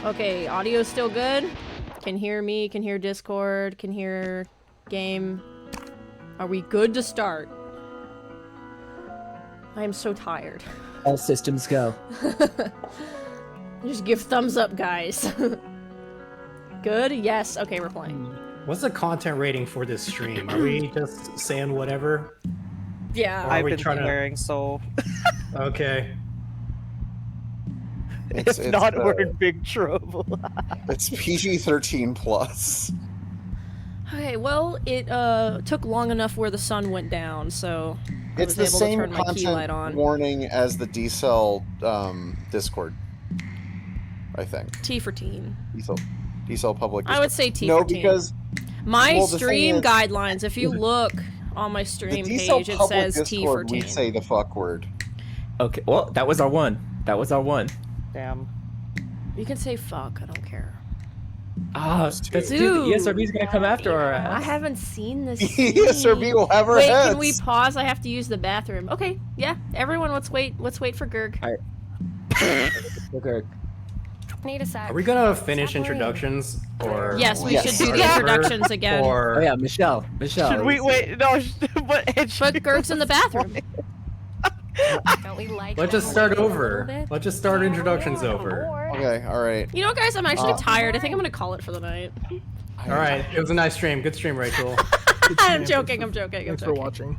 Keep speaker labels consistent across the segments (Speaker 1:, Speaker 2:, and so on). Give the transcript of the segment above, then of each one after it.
Speaker 1: Okay, audio's still good? Can hear me, can hear Discord, can hear game. Are we good to start? I am so tired.
Speaker 2: All systems go.
Speaker 1: Just give thumbs up, guys. Good? Yes. Okay, we're playing.
Speaker 3: What's the content rating for this stream? Are we just saying whatever?
Speaker 1: Yeah.
Speaker 3: Or are
Speaker 4: I've
Speaker 3: we
Speaker 4: been
Speaker 3: trying
Speaker 4: preparing, so
Speaker 3: Okay.
Speaker 4: if not, we're in big trouble.
Speaker 5: It's PG-13 plus.
Speaker 1: Okay, well, it took long enough where the sun went down, so I
Speaker 5: It's
Speaker 1: was
Speaker 5: the
Speaker 1: able to
Speaker 5: same
Speaker 1: turn my key light
Speaker 5: content
Speaker 1: on.
Speaker 5: warning as the D-Cell Discord, I think.
Speaker 1: T for teen.
Speaker 5: D-Cell public
Speaker 1: I
Speaker 5: Discord.
Speaker 1: would say T
Speaker 5: no,
Speaker 1: for teen.
Speaker 5: because
Speaker 1: My
Speaker 5: well, the
Speaker 1: stream
Speaker 5: thing is-
Speaker 1: guidelines, if you look on my
Speaker 5: the
Speaker 1: stream
Speaker 5: D-Cell
Speaker 1: page, it
Speaker 5: public
Speaker 1: says
Speaker 5: Discord,
Speaker 1: T for teen.
Speaker 5: we say the fuck word.
Speaker 2: Okay, well, that was our one. That was our one.
Speaker 4: Damn.
Speaker 1: You can say fuck, I don't care.
Speaker 2: Ah, that's dude, the
Speaker 1: Dude.
Speaker 2: ESRB's gonna come after our ass.
Speaker 1: I haven't seen this.
Speaker 5: ESRB will have our
Speaker 1: Wait,
Speaker 5: heads.
Speaker 1: can we pause? I have to use the bathroom. Okay, yeah. Everyone, let's wait. Let's wait for Gerg.
Speaker 2: Okay.
Speaker 6: Need a sec.
Speaker 3: Are we gonna finish introductions or
Speaker 1: Yes, we
Speaker 5: Yes.
Speaker 1: should do the
Speaker 3: start over?
Speaker 1: introductions again.
Speaker 3: Or
Speaker 2: Oh yeah, Michelle.
Speaker 4: Should we wait? No, but
Speaker 1: But Gerg's in the bathroom.
Speaker 6: Don't we like
Speaker 3: let's
Speaker 6: that
Speaker 3: just start
Speaker 6: a little
Speaker 3: over.
Speaker 6: bit?
Speaker 3: Let's just start introductions over.
Speaker 5: Okay, all right.
Speaker 1: You know, guys, I'm actually
Speaker 5: Uh,
Speaker 1: tired. I think I'm gonna call it for the night.
Speaker 3: All right, it was a nice stream. Good stream, Rachel.
Speaker 1: I'm joking. I'm joking. I'm
Speaker 7: Thanks for
Speaker 1: joking.
Speaker 7: watching.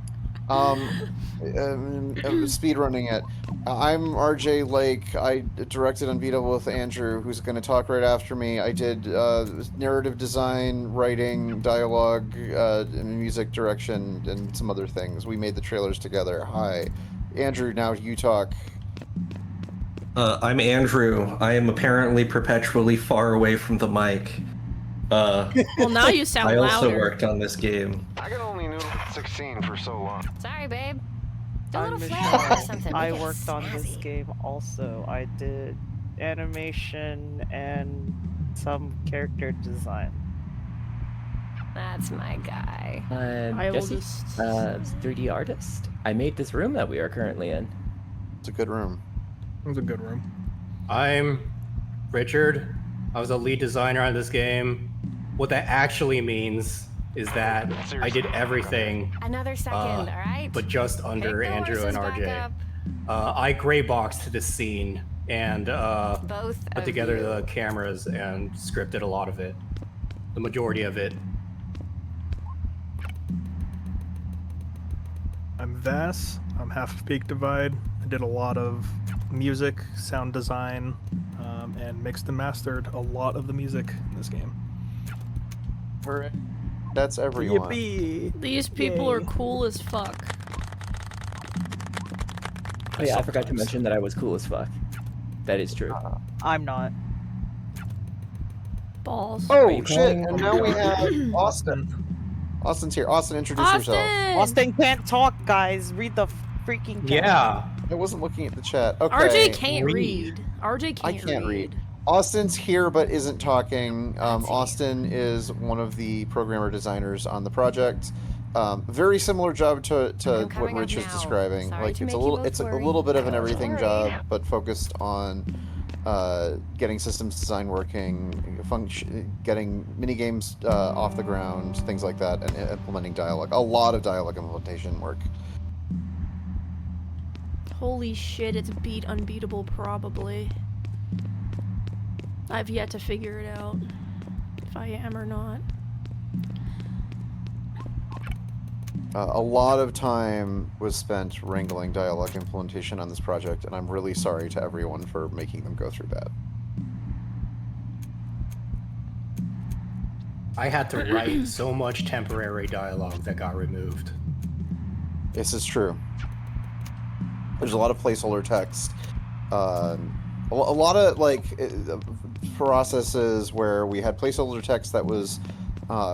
Speaker 5: Speed running it. I'm RJ Lake. I directed Unbeatable with Andrew, who's going to talk right after me. I did narrative design, writing, dialogue, music direction, and some other things. We made the trailers together. Hi. Andrew, now you talk.
Speaker 8: I'm Andrew. I am apparently perpetually far away from the mic.
Speaker 1: Well, now you sound
Speaker 8: I also
Speaker 1: louder.
Speaker 8: worked on this game.
Speaker 9: I can only noodle at 16 for so long.
Speaker 6: Sorry, babe. Do a
Speaker 4: I'm
Speaker 6: little flavor or
Speaker 4: Michelle.
Speaker 6: something.
Speaker 4: I
Speaker 6: Make it
Speaker 4: worked on this
Speaker 6: snazzy.
Speaker 4: game also. I did animation and some character design.
Speaker 6: That's my guy.
Speaker 1: I will
Speaker 2: Jesse,
Speaker 1: just.
Speaker 2: 3D artist. I made this room that we are currently in.
Speaker 5: It's a good room.
Speaker 7: It was a good room.
Speaker 3: I'm Richard. I was a lead designer on this game. What that actually means is that I did everything,
Speaker 6: Another second, all right?
Speaker 3: but just under
Speaker 6: Take the
Speaker 3: Andrew and
Speaker 6: horses back
Speaker 3: RJ.
Speaker 6: up.
Speaker 3: I gray boxed this scene and
Speaker 6: Both
Speaker 3: put
Speaker 6: of
Speaker 3: together
Speaker 6: you.
Speaker 3: the cameras and scripted a lot of it, the majority of it.
Speaker 7: I'm Vass. I'm half of Peak Divide. I did a lot of music, sound design, and mixed and mastered a lot of the music in this game.
Speaker 5: That's everyone.
Speaker 7: Yippee!
Speaker 1: These people are
Speaker 7: Yay.
Speaker 1: cool as fuck.
Speaker 2: Oh yeah, I forgot to mention that I was cool as fuck. That is true.
Speaker 4: I'm not.
Speaker 1: Balls.
Speaker 5: Oh,
Speaker 2: you
Speaker 5: shit.
Speaker 2: calling
Speaker 5: And
Speaker 2: him?
Speaker 5: now we have Austin. Austin's here. Austin, introduce yourself.
Speaker 4: Austin can't talk, guys. Read the freaking chat.
Speaker 3: Yeah.
Speaker 5: I wasn't looking at the chat. Okay.
Speaker 1: RJ can't
Speaker 3: read.
Speaker 1: read. RJ can't
Speaker 5: I can't read. Austin's here but isn't talking. Austin is one of the programmer designers on the project. Very similar job to
Speaker 6: I'm
Speaker 5: what
Speaker 6: coming up
Speaker 5: Rich is
Speaker 6: now.
Speaker 5: describing.
Speaker 6: Sorry
Speaker 5: Like
Speaker 6: to
Speaker 5: it's
Speaker 6: make
Speaker 5: a
Speaker 6: you
Speaker 5: little
Speaker 6: both
Speaker 5: it's a
Speaker 6: worry.
Speaker 5: little bit of an
Speaker 6: Don't
Speaker 5: everything
Speaker 6: worry.
Speaker 5: job, but focused on getting systems design working, getting mini games off the ground, things like that, and implementing dialogue. A lot of dialogue implementation work.
Speaker 1: Holy shit, it's beat unbeatable probably. I've yet to figure it out. If I am or not.
Speaker 5: A lot of time was spent wrangling dialogue implementation on this project, and I'm really sorry to everyone for making them go through that.
Speaker 3: I had to write so much temporary dialogue that got removed.
Speaker 5: This is true. There's a lot of placeholder text. A lot of like processes where we had placeholder text that was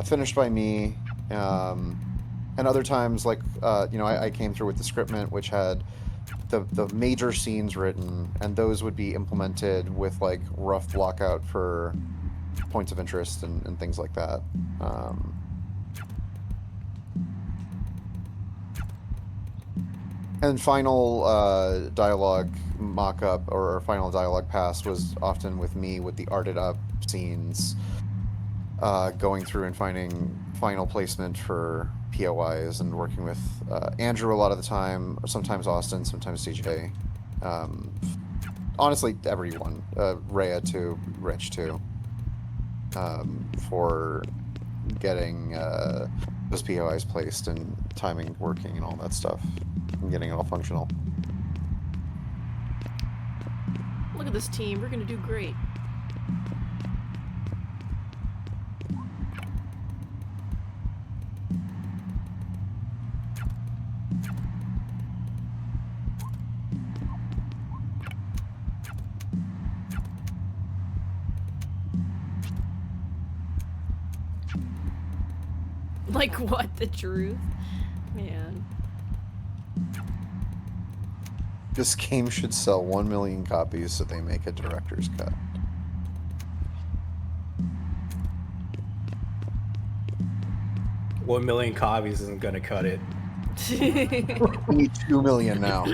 Speaker 5: finished by me, and other times like I came through with the scriptment, which had the major scenes written, and those would be implemented with like rough blockout for points of interest and things like that. And final dialogue mock-up or final dialogue pass was often with me with the arted up scenes, going through and finding final placement for POIs and working with Andrew a lot of the time, sometimes Austin, sometimes CJ. Honestly, everyone. Rhea too, Rich too. For getting those POIs placed and timing working and all that stuff. And getting it all functional.
Speaker 1: Look at this team. We're gonna do great. Like what? The truth? Man.
Speaker 5: This game should sell 1 million copies so they make a director's cut.
Speaker 3: $1 million copies isn't gonna cut it.
Speaker 5: We need 2 million now.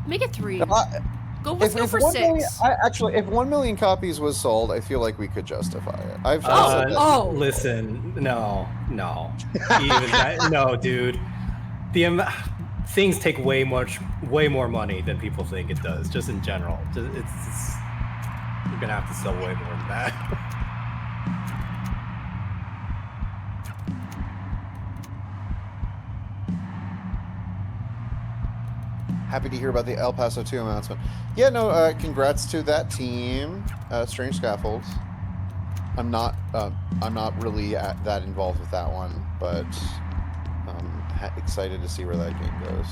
Speaker 1: Make it 3.
Speaker 5: Uh,
Speaker 1: Go for 6.
Speaker 5: 1 million, actually, if 1 million copies was sold, I feel like we could justify it. I've said that.
Speaker 1: Oh.
Speaker 3: Listen, no. Even that, no, dude. Things take way more money than people think it does, just in general. You're gonna have to sell way more than that.
Speaker 5: Happy to hear about the El Paso 2 announcement. Yeah, no, congrats to that team, Strange Scaffolds. I'm not really that involved with that one, but excited to see where that game goes.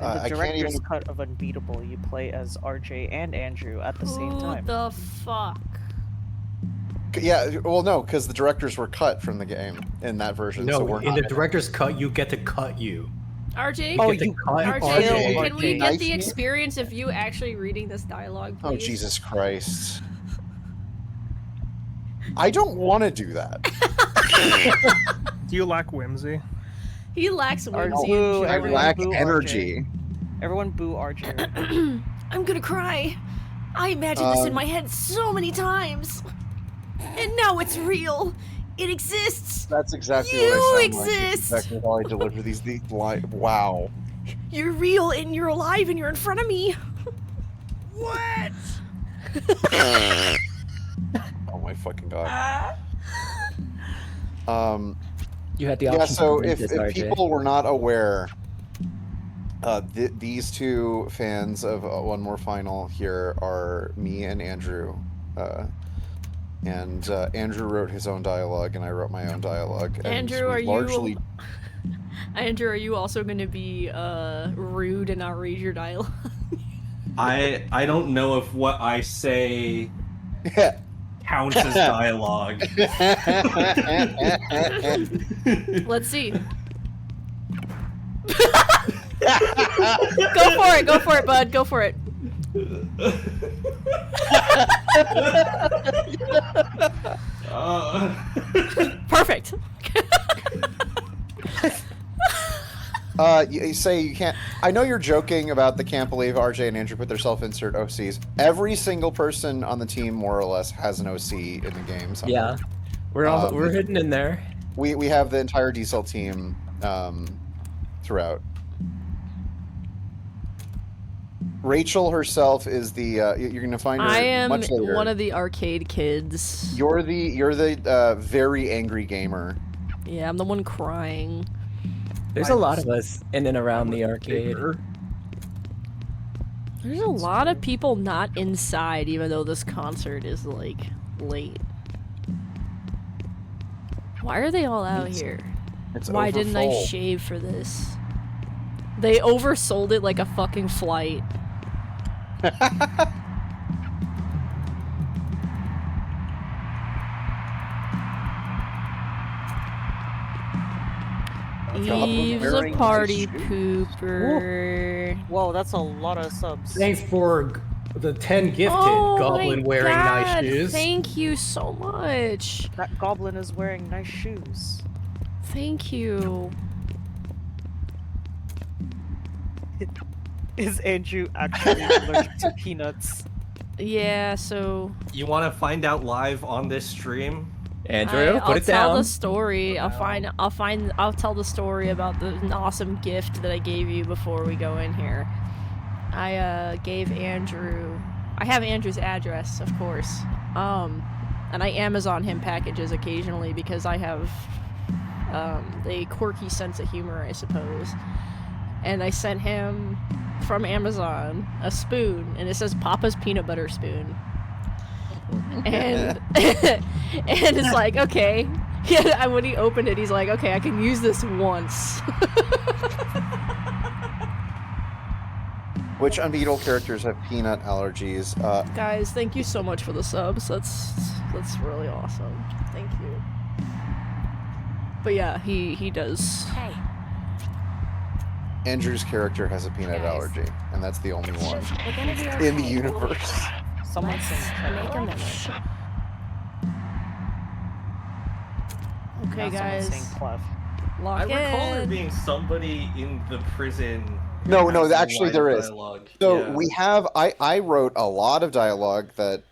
Speaker 4: In the
Speaker 5: I can't
Speaker 4: director's
Speaker 5: even.
Speaker 4: cut of Unbeatable, you play as RJ and Andrew at the same time.
Speaker 1: Who the fuck?
Speaker 5: Yeah, well, no, because the directors were cut from the game in that version. so
Speaker 3: No,
Speaker 5: we're
Speaker 3: in
Speaker 5: not
Speaker 3: the director's cut, you get to cut you.
Speaker 1: RJ?
Speaker 4: Oh,
Speaker 3: Get to
Speaker 4: you-
Speaker 3: cut
Speaker 1: RJ,
Speaker 3: RJ.
Speaker 1: can we
Speaker 5: Nice
Speaker 1: get the
Speaker 5: here.
Speaker 1: experience of you actually reading this dialogue, please?
Speaker 5: Oh, Jesus Christ. I don't want to do that.
Speaker 7: Do you lack whimsy?
Speaker 1: He lacks whimsy
Speaker 4: Boo,
Speaker 1: and
Speaker 5: I
Speaker 1: joy.
Speaker 5: lack
Speaker 4: boo
Speaker 5: energy.
Speaker 4: Everyone boo RJ.
Speaker 1: I'm gonna cry. I imagined this in my head so many times. And now it's real. It exists.
Speaker 5: That's exactly
Speaker 1: You
Speaker 5: what I sound like.
Speaker 1: exist.
Speaker 5: That's exactly how I deliver these lines. Wow.
Speaker 1: You're real and you're alive and you're in front of me. What?
Speaker 5: Oh my fucking god.
Speaker 2: You had the option.
Speaker 5: Yeah, so
Speaker 2: to read
Speaker 5: if
Speaker 2: this, RJ.
Speaker 5: people were not aware, these two fans of One More Final here are me and Andrew. And Andrew wrote his own dialogue, and I wrote my own dialogue. And
Speaker 1: Andrew,
Speaker 5: we
Speaker 1: are
Speaker 5: largely...
Speaker 1: you? Andrew, are you also going to be rude and not read your dialogue?
Speaker 8: I don't know if what I say counts as dialogue.
Speaker 1: Let's see. Go for it, bud. Go for it. Perfect.
Speaker 5: You say you can't. I know you're joking about the can't believe RJ and Andrew put their self-insert OCs. Every single person on the team, more or less, has an OC in the game.
Speaker 2: Yeah,
Speaker 5: Somewhere.
Speaker 2: we're hidden in there.
Speaker 5: We have the entire diesel team throughout. Rachel herself is the. You're gonna find her
Speaker 1: I am
Speaker 5: much later.
Speaker 1: one of the arcade kids.
Speaker 5: You're the very angry gamer.
Speaker 1: Yeah, I'm the one crying.
Speaker 2: There's a lot of us in and around the arcade.
Speaker 1: There's a lot of people not inside, even though this concert is like late. Why are they all out here?
Speaker 5: It's
Speaker 1: Why didn't I
Speaker 5: overfull.
Speaker 1: shave for this? They oversold it like a fucking flight. Eve's a
Speaker 5: wearing
Speaker 1: party
Speaker 5: nice shoes.
Speaker 1: pooper.
Speaker 4: Whoa, that's a lot of subs.
Speaker 3: Thanks for The 10 gifted
Speaker 1: Oh
Speaker 3: goblin
Speaker 1: my
Speaker 3: wearing nice
Speaker 1: God,
Speaker 3: shoes.
Speaker 1: Thank you so much.
Speaker 4: That goblin is wearing nice shoes.
Speaker 1: Thank you.
Speaker 4: Is Andrew actually allergic to peanuts?
Speaker 1: Yeah, so
Speaker 8: You want to find out live on this stream?
Speaker 2: Andrew,
Speaker 1: I'll
Speaker 2: put it
Speaker 1: tell
Speaker 2: down.
Speaker 1: the story. I'll tell the story about the awesome gift that I gave you before we go in here. I gave Andrew. I have Andrew's address, of course. And I Amazon him packages occasionally because I have a quirky sense of humor, I suppose. And I sent him from Amazon a spoon, and it says Papa's peanut butter spoon. And and it's like, okay. Yeah, when he opened it, he's like, okay, I can use this once.
Speaker 5: Which Unbeatable characters have peanut allergies?
Speaker 1: Guys, thank you so much for the subs. That's really awesome. Thank you. But yeah, he does.
Speaker 6: Hey,
Speaker 5: Andrew's character has a peanut
Speaker 6: Guys.
Speaker 5: allergy, and that's the only one
Speaker 6: we're gonna be okay.
Speaker 5: in the universe.
Speaker 4: Someone
Speaker 6: Let's
Speaker 4: sing
Speaker 6: make a minute.
Speaker 1: Okay, guys,
Speaker 4: Clef.
Speaker 1: lock
Speaker 8: I recall there
Speaker 1: in.
Speaker 8: being somebody in the prison. who
Speaker 5: No,
Speaker 8: has
Speaker 5: no,
Speaker 8: a
Speaker 5: actually
Speaker 8: line
Speaker 5: there
Speaker 8: of
Speaker 5: is.
Speaker 8: dialogue.
Speaker 5: So
Speaker 8: Yeah.
Speaker 5: we have. I wrote a lot of dialogue that,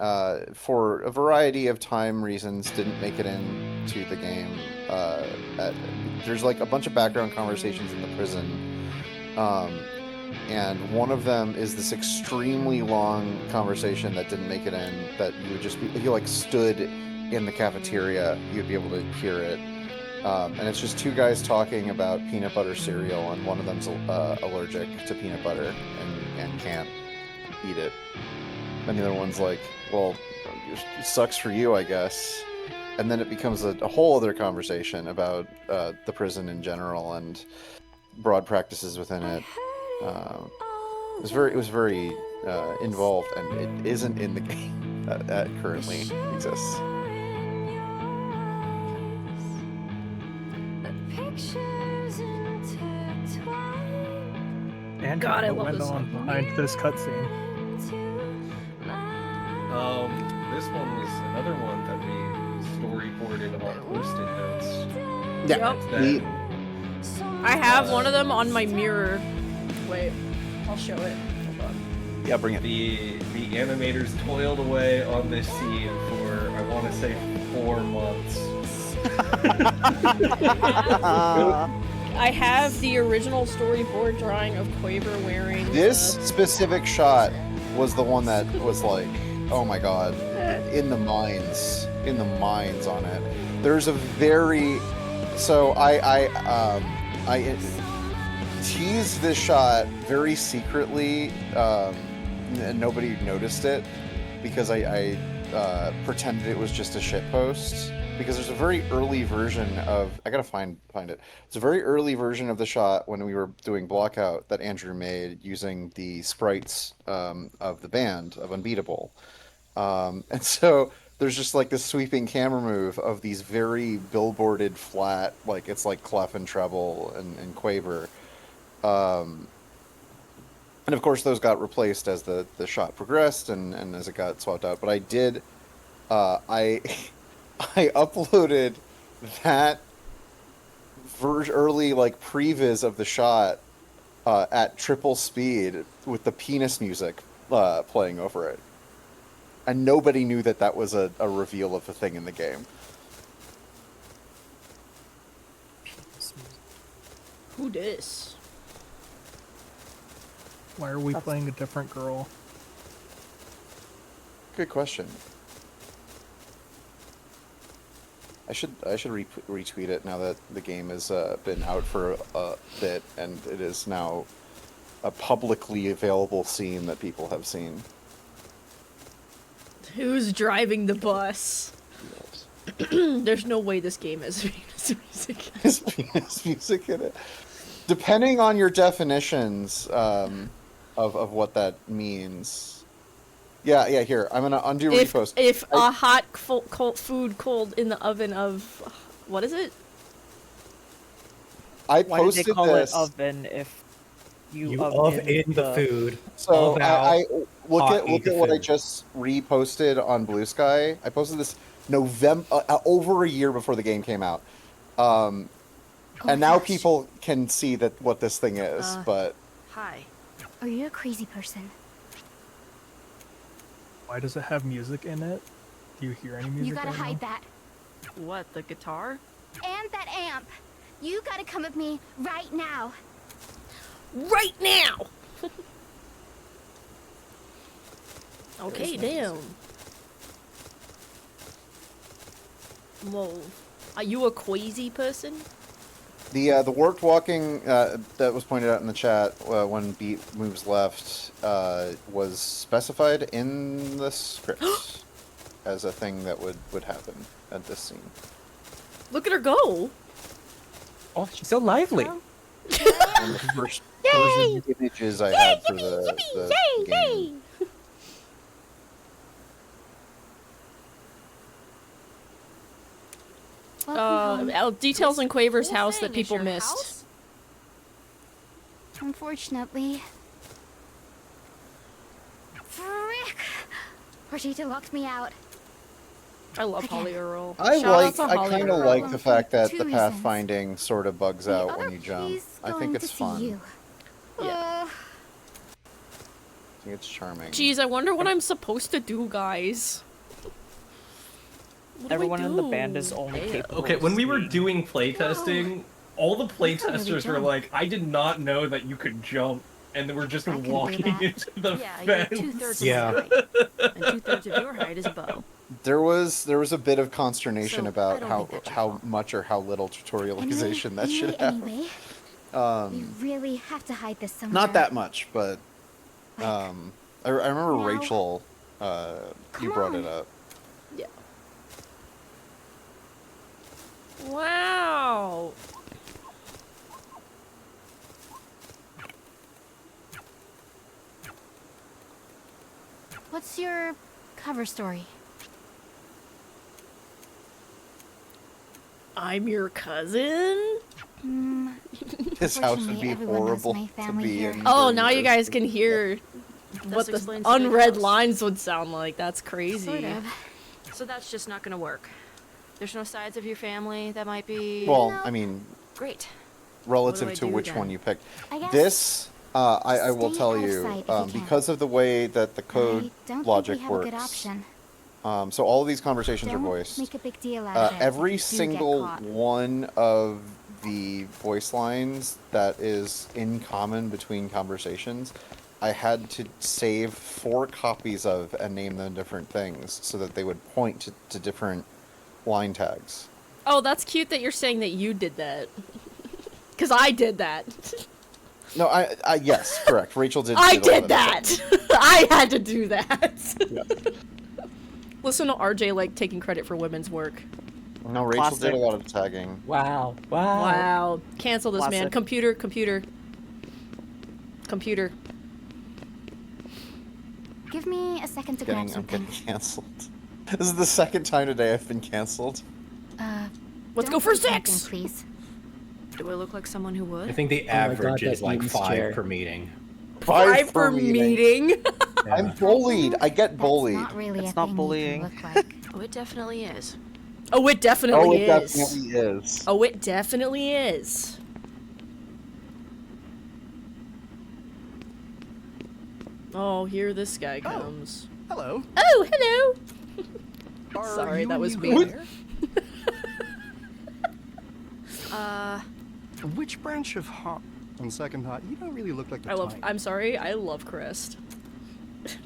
Speaker 5: for a variety of time reasons, didn't make it into the game. There's like a bunch of background conversations in the prison, and one of them is this extremely long conversation that didn't make it in. That you would just be, if you like stood in the cafeteria, you'd be able to hear it. And it's just two guys talking about peanut butter cereal, and one of them's allergic to peanut butter and can't eat it. And the other one's like, well, it sucks for you, I guess. And then it becomes a whole other conversation about the prison in general and broad practices within it. It was very involved, and it isn't in the game that currently exists.
Speaker 7: And
Speaker 1: God, I
Speaker 7: what
Speaker 1: love
Speaker 7: went
Speaker 1: this
Speaker 7: on
Speaker 1: song.
Speaker 7: behind this cutscene.
Speaker 8: This one was another one that we storyboarded on post-it notes.
Speaker 5: Yeah,
Speaker 1: Yep.
Speaker 8: That-
Speaker 1: I have one of them on my mirror. Wait, I'll show it. Hold on.
Speaker 5: yeah, bring it.
Speaker 8: The animators toiled away on this scene for, I want to say, 4 months.
Speaker 1: I have the original storyboard drawing of Quaver wearing
Speaker 5: This specific shot was the one that was like, oh my god, in the mines on it. There's a very, so I teased this shot very secretly, and nobody noticed it because I pretended it was just a shitpost. Because there's a very early version of, I gotta find it. It's a very early version of the shot when we were doing Blockout that Andrew made using the sprites of the band of Unbeatable, and so there's just like this sweeping camera move of these very billboarded flat, like it's like clef and treble and quaver, and of course those got replaced as the shot progressed and as it got swapped out. But I did, I uploaded that early like previs of the shot at triple speed with the penis music playing over it, and nobody knew that was a reveal of the thing in the game.
Speaker 1: Who dis?
Speaker 7: Why are we playing a different girl?
Speaker 5: Good question. I should retweet it now that the game has been out for a bit and it is now a publicly available scene that people have seen.
Speaker 1: Who's driving the bus? There's no way this game has penis music.
Speaker 5: His penis music in it. Depending on your definitions of what that means. Yeah, here. I'm gonna undo repost.
Speaker 1: If a hot cold food cold in the oven of, what is it?
Speaker 5: I
Speaker 4: Why did they
Speaker 5: posted
Speaker 4: call
Speaker 5: this.
Speaker 4: it oven if
Speaker 3: You of in the food.
Speaker 5: So
Speaker 3: of out,
Speaker 5: I look
Speaker 3: hot
Speaker 5: at
Speaker 3: eat the
Speaker 5: what I
Speaker 3: food.
Speaker 5: just reposted on Blue Sky. I posted this November over a year before the game came out, and now
Speaker 10: gosh.
Speaker 5: people can see that what this thing is. But
Speaker 10: Hi. Are you a crazy person?
Speaker 7: Why does it have music in it? Do you hear any music?
Speaker 10: You gotta
Speaker 7: right
Speaker 10: hide
Speaker 7: now?
Speaker 10: that.
Speaker 1: What, the guitar?
Speaker 10: And that amp. You gotta come with me right now.
Speaker 1: Right now! Okay, damn. Whoa. Are you a queasy person?
Speaker 5: the warped walking that was pointed out in the chat when Beat moves left was specified in the script as a thing that would happen at this scene.
Speaker 1: Look at her go!
Speaker 2: Oh, she's so lively.
Speaker 5: And the first version of images I had for the game.
Speaker 1: Details in Quaver's
Speaker 10: Whole
Speaker 1: house
Speaker 10: thing
Speaker 1: that
Speaker 10: is
Speaker 1: people
Speaker 10: your
Speaker 1: missed.
Speaker 10: house? Unfortunately. Frick! Rosita locked me out.
Speaker 1: I love
Speaker 10: Again.
Speaker 1: Holly Earl.
Speaker 5: I
Speaker 1: Holly
Speaker 5: kind of
Speaker 1: Earl.
Speaker 5: like the fact that
Speaker 10: Two
Speaker 5: the
Speaker 10: reasons.
Speaker 5: pathfinding sort of bugs
Speaker 10: The
Speaker 5: out
Speaker 10: other
Speaker 5: when you jump.
Speaker 10: key's
Speaker 5: I think
Speaker 10: going
Speaker 5: it's
Speaker 10: to see
Speaker 5: fun.
Speaker 10: you.
Speaker 1: Yeah.
Speaker 5: I think it's charming.
Speaker 1: Jeez, I wonder what I'm supposed to do, guys. What do I
Speaker 4: Everyone in the
Speaker 1: do?
Speaker 4: band is only capable.
Speaker 8: Okay,
Speaker 4: of
Speaker 8: when we were
Speaker 4: seeing.
Speaker 8: doing playtesting, all the playtesters were
Speaker 10: jump.
Speaker 8: like, I did not know that you could jump, and they were just
Speaker 10: I can do
Speaker 8: walking
Speaker 10: that.
Speaker 8: into the
Speaker 1: Yeah, you're
Speaker 8: fence.
Speaker 1: 2/3
Speaker 3: Yeah.
Speaker 1: of my height. And 2/3 of your height is a bow.
Speaker 5: There was a bit of consternation
Speaker 1: So,
Speaker 5: about
Speaker 1: I don't
Speaker 5: how
Speaker 1: think that's your
Speaker 5: how
Speaker 1: fault.
Speaker 5: much or how little tutorialization that should have.
Speaker 10: Anyway, we really have to hide this somewhere.
Speaker 5: Not that much, but
Speaker 10: Like,
Speaker 5: I remember
Speaker 10: now?
Speaker 5: Rachel. You brought it
Speaker 10: on.
Speaker 5: up.
Speaker 1: Yeah. Wow.
Speaker 10: What's your cover story?
Speaker 1: I'm your cousin?
Speaker 10: Hmm.
Speaker 5: This house would be
Speaker 10: Fortunately, everyone knows
Speaker 5: horrible
Speaker 10: my
Speaker 5: to
Speaker 10: family
Speaker 5: be
Speaker 10: here.
Speaker 5: in.
Speaker 1: Oh,
Speaker 5: during
Speaker 1: now you
Speaker 5: this.
Speaker 1: guys can hear what the
Speaker 11: explains the big
Speaker 1: unread
Speaker 11: house.
Speaker 1: lines would sound like. That's crazy.
Speaker 10: Sort of.
Speaker 11: So that's just not gonna work. There's no sides of your family that might be
Speaker 5: Well,
Speaker 10: No.
Speaker 5: I mean,
Speaker 11: great.
Speaker 5: relative
Speaker 11: I
Speaker 5: to
Speaker 11: do
Speaker 5: which
Speaker 11: then?
Speaker 5: one you picked.
Speaker 10: I guess
Speaker 5: This, I will
Speaker 10: stay
Speaker 5: tell
Speaker 10: out of
Speaker 5: you,
Speaker 10: sight if you can.
Speaker 5: because of the way that the code
Speaker 10: I don't
Speaker 5: logic
Speaker 10: think we have
Speaker 5: works.
Speaker 10: a good option.
Speaker 5: So all of these conversations are
Speaker 10: Don't
Speaker 5: voiced.
Speaker 10: make a big deal out of it.
Speaker 5: Every
Speaker 10: if you do get
Speaker 5: single
Speaker 10: caught.
Speaker 5: one of the voice lines that is in common between conversations, I had to save 4 copies of and name them different things so that they would point to different line tags.
Speaker 1: Oh, that's cute that you're saying that you did that. Because I did that.
Speaker 5: No, I yes, correct. Rachel did.
Speaker 1: I
Speaker 5: did a lot
Speaker 1: did
Speaker 5: of
Speaker 1: that. I had to do that.
Speaker 5: Yeah.
Speaker 1: Listen to RJ like taking credit for women's work.
Speaker 5: No, Rachel did
Speaker 4: Classic.
Speaker 5: a lot of tagging.
Speaker 2: Wow. Wow.
Speaker 1: Wow. Cancel this, man.
Speaker 4: Classic.
Speaker 1: Computer.
Speaker 10: Give me a second to grab
Speaker 5: I'm
Speaker 10: something.
Speaker 5: getting canceled. This is the second time today I've been canceled.
Speaker 1: Let's
Speaker 10: Don't
Speaker 1: go for
Speaker 10: say anything,
Speaker 1: 6.
Speaker 10: please.
Speaker 11: Do I look like someone who would?
Speaker 3: I think the
Speaker 2: Oh my
Speaker 3: average
Speaker 2: God,
Speaker 3: is
Speaker 2: that
Speaker 3: like
Speaker 2: Eames
Speaker 3: 5
Speaker 2: chair.
Speaker 3: per meeting.
Speaker 1: 5 per meeting.
Speaker 5: I'm bullied. I get
Speaker 10: That's
Speaker 5: bullied.
Speaker 10: not really
Speaker 4: It's
Speaker 10: a
Speaker 4: not
Speaker 10: thing
Speaker 4: bullying.
Speaker 10: You can look like.
Speaker 11: Oh, it definitely is.
Speaker 1: Oh, it definitely
Speaker 5: Oh, it
Speaker 1: is.
Speaker 5: definitely is.
Speaker 1: Oh, it definitely is. Oh, here this guy comes.
Speaker 12: Hello.
Speaker 1: Oh, hello.
Speaker 12: Are
Speaker 1: Sorry,
Speaker 12: you
Speaker 1: that
Speaker 12: a
Speaker 1: was
Speaker 12: new
Speaker 1: me.
Speaker 12: hire? Which branch of on second thought, you don't really look like the type.
Speaker 1: I'm sorry. I love Crest.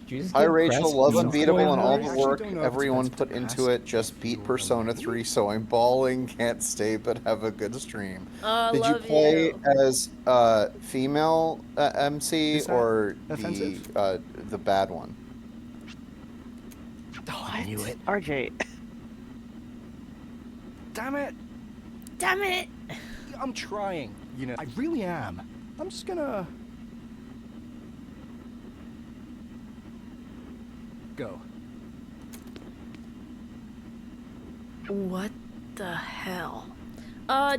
Speaker 2: Jesus,
Speaker 5: Hi
Speaker 2: give
Speaker 5: Rachel,
Speaker 2: Crest
Speaker 5: love
Speaker 2: beans.
Speaker 5: Unbeatable and all the
Speaker 12: Actually
Speaker 5: work
Speaker 12: don't know if
Speaker 5: everyone
Speaker 12: that's
Speaker 5: put into it. Just beat Persona 3, so I'm bawling, can't stay, but have a good stream.
Speaker 1: I
Speaker 5: Did you
Speaker 1: love
Speaker 5: play
Speaker 1: you.
Speaker 5: as female MC
Speaker 12: Is that
Speaker 5: or
Speaker 12: offensive?
Speaker 5: the bad one?
Speaker 12: Oh, I knew it.
Speaker 4: RJ.
Speaker 12: Damn it.
Speaker 1: Damn it.
Speaker 12: I'm trying. You know, I really am. I'm just gonna go.
Speaker 1: What the hell?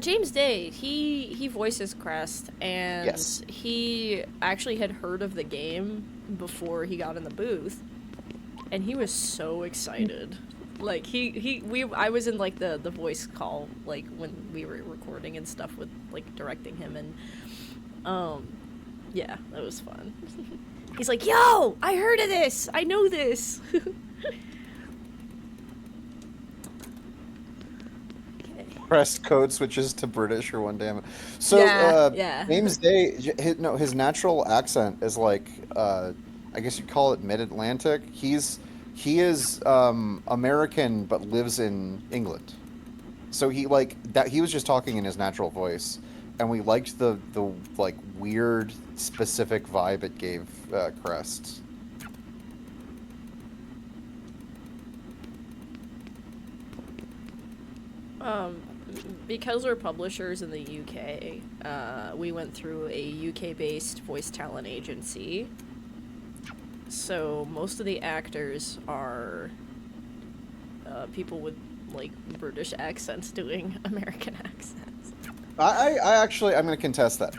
Speaker 1: James Day, he voices Crest, and
Speaker 5: Yes.
Speaker 1: he actually had heard of the game before he got in the booth, and he was so excited. Like I was in like the voice call like when we were recording and stuff with like directing him, and yeah, that was fun. He's like, "Yo, I heard of this. I know this."
Speaker 5: Press code switches to British or one damn. So
Speaker 1: Yeah.
Speaker 5: James Day, his natural accent is like I guess you'd call it mid-Atlantic. He is American but lives in England. So he was just talking in his natural voice, and we liked the like weird specific vibe it gave Crest.
Speaker 1: Because we're publishers in the UK, we went through a UK-based voice talent agency. So most of the actors are people with like British accents doing American accents.
Speaker 5: I actually, I'm going to contest that.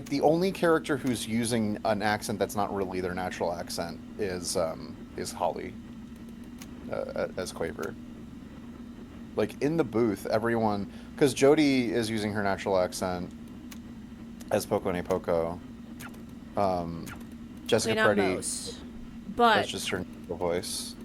Speaker 5: The only character who's using an accent that's not really their natural accent is Holly as Quaver. Like in the booth, everyone, because Jodie is using her natural accent as Poco Ne Poco. Jessica Preddy,
Speaker 1: but
Speaker 5: that's just her natural voice.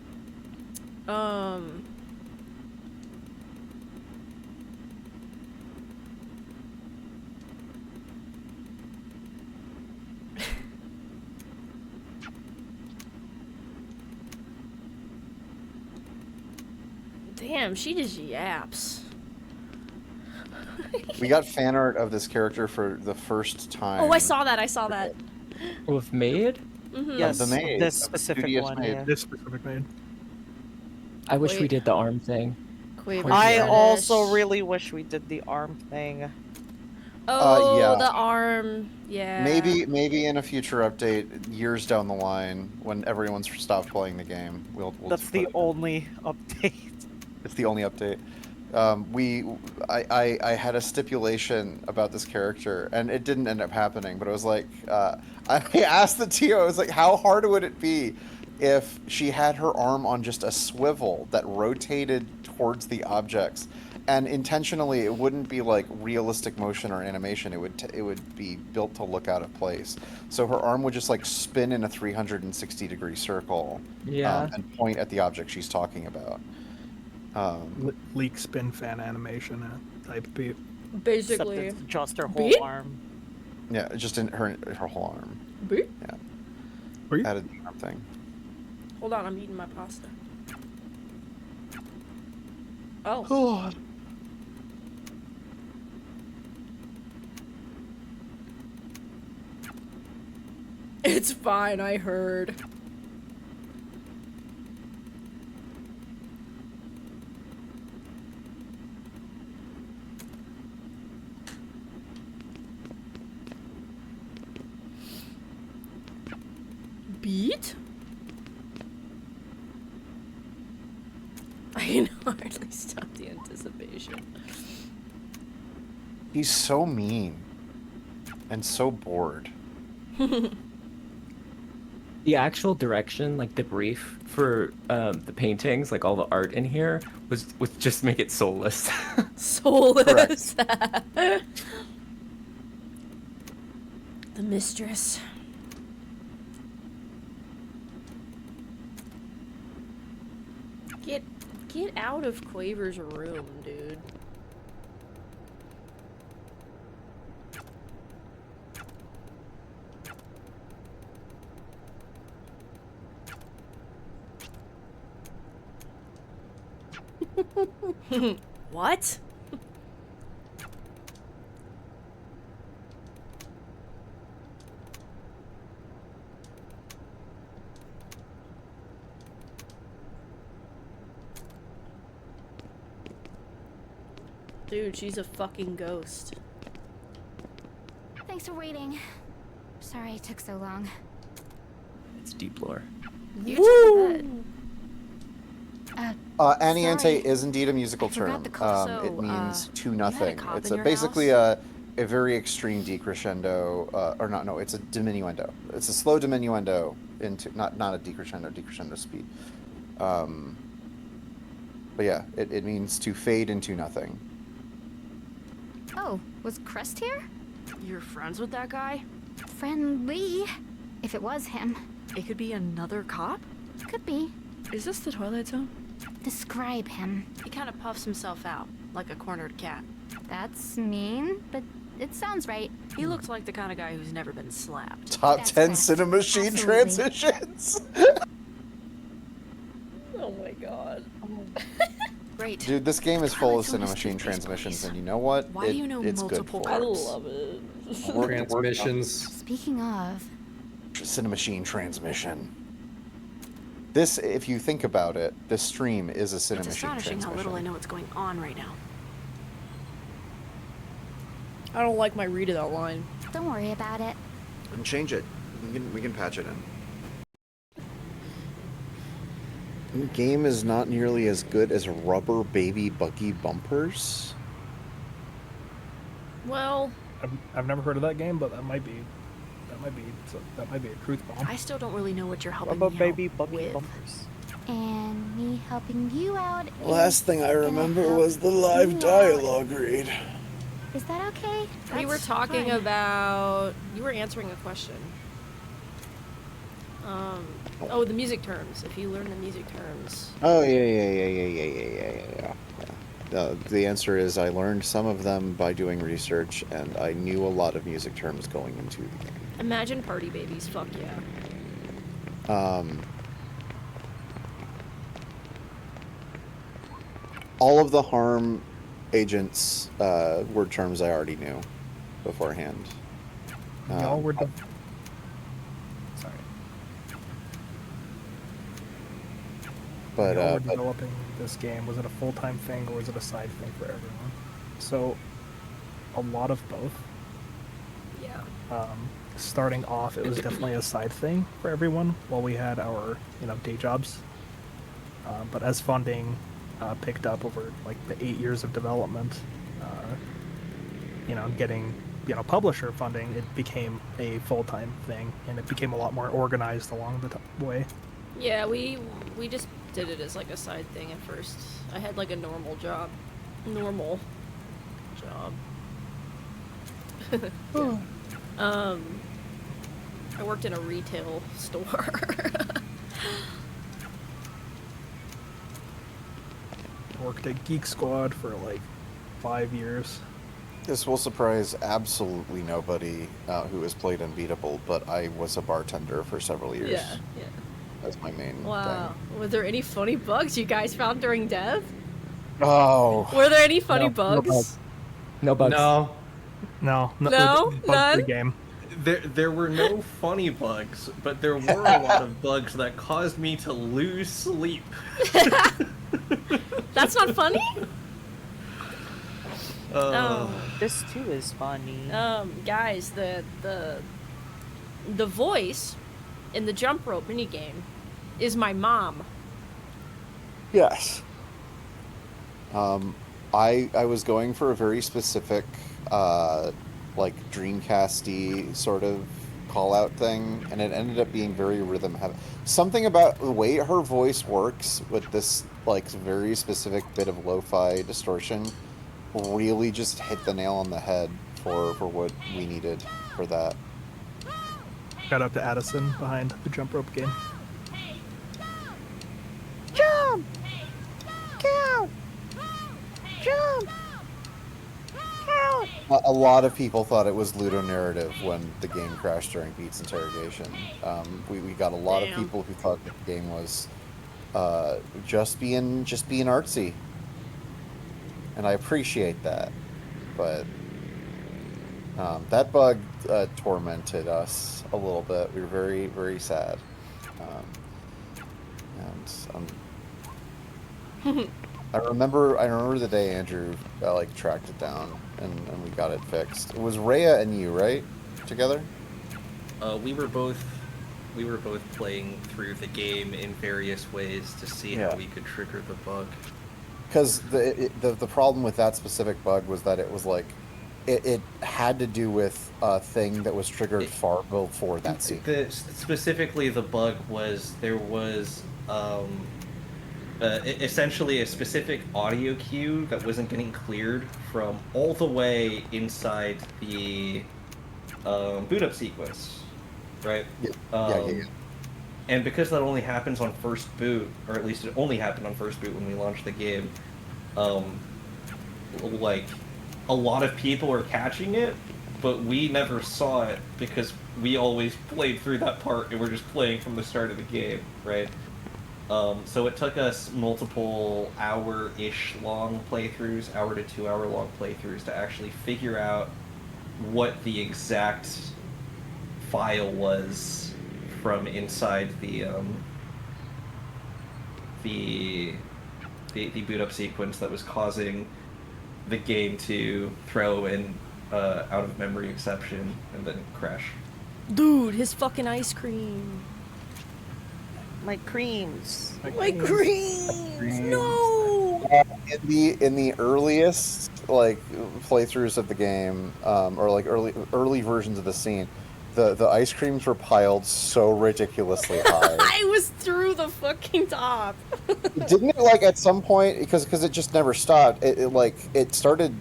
Speaker 1: Damn, she just yaps.
Speaker 5: We got fan art of this character for the first time.
Speaker 1: Oh, I saw that.
Speaker 2: With Maid?
Speaker 1: Mm-hmm.
Speaker 4: Yes,
Speaker 5: the maid,
Speaker 4: this
Speaker 5: of
Speaker 4: specific
Speaker 5: Studious
Speaker 4: one.
Speaker 5: Maid.
Speaker 4: Yeah.
Speaker 7: This specific maid.
Speaker 2: I wish we
Speaker 1: Wait.
Speaker 2: did the arm thing.
Speaker 1: Quaver
Speaker 4: I
Speaker 1: Spanish.
Speaker 4: also really wish we did the arm thing.
Speaker 1: Oh,
Speaker 5: yeah.
Speaker 1: the arm. Yeah.
Speaker 5: Maybe in a future update, years down the line, when everyone's stopped playing the game, we'll
Speaker 4: That's
Speaker 5: just
Speaker 4: the
Speaker 5: put it.
Speaker 4: only update.
Speaker 5: It's the only update. I had a stipulation about this character, and it didn't end up happening. But it was like, I asked the TO, I was like, how hard would it be if she had her arm on just a swivel that rotated towards the objects, and intentionally it wouldn't be like realistic motion or animation. It would be built to look out of place. So her arm would just like spin in a 360-degree circle, and point at the object she's talking about.
Speaker 7: Leak spin fan animation type beat.
Speaker 1: Basically.
Speaker 4: Except it's just her whole
Speaker 1: Beep?
Speaker 4: arm.
Speaker 5: Yeah, just in her whole arm.
Speaker 1: Beep?
Speaker 5: Yeah.
Speaker 7: Beep?
Speaker 5: Added the arm thing.
Speaker 1: Hold on, I'm eating my pasta. Oh. It's fine, I heard. Beat? I can hardly stop the anticipation.
Speaker 5: He's so mean. And so bored.
Speaker 2: The actual direction, like the brief for the paintings, like all the art in here, was just make it soulless.
Speaker 1: Soulless. The mistress. Get out of Quaver's room, dude. What? Dude, she's a fucking ghost.
Speaker 10: Thanks for waiting. Sorry it took so long.
Speaker 2: It's deep lore.
Speaker 6: You took good.
Speaker 5: Aniente is indeed a musical
Speaker 11: I forgot
Speaker 5: term.
Speaker 11: the call. So,
Speaker 5: It means to
Speaker 11: you had a
Speaker 5: nothing.
Speaker 11: cop
Speaker 5: It's
Speaker 11: in your
Speaker 5: basically
Speaker 11: house?
Speaker 5: a very extreme decrescendo, or not. No, it's a diminuendo. It's a slow diminuendo into not a decrescendo. Decrescendo speed. But yeah, it means to fade into nothing.
Speaker 10: Oh, was Crest here?
Speaker 11: You're friends with that guy?
Speaker 10: Friendly. If it was him.
Speaker 11: It could be another cop?
Speaker 10: Could be.
Speaker 11: Is this the Twilight Zone?
Speaker 10: Describe him.
Speaker 11: He kind of puffs himself out, like a cornered cat.
Speaker 10: That's mean, but it sounds right.
Speaker 11: He looks like the kind of guy who's never been slapped.
Speaker 5: Top
Speaker 10: That's
Speaker 5: 10
Speaker 10: best.
Speaker 5: Cinema Machine
Speaker 10: Absolutely.
Speaker 5: transitions.
Speaker 1: Oh my god.
Speaker 11: Great.
Speaker 5: Dude, this game is full of
Speaker 11: Twilight Zone
Speaker 5: Cinema
Speaker 11: is
Speaker 5: Machine
Speaker 11: toothpaste,
Speaker 5: transmissions,
Speaker 11: please.
Speaker 5: and you know what?
Speaker 11: Why do you know
Speaker 5: it's good
Speaker 11: multiple
Speaker 5: for
Speaker 1: I
Speaker 5: it.
Speaker 1: love it.
Speaker 3: Transmissions.
Speaker 10: Speaking of,
Speaker 5: Cinema Machine transmission. This, if you think about it, this stream is a Cinema
Speaker 11: It's
Speaker 5: Machine
Speaker 11: astonishing how little I
Speaker 5: transmission.
Speaker 11: know what's going on right now.
Speaker 1: I don't like my read of that line.
Speaker 10: don't worry about it.
Speaker 5: And change it. We can patch it in. The game is not nearly as good as Rubber Baby Buggy Bumpers.
Speaker 1: Well,
Speaker 7: I've never heard of that game, but that might be a truth bomb.
Speaker 11: I still don't really know what you're helping
Speaker 4: Rubber
Speaker 11: me
Speaker 4: baby
Speaker 11: out
Speaker 4: buggy
Speaker 11: with.
Speaker 4: bumpers.
Speaker 10: And me helping you out.
Speaker 5: Last thing I
Speaker 10: gonna
Speaker 5: remember
Speaker 10: help
Speaker 5: was the live
Speaker 10: you out.
Speaker 5: dialogue read.
Speaker 10: Is that okay?
Speaker 1: we were
Speaker 10: That's
Speaker 1: talking
Speaker 10: fine.
Speaker 1: about. You were answering a question. Oh, the music terms. If you learn the music terms.
Speaker 5: Oh, yeah. The answer is I learned some of them by doing research, and I knew a lot of music terms going into the game.
Speaker 1: Imagine party babies. Fuck yeah.
Speaker 5: All of the harm agents were terms I already knew beforehand.
Speaker 7: Y'all were sorry.
Speaker 5: But
Speaker 7: Y'all were developing this game. Was it a full-time thing or was it a side thing for everyone? So, a lot of both.
Speaker 1: Yeah.
Speaker 7: Starting off, it was definitely a side thing for everyone while we had our, day jobs. But as funding picked up over like the 8 years of development, getting publisher funding, it became a full-time thing, and it became a lot more organized along the way.
Speaker 1: Yeah, we just did it as like a side thing at first. I had like a normal job. I worked in a retail store.
Speaker 7: Worked at Geek Squad for like 5 years.
Speaker 5: this will surprise absolutely nobody who has played Unbeatable, but I was a bartender for several years.
Speaker 1: Yeah.
Speaker 5: That's my main
Speaker 1: Wow. Were there any funny bugs you guys found during dev?
Speaker 5: thing. Oh.
Speaker 1: Were there any funny
Speaker 7: No
Speaker 1: bugs?
Speaker 7: bugs.
Speaker 2: No bugs.
Speaker 7: No,
Speaker 1: No?
Speaker 7: bugs
Speaker 1: None?
Speaker 7: the game.
Speaker 8: There were no funny bugs, but there were a lot of bugs that caused me to lose sleep.
Speaker 1: That's not funny?
Speaker 4: This too is funny.
Speaker 1: Guys, the voice in the jump rope minigame is my mom.
Speaker 5: Yes. I was going for a very specific, like Dreamcasty sort of call out thing, and it ended up being very rhythm heavy. Something about the way her voice works with this like very specific bit of lo-fi distortion really just hit the nail on the head for what we needed for that.
Speaker 7: Shout out to Addison behind the jump rope game.
Speaker 4: Jump! Count! Jump! Count!
Speaker 5: A lot of people thought it was ludonarrative when the game crashed during Pete's interrogation. We got a lot of people who thought that the game was just being artsy, and I appreciate that. But that bug tormented us a little bit. We were very, very sad. I remember the day Andrew like tracked it down and we got it fixed. It was Rhea and you, right? Together?
Speaker 8: We were both we were both playing through the game in various ways to see how we could trigger the bug.
Speaker 5: Because the problem with that specific bug was that it was like, it had to do with a thing that was triggered far before that scene.
Speaker 8: Specifically, the bug was there was essentially a specific audio cue that wasn't getting cleared from all the way inside the boot up sequence, right?
Speaker 5: Yeah.
Speaker 8: And because that only happens on first boot, or at least it only happened on first boot when we launched the game, like, a lot of people were catching it, but we never saw it because we always played through that part and we're just playing from the start of the game, right? So it took us multiple hour-ish long playthroughs, hour to 2 hour long playthroughs to actually figure out what the exact file was from inside the boot up sequence that was causing the game to throw an out of memory exception and then crash.
Speaker 1: Dude, his fucking ice cream.
Speaker 4: My creams.
Speaker 1: My creams. No.
Speaker 5: In the earliest like playthroughs of the game, or like early versions of the scene, the ice creams were piled so ridiculously high.
Speaker 1: I was through the fucking top.
Speaker 5: Didn't it, like, at some point, because it just never stopped, it started,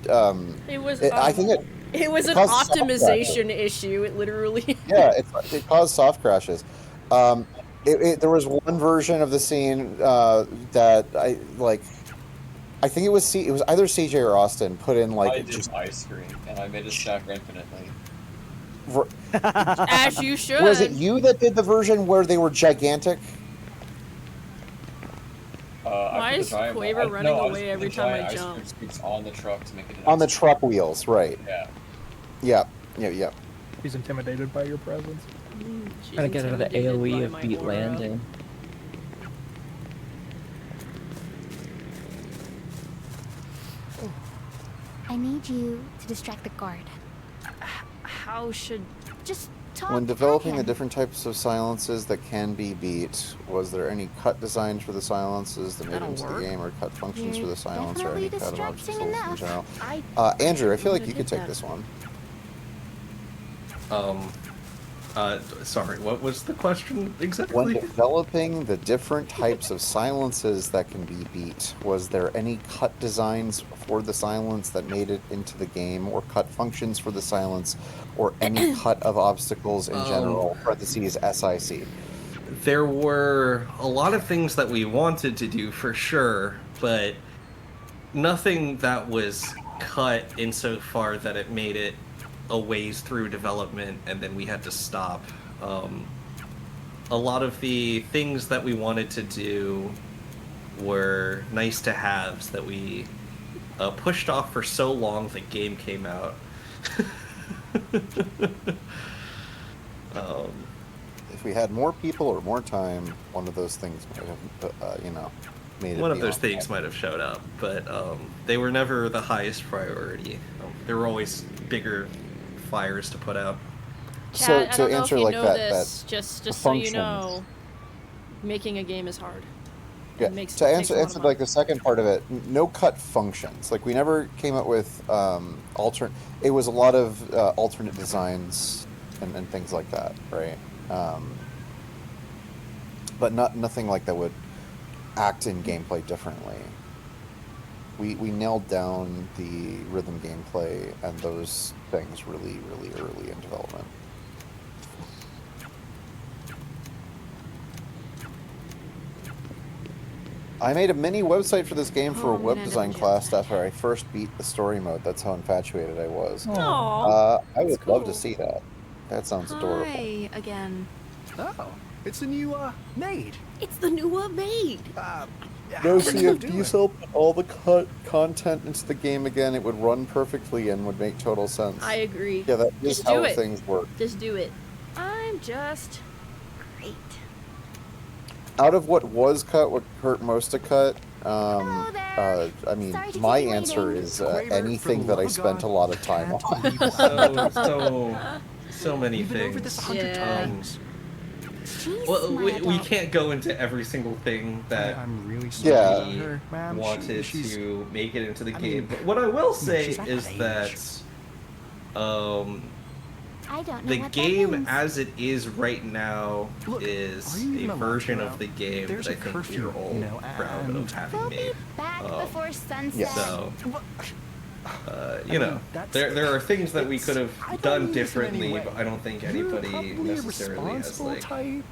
Speaker 1: It was
Speaker 5: I think
Speaker 1: it was an
Speaker 5: caused soft
Speaker 1: optimization
Speaker 5: crashes.
Speaker 1: issue. It literally
Speaker 5: Yeah, it caused soft crashes. There was one version of the scene that I think it was either CJ or Austin put in like
Speaker 13: I did ice cream and I made it stacker infinitely.
Speaker 1: as you should.
Speaker 5: Was it you that did the version where they were gigantic?
Speaker 1: Why is Quaver running away every time I jump?
Speaker 13: Ice cream scoops on the truck to make it
Speaker 5: On the truck wheels, right?
Speaker 13: Yeah.
Speaker 5: Yeah.
Speaker 7: He's intimidated by your presence.
Speaker 2: Trying to get out of the AoE of beat landing.
Speaker 10: I need you to distract the guard.
Speaker 11: How should...
Speaker 10: Just talk.
Speaker 5: When developing the different types of silences that can be beat, was there any cut designs for the silences that made into the game, or cut functions for the silence, or any cut options in general? Andrew, I feel like you could take this one.
Speaker 8: Sorry, what was the question exactly?
Speaker 5: When developing the different types of silences that can be beat, was there any cut designs for the silence that made it into the game, or cut functions for the silence, or any cut of obstacles in general, parentheses SIC?
Speaker 8: There were a lot of things that we wanted to do for sure, but nothing that was cut insofar that it made it a ways through development and then we had to stop. A lot of the things that we wanted to do were nice to haves that we pushed off for so long the game came out.
Speaker 5: If we had more people or more time, one of those things might have, made it.
Speaker 8: One of those things might have showed up, but they were never the highest priority. There were always bigger fires to put out.
Speaker 1: Chad,
Speaker 5: so
Speaker 1: I don't
Speaker 5: to
Speaker 1: know
Speaker 5: answer
Speaker 1: if you
Speaker 5: like
Speaker 1: know
Speaker 5: that,
Speaker 1: this, just so you know, making a game is hard.
Speaker 5: Yeah.
Speaker 1: It takes
Speaker 5: To
Speaker 1: a
Speaker 5: answer
Speaker 1: lot of
Speaker 5: like the second part of it, no cut functions. Like we never came up with alternate. It was a lot of alternate designs and things like that, right? But nothing like that would act in gameplay differently. We nailed down the rhythm gameplay and those things really, really early in development. I made a mini website for this game for a web design class after I first beat the story mode. That's how infatuated I was.
Speaker 11: Aww.
Speaker 5: I would love to see that. That sounds adorable.
Speaker 11: Hi again.
Speaker 12: Oh, it's a new maid.
Speaker 1: It's the new maid.
Speaker 5: No, see, if Diesel put all the content into the game again, it would run perfectly and would make total sense.
Speaker 1: I agree.
Speaker 5: Yeah, that is
Speaker 1: Just
Speaker 5: how
Speaker 1: do it.
Speaker 5: things work.
Speaker 1: Just do it.
Speaker 11: I'm just great.
Speaker 5: Out of what was cut, what hurt most to cut? I mean, my answer is anything that I spent a lot of time on.
Speaker 8: So many
Speaker 12: You've been over
Speaker 8: things.
Speaker 12: this 100
Speaker 1: Yeah.
Speaker 12: times.
Speaker 10: She's
Speaker 8: Well,
Speaker 10: my
Speaker 8: we
Speaker 10: adult.
Speaker 8: can't go into every single thing that
Speaker 12: I'm really sorry
Speaker 5: Yeah.
Speaker 12: about her, ma'am.
Speaker 8: wanted
Speaker 12: She's
Speaker 8: to make it into the
Speaker 12: I
Speaker 8: game.
Speaker 12: mean,
Speaker 8: But what I will say
Speaker 12: she's at
Speaker 8: is
Speaker 12: that age.
Speaker 8: that
Speaker 10: I don't know
Speaker 8: the
Speaker 10: what
Speaker 8: game
Speaker 10: that means.
Speaker 8: as it is right now
Speaker 12: Look,
Speaker 8: is
Speaker 12: are you even
Speaker 8: a
Speaker 12: allowed to
Speaker 8: version
Speaker 12: go
Speaker 8: of the
Speaker 12: out?
Speaker 8: game
Speaker 12: There's
Speaker 8: that I
Speaker 12: a
Speaker 8: think
Speaker 12: curfew,
Speaker 8: we're all
Speaker 12: you know,
Speaker 8: proud
Speaker 12: and-
Speaker 8: of having
Speaker 10: We'll be
Speaker 8: made.
Speaker 10: back before sunset.
Speaker 5: Yes.
Speaker 8: So,
Speaker 12: I
Speaker 8: you know,
Speaker 12: mean, that's-
Speaker 8: there are things that we could have
Speaker 12: I don't
Speaker 8: done
Speaker 12: mean this in any
Speaker 8: differently,
Speaker 12: way.
Speaker 8: but I don't think
Speaker 12: You're
Speaker 8: anybody
Speaker 12: probably a
Speaker 8: necessarily has
Speaker 12: responsible
Speaker 8: like.
Speaker 12: type,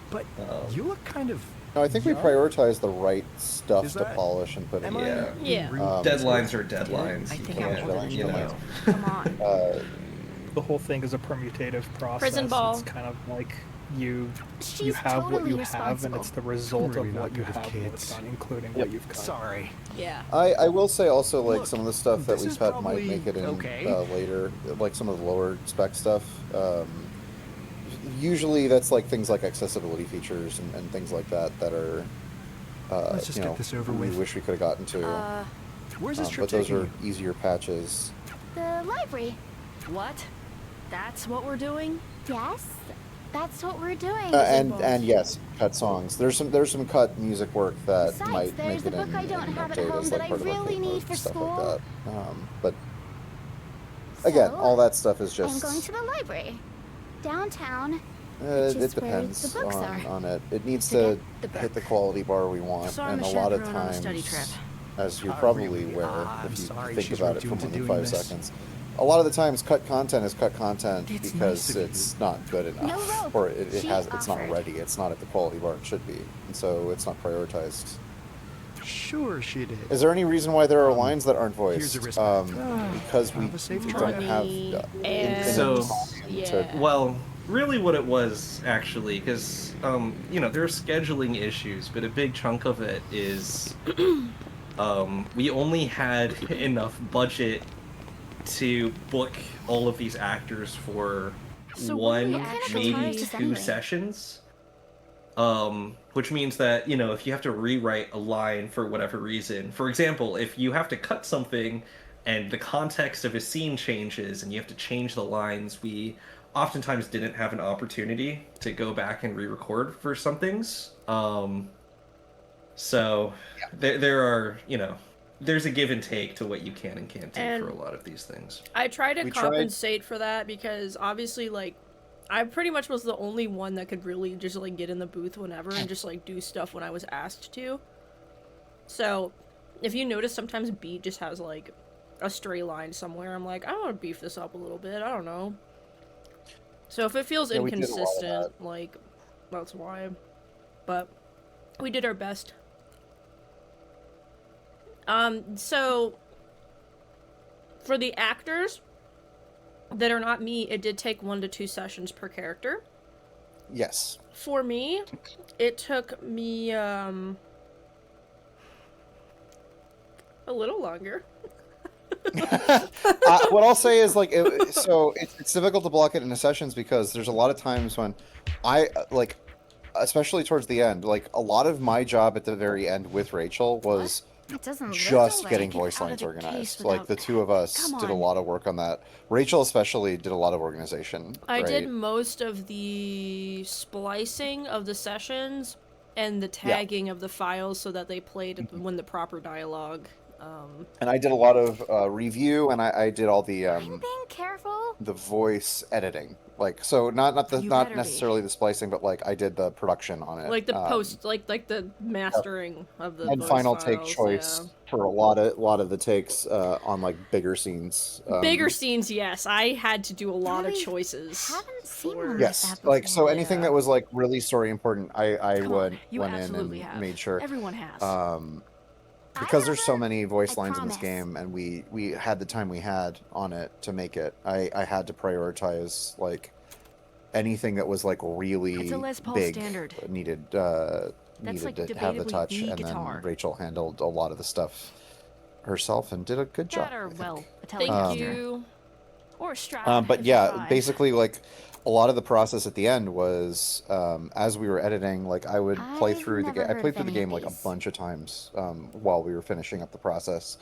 Speaker 12: but you look kind of.
Speaker 5: No, I think we
Speaker 12: young.
Speaker 5: prioritize the right stuff
Speaker 12: Is
Speaker 5: to
Speaker 12: that-
Speaker 5: polish and put in.
Speaker 12: Am I
Speaker 8: Yeah.
Speaker 12: being
Speaker 1: Yeah.
Speaker 12: rude?
Speaker 8: Deadlines are deadlines.
Speaker 6: I
Speaker 8: You
Speaker 6: think
Speaker 8: can't,
Speaker 6: I'm older than
Speaker 8: you know.
Speaker 11: Come on.
Speaker 7: The whole thing is a permutative process.
Speaker 1: Prison ball.
Speaker 7: It's kind of like you
Speaker 10: She's
Speaker 7: have what
Speaker 10: totally
Speaker 7: you have, and
Speaker 10: responsible.
Speaker 7: it's the result
Speaker 12: Really
Speaker 7: of
Speaker 12: not
Speaker 7: what you
Speaker 12: good with
Speaker 7: have and what's
Speaker 12: kids.
Speaker 7: done, including
Speaker 5: Yep.
Speaker 7: what you've cut.
Speaker 12: Sorry.
Speaker 1: Yeah.
Speaker 5: I will say also like
Speaker 12: Look,
Speaker 5: some of the stuff that
Speaker 12: this
Speaker 5: we
Speaker 12: is
Speaker 5: cut might
Speaker 12: probably
Speaker 5: make it in
Speaker 12: okay.
Speaker 5: later, like some of the lower spec stuff. Usually that's like things like accessibility features and things like that that are
Speaker 12: Let's just
Speaker 5: you
Speaker 12: get
Speaker 5: know,
Speaker 12: this over
Speaker 5: we
Speaker 12: with.
Speaker 5: wish we could have gotten to.
Speaker 12: Where's this trip
Speaker 5: But those
Speaker 12: taking
Speaker 5: are
Speaker 12: you?
Speaker 5: easier patches.
Speaker 10: The library.
Speaker 11: What? That's what we're doing?
Speaker 10: Yes, that's what we're doing.
Speaker 5: And yes, cut songs. There's some cut music work that
Speaker 10: Besides,
Speaker 5: might
Speaker 10: there's
Speaker 5: make it
Speaker 10: a book
Speaker 5: in,
Speaker 10: I don't
Speaker 5: in
Speaker 10: have at
Speaker 5: update
Speaker 10: home
Speaker 5: as,
Speaker 10: that
Speaker 5: like,
Speaker 10: I
Speaker 5: part of our
Speaker 10: really
Speaker 5: game
Speaker 10: need
Speaker 5: mode
Speaker 10: for
Speaker 5: and stuff
Speaker 10: school.
Speaker 5: like that. But again,
Speaker 10: So,
Speaker 5: all that stuff is
Speaker 10: I'm
Speaker 5: just
Speaker 10: going to the library. Downtown.
Speaker 5: it
Speaker 10: which is where
Speaker 5: depends
Speaker 10: the books are.
Speaker 5: on it. It needs
Speaker 10: To
Speaker 5: to
Speaker 10: get the
Speaker 5: hit the
Speaker 10: book.
Speaker 5: quality bar we want,
Speaker 11: So I'm
Speaker 5: and
Speaker 11: a
Speaker 5: a lot of
Speaker 11: chaperone on a
Speaker 5: times,
Speaker 11: study trip.
Speaker 5: as you're
Speaker 12: Really?
Speaker 5: probably aware,
Speaker 12: I'm
Speaker 5: if you
Speaker 12: sorry
Speaker 5: think
Speaker 12: she's
Speaker 5: about
Speaker 12: roped
Speaker 5: it
Speaker 12: you
Speaker 5: for
Speaker 12: into
Speaker 5: more than
Speaker 12: doing
Speaker 5: 5
Speaker 12: this.
Speaker 5: seconds, a lot of the times cut content is cut content
Speaker 12: It's
Speaker 5: because
Speaker 12: nice of
Speaker 5: it's
Speaker 12: you.
Speaker 5: not good enough,
Speaker 10: No rope.
Speaker 5: or it's
Speaker 10: She
Speaker 5: not
Speaker 10: offered.
Speaker 5: ready. It's not at the quality bar it should be, and so it's not prioritized.
Speaker 12: Sure, she did.
Speaker 5: Is there any reason why there are lines that aren't
Speaker 12: Here's
Speaker 5: voiced?
Speaker 12: a wristband.
Speaker 5: Because we
Speaker 12: Have a safe
Speaker 5: don't
Speaker 12: trip.
Speaker 5: have
Speaker 1: Money
Speaker 5: infinite
Speaker 1: and
Speaker 8: So-
Speaker 5: time
Speaker 1: yeah.
Speaker 5: to.
Speaker 8: Well, really what it was, actually, because, you know, there are scheduling issues, but a big chunk of it is we only had enough budget to book all of these actors for
Speaker 11: So what are
Speaker 8: one,
Speaker 11: we actually
Speaker 8: maybe
Speaker 10: trying to
Speaker 8: two
Speaker 10: anyway?
Speaker 8: sessions. Which means that, you know, if you have to rewrite a line for whatever reason, for example, if you have to cut something and the context of a scene changes and you have to change the lines, we oftentimes didn't have an opportunity to go back and re-record for some things. So there are, you know, there's a give and take to what you can and can't do
Speaker 1: And-
Speaker 8: for a lot of these things.
Speaker 1: I try to
Speaker 5: We tried-
Speaker 1: compensate for that because obviously, like, I pretty much was the only one that could really just, like, get in the booth whenever and just, like, do stuff when I was asked to. So, if you notice, sometimes Beat just has, like, a stray line somewhere. I'm like, I want to beef this up a little bit. I don't know. So, if it feels
Speaker 5: Yeah, we did a lot of
Speaker 1: inconsistent, like, that's why. But, we did our best. So, for the actors that are not me, it did take 1 to 2 sessions per character.
Speaker 5: Yes.
Speaker 1: For me, it took me, a little longer.
Speaker 5: What I'll say is like, it's difficult to block it into sessions because there's a lot of times when I like, especially towards the end, like a lot of my job at the very end with Rachel was
Speaker 10: It doesn't
Speaker 5: just
Speaker 10: look
Speaker 5: getting
Speaker 10: like
Speaker 5: voice
Speaker 10: it's out of
Speaker 5: lines
Speaker 10: the
Speaker 5: organized.
Speaker 10: case
Speaker 5: Like
Speaker 10: without-
Speaker 5: the two of us
Speaker 10: Come
Speaker 5: did a
Speaker 10: on.
Speaker 5: lot of work on that. Rachel especially did a lot of organization.
Speaker 1: I did
Speaker 5: right?
Speaker 1: most of the splicing of the sessions and the tagging of the files so that they played when the proper dialogue.
Speaker 5: And I did a lot of review, and I did all the
Speaker 10: I'm being careful.
Speaker 5: voice editing. Like, so not
Speaker 6: You better be.
Speaker 5: necessarily the splicing, but like I did the production on it.
Speaker 1: Like the post, like the mastering of the
Speaker 5: and
Speaker 1: voice
Speaker 5: final take
Speaker 1: files,
Speaker 5: choice
Speaker 1: yeah.
Speaker 5: for a lot of the takes on like bigger scenes.
Speaker 1: Bigger scenes, yes. I had to do a lot of
Speaker 10: Really
Speaker 1: choices.
Speaker 10: haven't seen
Speaker 1: for-
Speaker 10: one like
Speaker 5: Yes,
Speaker 10: that
Speaker 5: like so
Speaker 10: before.
Speaker 5: anything
Speaker 1: Yeah.
Speaker 5: that was like really story important, I
Speaker 11: Come
Speaker 5: went
Speaker 11: on, you
Speaker 5: went in
Speaker 11: absolutely
Speaker 5: and
Speaker 11: have.
Speaker 5: made sure.
Speaker 11: Everyone has.
Speaker 5: Because there's so
Speaker 10: haven't,
Speaker 5: many voice
Speaker 10: I
Speaker 5: lines in this
Speaker 10: promise.
Speaker 5: game, and we had the time we had on it to make it. I had to prioritize like anything that was like really
Speaker 11: It's a Les Paul
Speaker 5: big
Speaker 11: standard.
Speaker 5: needed needed
Speaker 11: like
Speaker 5: to have the
Speaker 11: debatably
Speaker 5: touch,
Speaker 11: the
Speaker 5: and
Speaker 11: guitar.
Speaker 5: then Rachel handled a lot of the stuff herself and did a good job.
Speaker 6: That or,
Speaker 5: I think.
Speaker 6: well, a
Speaker 1: Thank
Speaker 6: telecaster.
Speaker 1: you.
Speaker 11: Or a strap.
Speaker 5: But
Speaker 11: if
Speaker 5: yeah,
Speaker 11: you try.
Speaker 5: basically, like a lot of the process at the end was as we were editing. Like I would play
Speaker 10: I've
Speaker 5: through the
Speaker 10: never
Speaker 5: game. I
Speaker 10: heard
Speaker 5: played
Speaker 10: of
Speaker 5: through the
Speaker 10: any of
Speaker 5: game like a
Speaker 10: these.
Speaker 5: bunch of times while we were finishing up the process,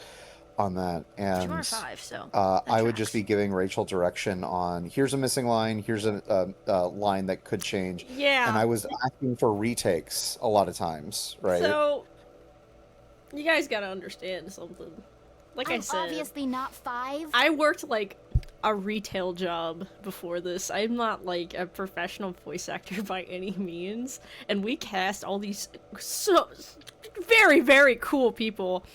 Speaker 5: on that, and
Speaker 11: you are 5, so
Speaker 5: I would just be giving Rachel direction on here's a missing line, here's a line that could change.
Speaker 1: Yeah.
Speaker 5: And I was asking for retakes a lot of times, right?
Speaker 1: So, you guys gotta understand something. Like I said,
Speaker 10: obviously not 5.
Speaker 1: I worked like a retail job before this. I'm not like a professional voice actor by any means, and we cast all these so very, very cool people.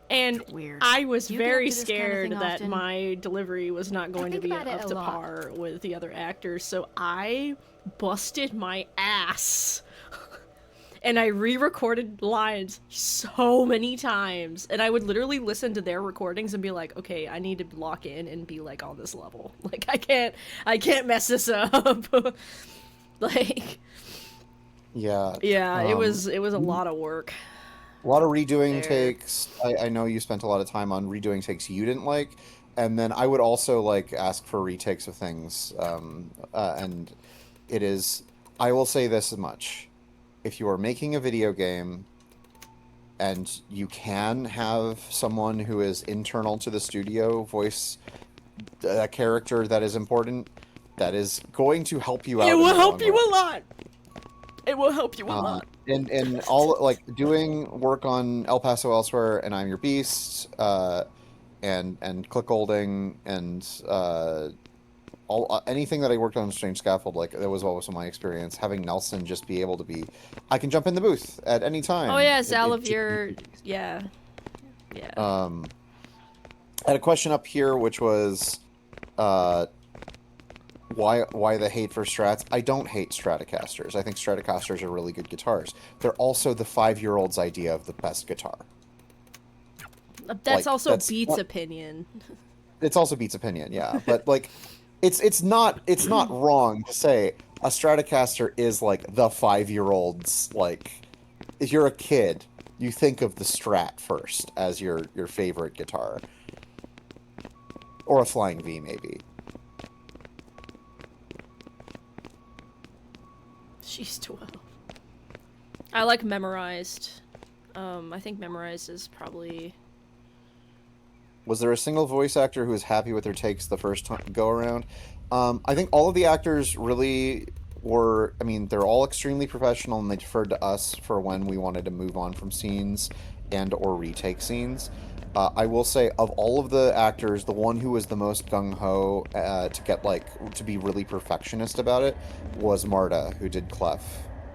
Speaker 1: And
Speaker 11: Weird.
Speaker 1: I was
Speaker 11: You go
Speaker 1: very
Speaker 11: up to this kind of
Speaker 1: scared
Speaker 11: thing
Speaker 1: that
Speaker 11: often?
Speaker 1: my delivery was not going to
Speaker 10: think
Speaker 1: be
Speaker 10: about it
Speaker 1: up
Speaker 10: a
Speaker 1: to
Speaker 10: lot.
Speaker 1: par with the other actors, so I busted my ass. And I re-recorded lines so many times, and I would literally listen to their recordings and be like, okay, I need to lock in and be like on this level. Like I can't mess this up. Like
Speaker 5: Yeah.
Speaker 1: it was a lot of work.
Speaker 5: A lot of redoing
Speaker 1: There.
Speaker 5: takes. I know you spent a lot of time on redoing takes you didn't like, and then I would also like ask for retakes of things. And it is. I will say this much: if you are making a video game, and you can have someone who is internal to the studio voice a character that is important, that is going to help you out.
Speaker 1: It
Speaker 5: in
Speaker 1: will
Speaker 5: the
Speaker 1: help
Speaker 5: long
Speaker 1: you
Speaker 5: run.
Speaker 1: a lot. It will help you a lot.
Speaker 5: And all like doing work on El Paso Elsewhere and I'm Your Beast, and Click Holding and all anything that I worked on Strange Scaffold, like that was always my experience. Having Nelson just be able to be, I can jump in the booth at any time.
Speaker 1: Oh yeah, Zalavier, yeah.
Speaker 5: I had a question up here, which was, why the hate for Strats? I don't hate Stratocasters. I think Stratocasters are really good guitars. They're also the 5-year-old's idea of the best guitar.
Speaker 1: That's also
Speaker 5: that's
Speaker 1: Beats'
Speaker 5: not-
Speaker 1: opinion.
Speaker 5: It's also Beats' opinion, yeah. But like, it's not wrong to say a Stratocaster is like the 5-year-old's, like, if you're a kid, you think of the Strat first as your favorite guitar. Or a Flying V, maybe.
Speaker 1: She's 12. I like Memorized. I think Memorized is probably...
Speaker 5: Was there a single voice actor who was happy with their takes the first time go around? I think all of the actors really were, I mean, they're all extremely professional and they deferred to us for when we wanted to move on from scenes and or retake scenes. I will say, of all of the actors, the one who was the most gung-ho to get, like, to be really perfectionist about it was Marta, who did Clef.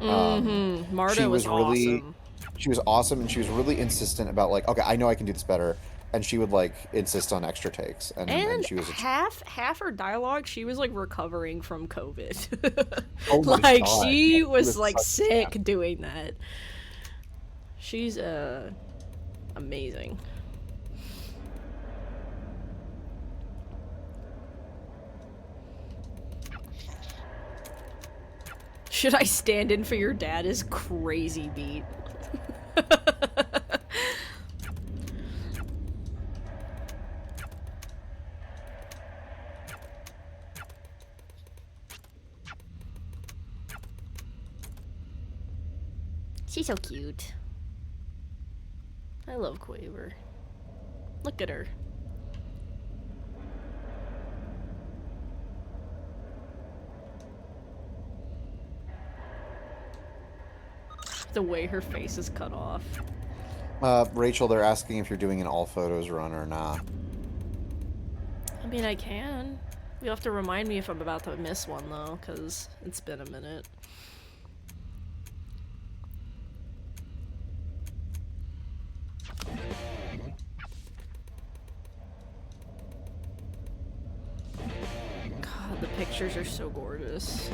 Speaker 1: Marta was awesome.
Speaker 5: She was awesome, and she was really insistent about, like, okay, I know I can do this better. And she would, like, insist on extra takes. And she was
Speaker 1: half her dialogue, she was, like, recovering from COVID.
Speaker 5: Oh my
Speaker 1: like,
Speaker 5: God.
Speaker 1: she was,
Speaker 5: was
Speaker 1: like,
Speaker 5: such a
Speaker 1: sick doing that. She's, amazing. Should I stand in for your dad is crazy beat. She's so cute. I love Quaver. Look at her. The way her face is cut off.
Speaker 5: Rachel, they're asking if you're doing an all photos run or not.
Speaker 1: I mean, I can. You'll have to remind me if I'm about to miss one, though, because it's been a minute. God, the pictures are so gorgeous.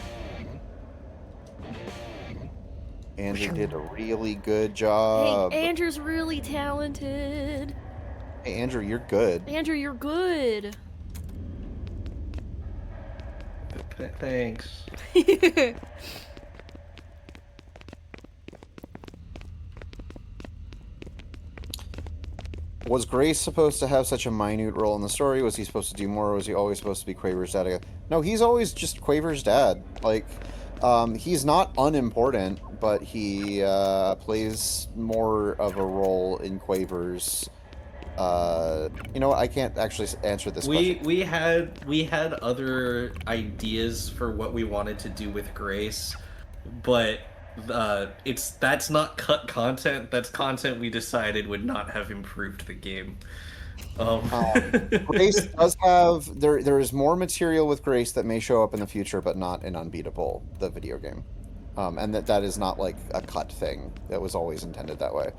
Speaker 5: Andrew did a really good job.
Speaker 1: Hey, Andrew's really talented.
Speaker 5: Hey, Andrew, you're good.
Speaker 1: Andrew, you're good.
Speaker 8: Thanks.
Speaker 5: Was Grace supposed to have such a minute role in the story? Was he supposed to do more, or was he always supposed to be Quaver's dad? No, he's always just Quaver's dad. Like, he's not unimportant, but he plays more of a role in Quaver's You know what? I can't actually answer this question.
Speaker 8: We had other ideas for what we wanted to do with Grace, but that's not cut content. That's content we decided would not have improved the game.
Speaker 5: Grace does have there is more material with Grace that may show up in the future, but not in Unbeatable, the video game, and that is not like a cut thing. That was always intended that way.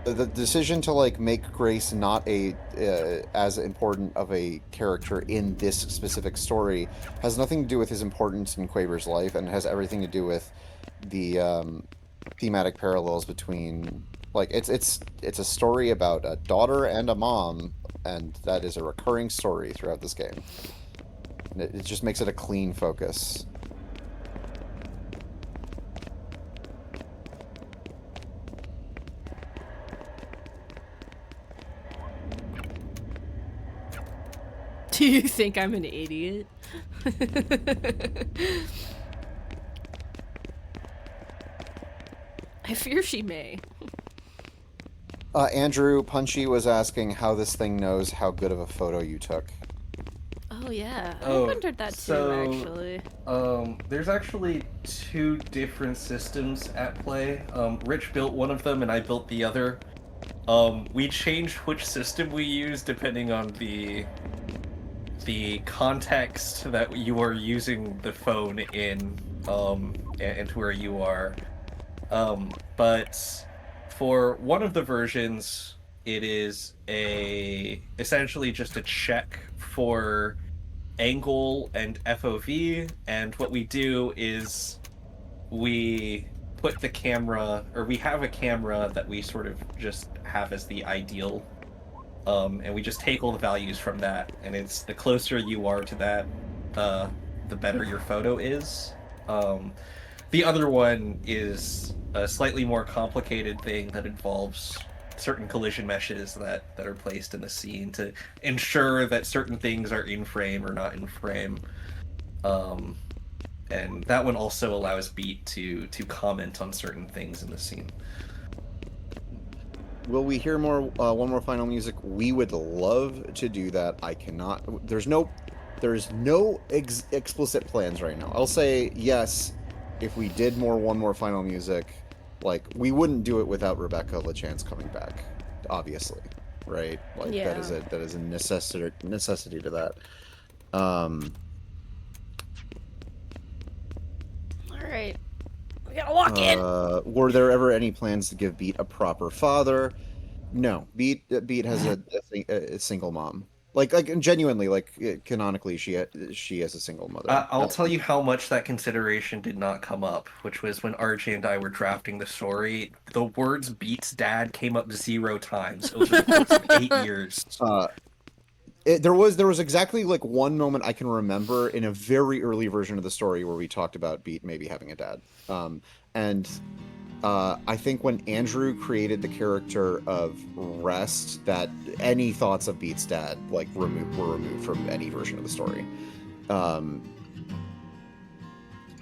Speaker 5: The decision to like make Grace not as important of a character in this specific story has nothing to do with his importance in Quaver's life, and has everything to do with the thematic parallels between, like, it's a story about a daughter and a mom, and that is a recurring story throughout this game. And it just makes it a clean focus.
Speaker 1: Do you think I'm an idiot? I fear she may.
Speaker 5: Andrew Punchy was asking how this thing knows how good of a photo you took.
Speaker 1: Oh yeah, I
Speaker 8: Oh,
Speaker 1: wondered that too,
Speaker 8: so,
Speaker 1: actually.
Speaker 8: There's actually 2 different systems at play. Rich built one of them and I built the other. We changed which system we use depending on the context that you are using the phone in, and where you are. But for one of the versions, it is essentially just a check for angle and FOV, and what we do is we put the camera, or we have a camera that we sort of just have as the ideal, and we just take all the values from that, and it's the closer you are to that, the better your photo is. The other one is a slightly more complicated thing that involves certain collision meshes that are placed in the scene to ensure that certain things are in frame or not in frame. And that one also allows Beat to comment on certain things in the scene.
Speaker 5: Will we hear more one more final music? We would love to do that. I cannot. There's no explicit plans right now. I'll say yes if we did one more final music. Like, we wouldn't do it without Rebecca LaChance coming back, obviously, right? Like,
Speaker 1: Yeah.
Speaker 5: that is a necessity to that.
Speaker 1: All right, we gotta walk in.
Speaker 5: Were there ever any plans to give Beat a proper father? No, Beat has a single mom. Like genuinely, like canonically, she has a single mother.
Speaker 8: I'll tell you how much that consideration did not come up, which was when RJ and I were drafting the story. The words "Beat's dad" came up 0 times over the course of 8 years.
Speaker 5: There was exactly like one moment I can remember in a very early version of the story where we talked about Beat maybe having a dad, and I think when Andrew created the character of Rest, that any thoughts of Beat's dad like were removed from any version of the story.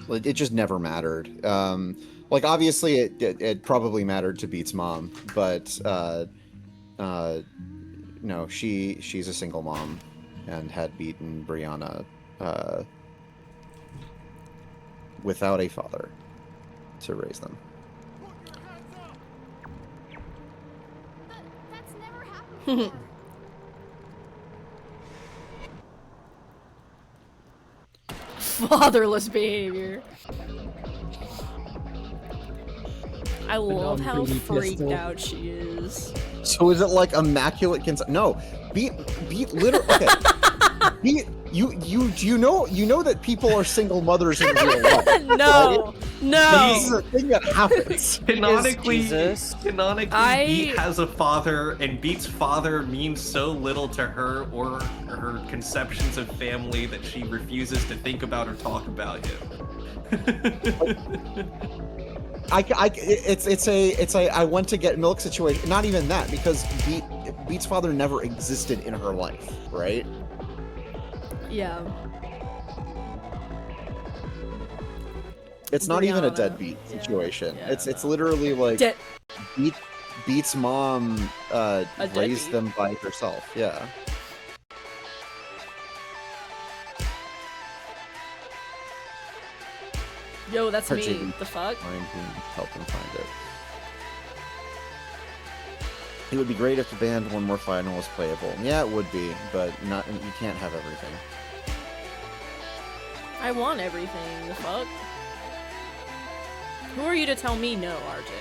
Speaker 5: It just never mattered. Like, obviously it probably mattered to Beat's mom, but no, she's a single mom and had Beat and Brianna without a father to raise them.
Speaker 1: Fatherless behavior. I love how freaked out she is.
Speaker 5: So is it like immaculate consent? No, Beat literally. Okay. Beat, you know that people are single mothers in real life.
Speaker 1: No, no.
Speaker 5: This is a thing that happens.
Speaker 8: Canonically, Beat has a father, and Beat's father means so little to her or her conceptions of family that she refuses to think about or talk about him.
Speaker 5: It's a I went to get milk situation. Not even that, because Beat's father never existed in her life, right?
Speaker 1: Yeah.
Speaker 5: It's not even a
Speaker 1: Brianna.
Speaker 5: deadbeat
Speaker 1: Yeah,
Speaker 5: situation.
Speaker 1: yeah,
Speaker 5: It's
Speaker 1: no.
Speaker 5: literally like Beat's mom raised
Speaker 1: deadbeat.
Speaker 5: them by herself. Yeah.
Speaker 1: Yo, that's me.
Speaker 5: JB.
Speaker 1: The fuck?
Speaker 5: Help them find it. It would be great if the band One More Final was playable. Yeah, it would be, but not. You can't have everything.
Speaker 1: I want everything. The fuck? Who are you to tell me no, RJ?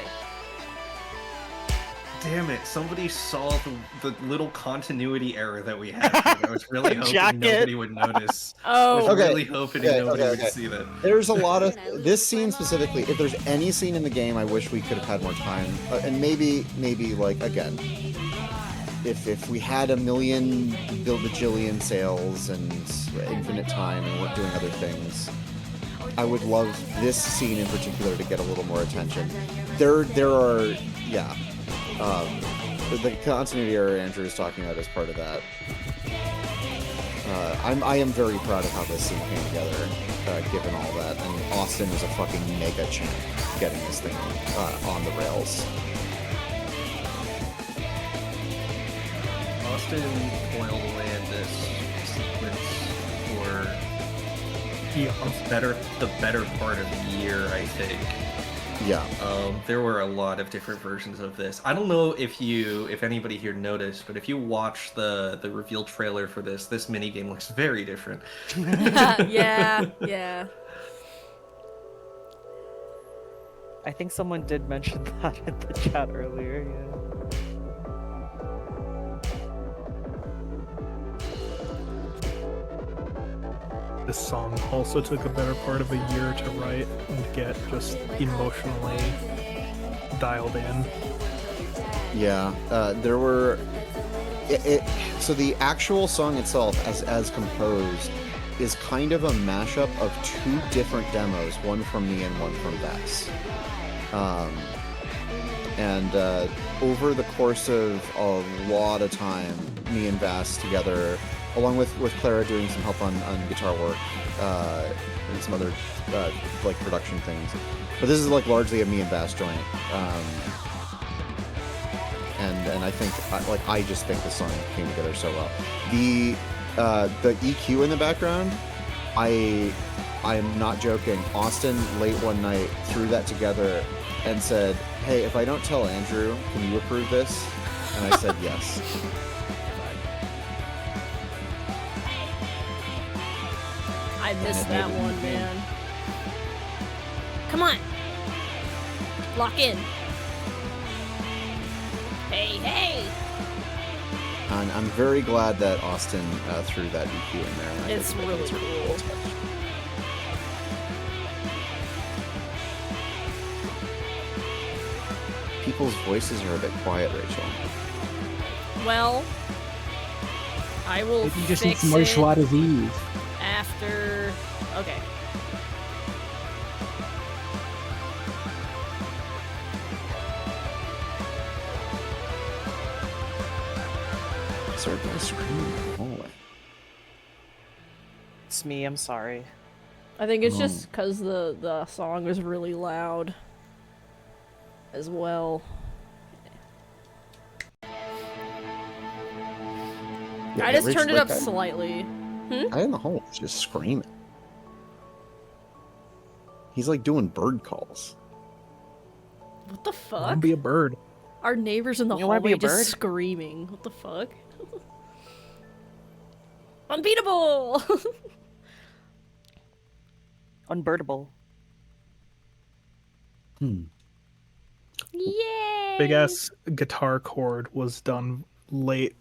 Speaker 8: Damn it! Somebody saw the little continuity error that we had. I was really hoping
Speaker 4: Jacket.
Speaker 8: nobody would notice.
Speaker 1: Oh.
Speaker 8: I was
Speaker 5: Okay.
Speaker 8: really hoping
Speaker 5: Okay,
Speaker 8: nobody
Speaker 5: okay,
Speaker 8: would
Speaker 5: okay.
Speaker 8: see that.
Speaker 5: There's a lot of this scene specifically. If there's any scene in the game, I wish we could have had more time. And maybe like again, if we had a million bajillion sales and infinite time and weren't doing other things, I would love this scene in particular to get a little more attention. There are yeah. The continuity error Andrew is talking about is part of that. I am very proud of how this scene came together, given all that. And Austin is a fucking mega champ getting this thing on the rails.
Speaker 8: Austin toiled away at this sequence for the better part of a year, I think.
Speaker 5: Yeah.
Speaker 8: There were a lot of different versions of this. I don't know if anybody here noticed, but if you watch the reveal trailer for this minigame looks very different.
Speaker 1: Yeah, yeah.
Speaker 4: I think someone did mention that in the chat earlier, yeah.
Speaker 7: This song also took a better part of a year to write and get just emotionally dialed in.
Speaker 5: Yeah, there were. So the actual song itself, as composed, is kind of a mashup of two different demos, one from me and one from Bess. And over the course of a lot of time, me and Bass together, along with Clara doing some help on guitar work and some other like production things. But this is like largely a me and Bass joint. And I think I just think the song came together so well. The EQ in the background, I am not joking. Austin late one night threw that together and said, "Hey, if I don't tell Andrew, can you approve this?" And I said yes.
Speaker 1: I missed that one, man. Come on. Lock in. Hey, hey.
Speaker 5: And I'm very glad that Austin threw that EQ in there. And I
Speaker 1: It's
Speaker 5: think
Speaker 1: really
Speaker 5: a
Speaker 1: cool.
Speaker 5: touch. People's voices are a bit quiet, Rachel.
Speaker 1: Well, I will
Speaker 14: Maybe you just need
Speaker 1: fix
Speaker 14: some more
Speaker 1: it
Speaker 14: joie de vivre.
Speaker 1: after. Okay.
Speaker 5: Is there a guy screaming in the hallway?
Speaker 4: It's me, I'm sorry.
Speaker 1: I think it's just because the song was really loud as well.
Speaker 5: Yeah,
Speaker 1: I just
Speaker 5: Rachel,
Speaker 1: turned it up
Speaker 5: like,
Speaker 1: slightly.
Speaker 5: Guy in the hallway is just screaming. He's like doing bird calls.
Speaker 1: What the
Speaker 7: I wanna
Speaker 1: fuck?
Speaker 7: be a bird.
Speaker 1: Our neighbors in the
Speaker 4: You wanna be
Speaker 1: hallway
Speaker 4: a
Speaker 1: just
Speaker 4: bird?
Speaker 1: screaming. What the fuck? Unbeatable!
Speaker 4: Unbirdable.
Speaker 1: Yay!
Speaker 7: Big ass guitar chord was done late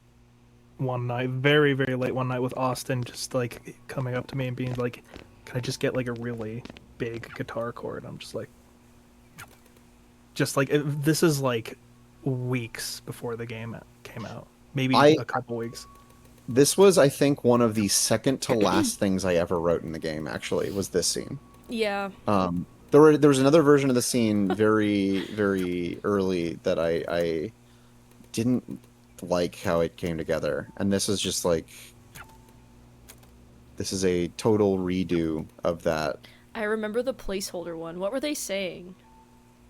Speaker 7: one night, very, very late one night with Austin just like coming up to me and being like, "Can I just get like a really big guitar chord?" I'm just like, this is like weeks before the game came out, maybe a couple weeks.
Speaker 5: This was, I think, one of the second to last things I ever wrote in the game. Actually, was this scene.
Speaker 1: Yeah.
Speaker 5: There was another version of the scene very, very early that I didn't like how it came together, and this is just like, this is a total redo of that.
Speaker 1: I remember the placeholder one. What were they saying?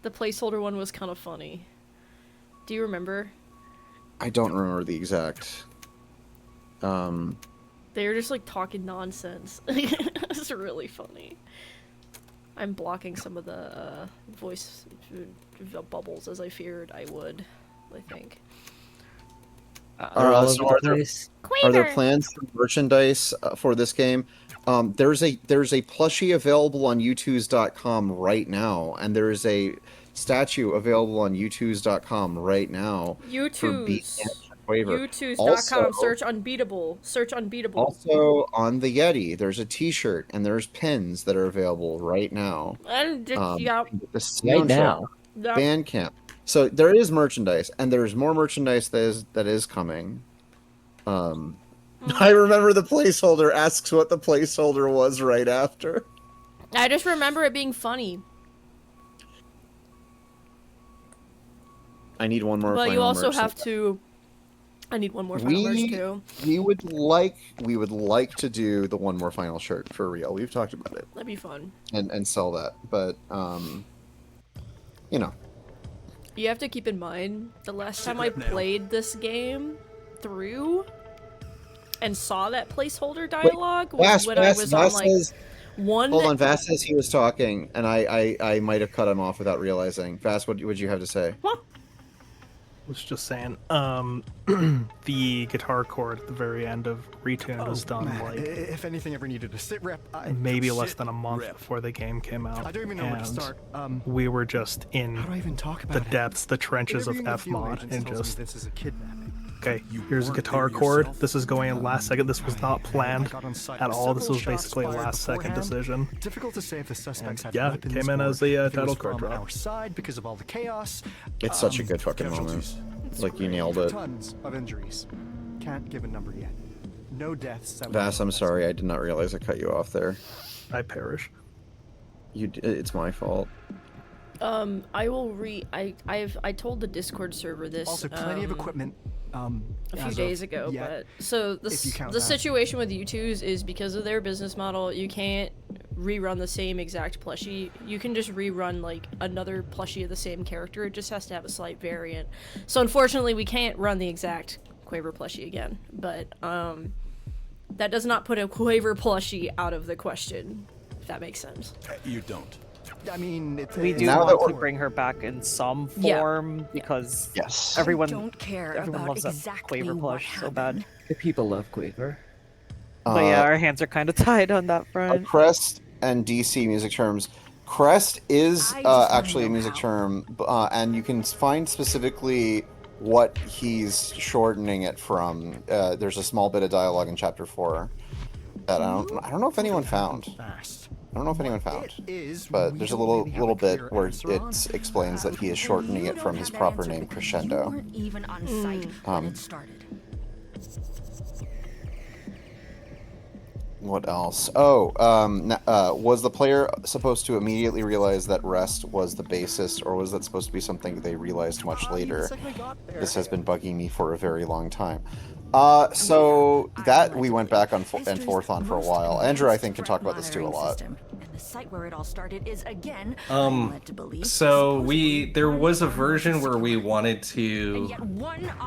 Speaker 1: The placeholder one was kind of funny. Do you remember?
Speaker 5: I don't remember the exact.
Speaker 1: They were just like talking nonsense. It's really funny. I'm blocking some of the voice bubbles as I feared I would, I think.
Speaker 5: So are there plans for merchandise for this game? There's a plushie available on U2s.com right now, and there is a statue available on U2s.com right now.
Speaker 1: U2s.com. Search Unbeatable. Search Unbeatable.
Speaker 5: Also on the Yeti, there's a T-shirt and there's pins that are available right now.
Speaker 1: And
Speaker 5: The
Speaker 2: Right now.
Speaker 5: Bandcamp. So there is merchandise, and there's more merchandise that is coming. I remember the placeholder asks what the placeholder was right after.
Speaker 1: I just remember it being funny.
Speaker 5: I need one more.
Speaker 1: But
Speaker 5: final
Speaker 1: you also
Speaker 5: merch
Speaker 1: have to. I need one more final merch too.
Speaker 5: We would like to do the one more final shirt for real. We've talked about it.
Speaker 1: That'd be fun.
Speaker 5: And sell that, but you know.
Speaker 1: You have to keep in mind the last time I played this game through and saw that placeholder dialogue was when I was on like one.
Speaker 5: Hold on, Vass says he was talking, and I might have cut him off without realizing. Vass, what would you have to say?
Speaker 1: What?
Speaker 7: I was just saying, the guitar chord at the very end of Retune was done like
Speaker 12: if anything ever needed a sit rep,
Speaker 7: maybe less than a month before the game came out.
Speaker 12: I don't even know where to start.
Speaker 7: We were just in
Speaker 12: how do I even talk about
Speaker 7: the depths, the trenches of Fmod, and just
Speaker 12: this is a kidnapping.
Speaker 7: Okay, here's a guitar chord. This is going in last second. This was not planned at all. This was basically a last second decision.
Speaker 12: Difficult to say if the suspects had
Speaker 7: yeah, it came in as the title chord drop.
Speaker 12: Our side because of all the chaos.
Speaker 5: It's such a good fucking moment. Like you nailed it.
Speaker 12: Tons of injuries. Can't give a number yet. No deaths.
Speaker 5: Vass, I'm sorry. I did not realize I cut you off there.
Speaker 7: I perish.
Speaker 5: It's my fault.
Speaker 1: I will I told the Discord server this.
Speaker 12: Also, plenty of equipment.
Speaker 1: A few days ago, but so the situation with U2s is because of their business model, you can't rerun the same exact plushie. You can just rerun like another plushie of the same character. It just has to have a slight variant. So unfortunately, we can't run the exact Quaver plushie again. But that does not put a Quaver plushie out of the question. If that makes sense.
Speaker 4: You don't.
Speaker 12: I mean,
Speaker 4: we do want to bring her back in some form because everyone loves that Quaver plush so bad.
Speaker 2: The people love Quaver.
Speaker 4: But yeah, our hands are kind of tied on that front.
Speaker 5: Crest and DC music terms. Crest is actually a music term, and you can find specifically what he's shortening it from. There's a small bit of dialogue in Chapter 4 that I don't know if anyone found. I don't know if anyone found, but there's a little bit where it explains that he is shortening it from his proper name, Crescendo.
Speaker 6: Even on site when it started.
Speaker 5: What else? Oh, was the player supposed to immediately realize that Rest was the bassist, or was that supposed to be something they realized much later? This has been bugging me for a very long time. So that we went back and forth on for a while. Andrew, I think, can talk about this too a lot.
Speaker 6: And the site where it all started is again
Speaker 8: so there was a version where we wanted to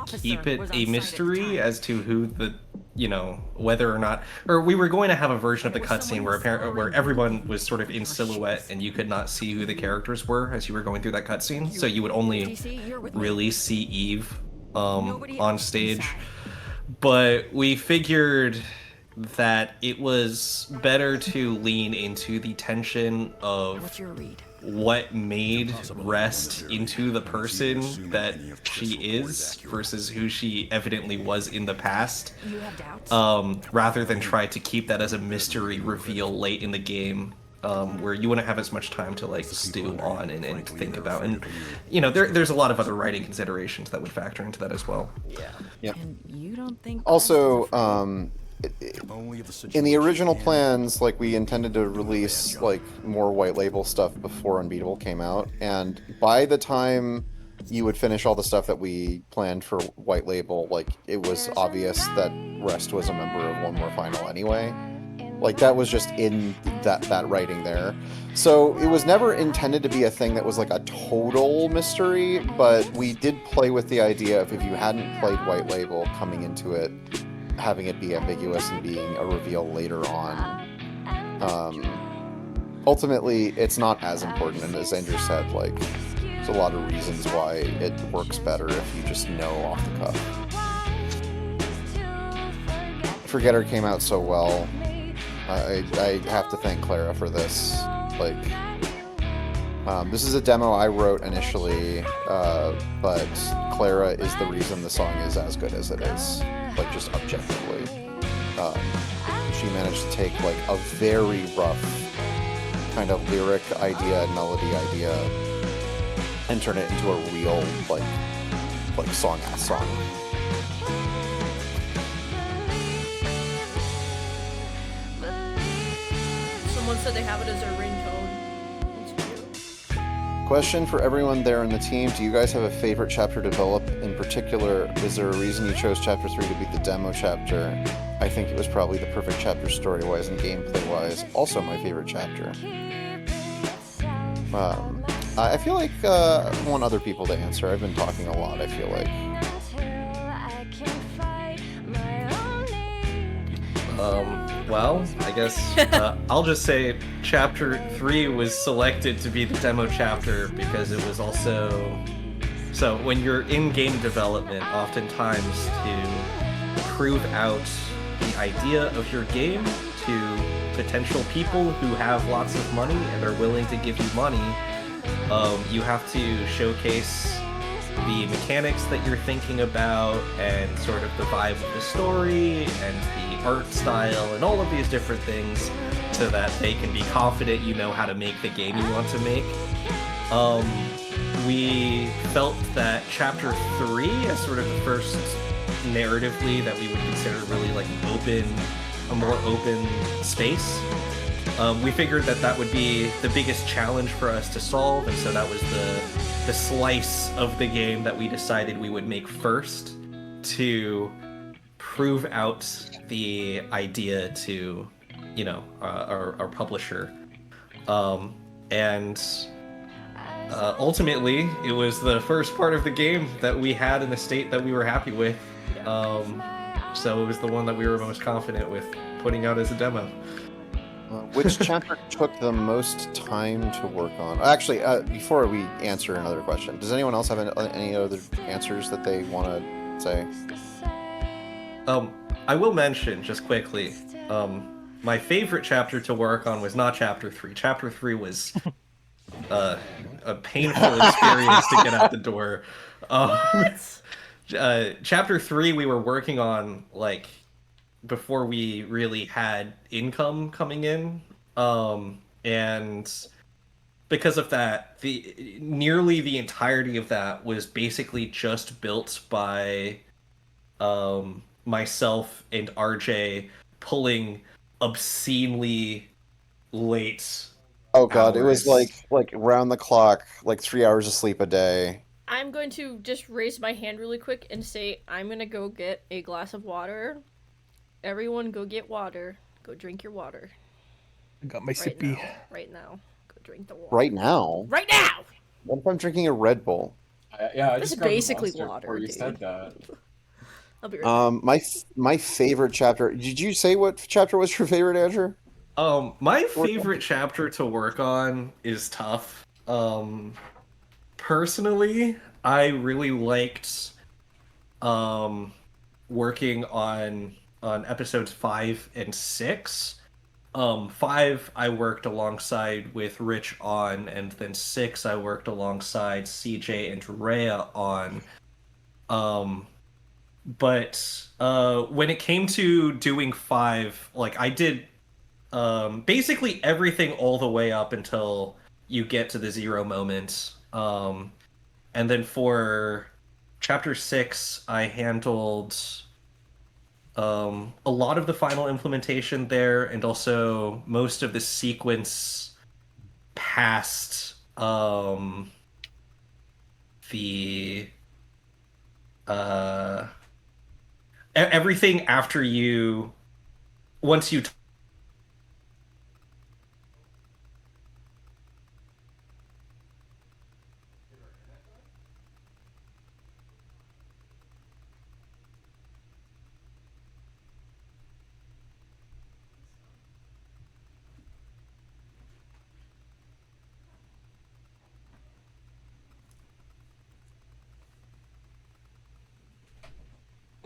Speaker 8: keep it a mystery as to who the, whether or not, or we were going to have a version of the cutscene where everyone was sort of in silhouette and you could not see who the characters were as you were going through that cutscene. So you would only really see Eve on stage. But we figured that it was better to lean into the tension of what made Rest into the person that she is versus who she evidently was in the past, rather than try to keep that as a mystery reveal late in the game. Where you wouldn't have as much time to like stew on and think about, and there's a lot of other writing considerations that would factor into that as well.
Speaker 5: Yeah.
Speaker 6: And you don't think
Speaker 5: Also, in the original plans, like we intended to release like more white label stuff before Unbeatable came out, and by the time you would finish all the stuff that we planned for white label, like it was obvious that Rest was a member of One More Final anyway. Like that was just in that writing there. So it was never intended to be a thing that was like a total mystery, but we did play with the idea of if you hadn't played White Label coming into it, having it be ambiguous and being a reveal later on. Ultimately, it's not as important, and as Andrew said, like, there's a lot of reasons why it works better if you just know off the cuff. Forgetter came out so well. I have to thank Clara for this. Like, this is a demo I wrote initially, but Clara is the reason the song is as good as it is, like, just objectively. She managed to take, like, a very rough kind of lyric idea and melody idea and turn it into a real, like song-ass song.
Speaker 1: Someone said they have it as their ringtone.
Speaker 5: Question for everyone there in the team. Do you guys have a favorite chapter developed in particular? Is there a reason you chose chapter 3 to be the demo chapter? I think it was probably the perfect chapter story-wise and gameplay-wise. Also my favorite chapter. I feel like I want other people to answer. I've been talking a lot, I feel like.
Speaker 8: Well, I guess I'll just say chapter 3 was selected to be the demo chapter because it was also... So when you're in game development, oftentimes to prove out the idea of your game to potential people who have lots of money and are willing to give you money, you have to showcase the mechanics that you're thinking about and sort of the vibe of the story and the art style and all of these different things so that they can be confident you know how to make the game you want to make. We felt that chapter 3 as sort of the first narratively that we would consider really like a more open space. We figured that that would be the biggest challenge for us to solve, and so that was the slice of the game that we decided we would make first to prove out the idea to, you know, our publisher. Ultimately, it was the first part of the game that we had in the state that we were happy with. So it was the one that we were most confident with putting out as a demo.
Speaker 5: Which chapter took the most time to work on? Actually, before we answer another question, does anyone else have any other answers that they want to say?
Speaker 8: I will mention, just quickly, my favorite chapter to work on was not chapter 3. Chapter 3 was a painful experience to get out the door. Chapter 3 we were working on, like, before we really had income coming in, and because of that, nearly the entirety of that was basically just built by myself and RJ pulling obscenely late.
Speaker 5: Oh god,
Speaker 8: hours.
Speaker 5: it was like round the clock, like 3 hours of sleep a day.
Speaker 1: I'm going to just raise my hand really quick and say I'm gonna go get a glass of water. Everyone go get water. Go drink your water.
Speaker 7: I got my sippy.
Speaker 1: Right now. Go drink the water.
Speaker 5: Right now?
Speaker 1: Right now!
Speaker 5: What if I'm drinking a Red Bull?
Speaker 13: Yeah, I
Speaker 1: This
Speaker 13: just
Speaker 1: is
Speaker 13: grabbed a
Speaker 1: basically
Speaker 13: Monster
Speaker 1: water,
Speaker 13: before you
Speaker 1: dude.
Speaker 13: said that.
Speaker 1: I'll be right back.
Speaker 5: My favorite chapter... Did you say what chapter was your favorite, Andrew?
Speaker 8: My favorite chapter to work on is tough. Personally, I really liked working on episodes 5 and 6. 5 I worked alongside with Rich on, and then 6 I worked alongside CJ and Rhea on. But when it came to doing 5, like, I did basically everything all the way up until you get to the 0 moment. And then for chapter 6, I handled a lot of the final implementation there, and also most of the sequence past everything after once you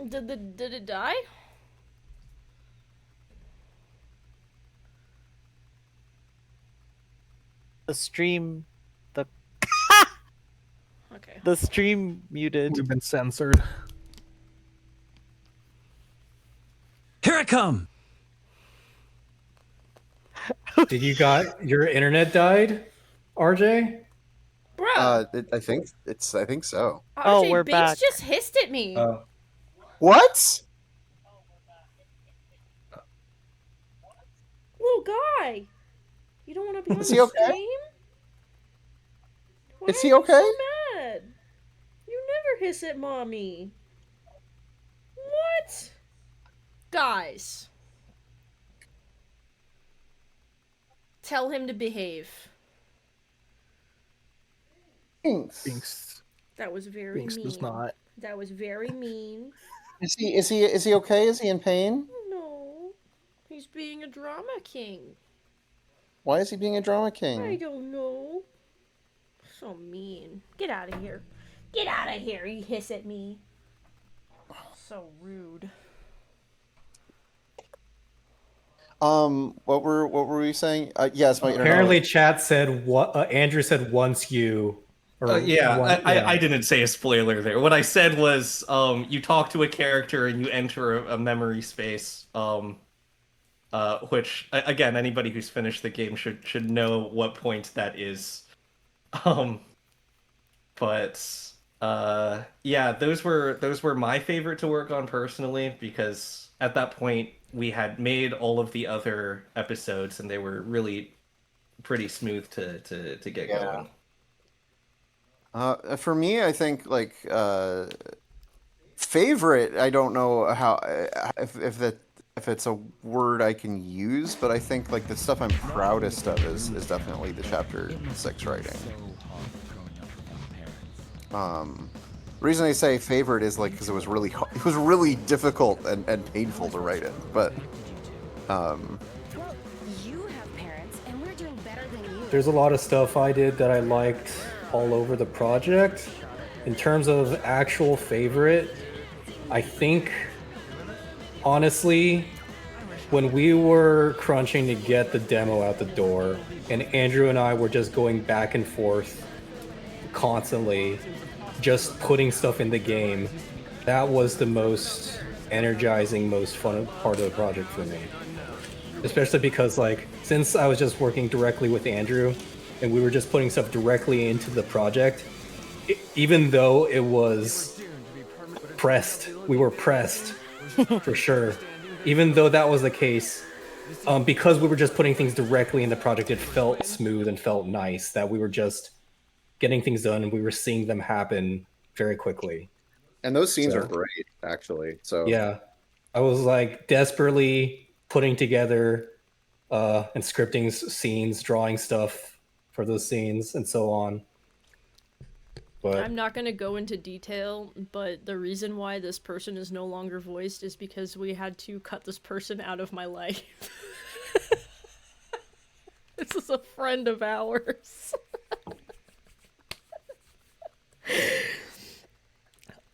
Speaker 1: Did it die?
Speaker 4: The stream, the
Speaker 1: Okay.
Speaker 4: the stream muted.
Speaker 7: We've been censored.
Speaker 14: Here I come.
Speaker 3: Did you got your internet died, RJ?
Speaker 1: Bruh.
Speaker 5: I think so.
Speaker 4: Oh,
Speaker 1: RJ,
Speaker 4: we're
Speaker 1: Binks
Speaker 4: back.
Speaker 1: just hissed at me.
Speaker 5: What?
Speaker 1: Little guy. You don't want to be on
Speaker 5: Is
Speaker 1: the
Speaker 5: he okay?
Speaker 1: stream? Why
Speaker 5: Is
Speaker 1: are
Speaker 5: he
Speaker 1: you
Speaker 5: okay?
Speaker 1: so mad? You never hiss at mommy. What? Guys. Tell him to behave.
Speaker 7: Binks.
Speaker 1: That was very
Speaker 7: Binks
Speaker 1: mean.
Speaker 7: does not.
Speaker 1: That was very mean.
Speaker 5: Is he okay? Is he in pain?
Speaker 1: No. He's being a drama king.
Speaker 5: Why is he being a drama king?
Speaker 1: I don't know. So mean. Get out of here. Get out of here. You hiss at me. So rude.
Speaker 5: What were we saying? Yes, my internet.
Speaker 3: Apparently, chat said what Andrew said once you.
Speaker 8: I didn't say a spoiler there. What I said was, you talk to a character and you enter a memory space. Which again, anybody who's finished the game should know what point that is. But yeah, those were my favorite to work on personally, because at that point we had made all of the other episodes and they were really pretty smooth to get going.
Speaker 5: For me, I think like favorite. I don't know how if it's a word I can use, but I think like the stuff I'm proudest of is definitely the chapter 6 writing. The reason I say favorite is like because it was really difficult and painful to write it, but
Speaker 6: You have parents, and we're doing better than you.
Speaker 3: There's a lot of stuff I did that I liked all over the project. In terms of actual favorite, I think, honestly, when we were crunching to get the demo out the door, and Andrew and I were just going back and forth constantly, just putting stuff in the game, that was the most energizing, most fun part of the project for me. Especially because, like, since I was just working directly with Andrew, and we were just putting stuff directly into the project, even though it was pressed, we were pressed for sure. Even though that was the case, because we were just putting things directly in the project, it felt smooth and felt nice that we were just getting things done and we were seeing them happen very quickly.
Speaker 5: And those scenes are great, actually. So
Speaker 3: yeah, I was like desperately putting together and scripting scenes, drawing stuff for those scenes, and so on. But
Speaker 1: I'm not going to go into detail, but the reason why this person is no longer voiced is because we had to cut this person out of my life. This is a friend of ours.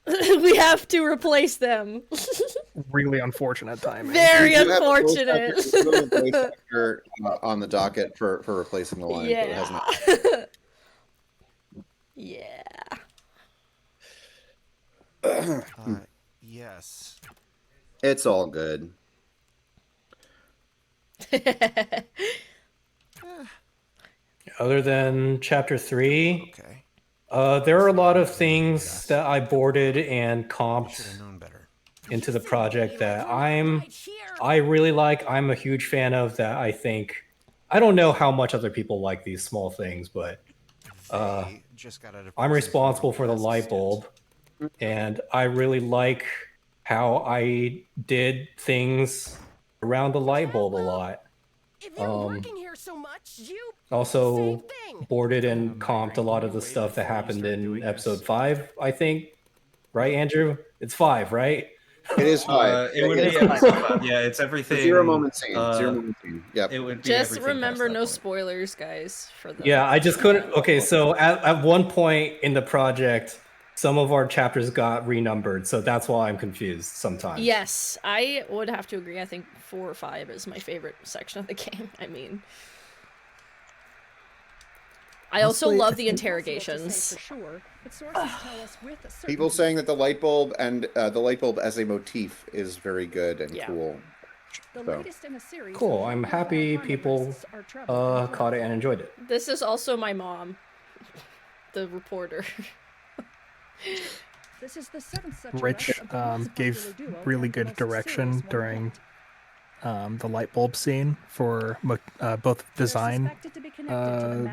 Speaker 1: We have to replace them.
Speaker 7: Really unfortunate timing.
Speaker 1: Very unfortunate.
Speaker 5: On the docket for replacing the line.
Speaker 1: Yeah.
Speaker 5: But it has not.
Speaker 1: Yeah.
Speaker 12: Yes.
Speaker 5: It's all good.
Speaker 3: other than chapter 3, there are a lot of things that I boarded and comped into the project that I really like. I'm a huge fan of that. I don't know how much other people like these small things, but I'm responsible for the light bulb, and I really like how I did things around the light bulb a lot. Also boarded and comped a lot of the stuff that happened in episode 5, I think. Right, Andrew? It's 5, right?
Speaker 5: It is 5.
Speaker 8: It would be episode 5. Yeah, it's everything.
Speaker 5: Zero moment scene. Zero moment scene. Yep.
Speaker 8: It would be
Speaker 1: Just remember, no spoilers, guys. For the
Speaker 3: Yeah, I just couldn't. Okay, so at one point in the project, some of our chapters got renumbered, so that's why I'm confused sometimes.
Speaker 1: Yes, I would have to agree. I think 4 or 5 is my favorite section of the game. I mean, I also love the interrogations.
Speaker 5: People saying that the light bulb and the light bulb as a motif is very good and cool. So.
Speaker 3: Cool. I'm happy people caught it and enjoyed it.
Speaker 1: This is also my mom, the reporter.
Speaker 6: This is the 7th
Speaker 7: Rich gave really good direction during the light bulb scene for both design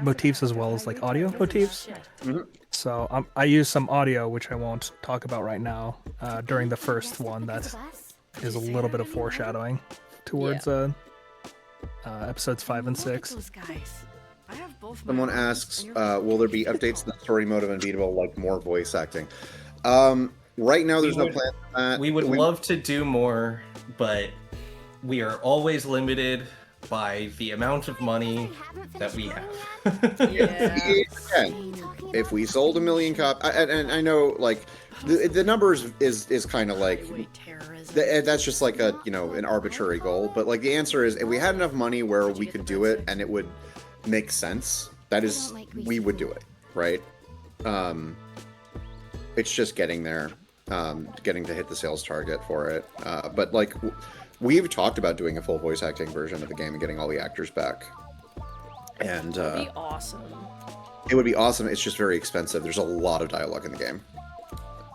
Speaker 7: motifs as well as like audio motifs. So I used some audio, which I won't talk about right now, during the first one. That is a little bit of foreshadowing towards episodes 5 and 6.
Speaker 5: Someone asks, will there be updates to the story mode of Unbeatable, like more voice acting? Right now, there's no plan for that.
Speaker 8: We would love to do more, but we are always limited by the amount of money that we have.
Speaker 5: If we sold 1 million copies, and I know, like, the numbers is kind of like that's just like a an arbitrary goal, but like the answer is if we had enough money where we could do it and it would make sense, that is, we would do it, right? It's just getting there, getting to hit the sales target for it. But like, we've talked about doing a full voice acting version of the game and getting all the actors back. And
Speaker 1: that'd be awesome.
Speaker 5: It would be awesome. It's just very expensive. There's a lot of dialogue in the game,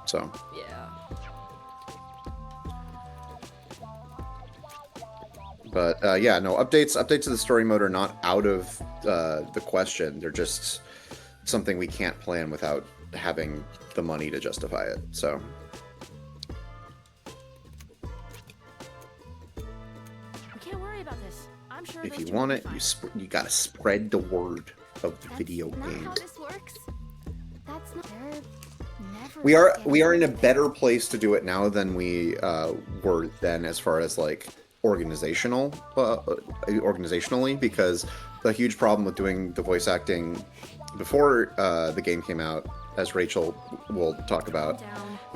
Speaker 5: so
Speaker 1: yeah.
Speaker 5: But yeah, no, updates to the story mode are not out of the question. They're just something we can't plan without having the money to justify it. So
Speaker 11: We can't worry about this. I'm sure
Speaker 5: if you want it, you gotta spread the word of the video game.
Speaker 10: How this works? That's not. Never
Speaker 5: We are in a better place to do it now than we were then, as far as like organizationally, because the huge problem with doing the voice acting before the game came out, as Rachel will talk about,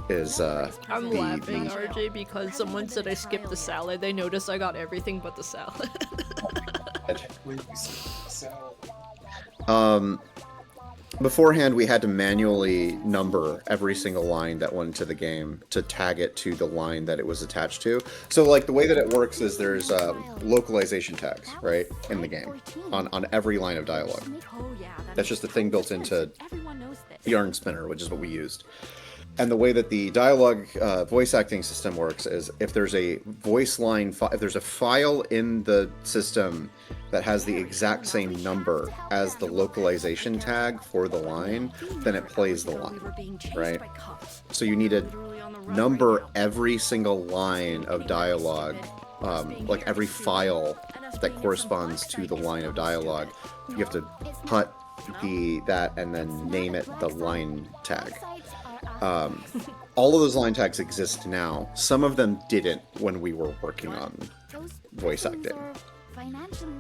Speaker 5: is
Speaker 1: I'm laughing, RJ, because someone said I skipped the salad. They noticed I got everything but the salad.
Speaker 5: Beforehand, we had to manually number every single line that went into the game to tag it to the line that it was attached to. So, like, the way that it works is there's localization tags, right, in the game on every line of dialogue. That's just a thing built into Yarn Spinner, which is what we used. And the way that the dialogue voice acting system works is if there's a voice line, if there's a file in the system that has the exact same number as the localization tag for the line, then it plays the line, right? So you need to number every single line of dialogue, like every file that corresponds to the line of dialogue. You have to put that and then name it the line tag. All of those line tags exist now. Some of them didn't when we were working on voice acting.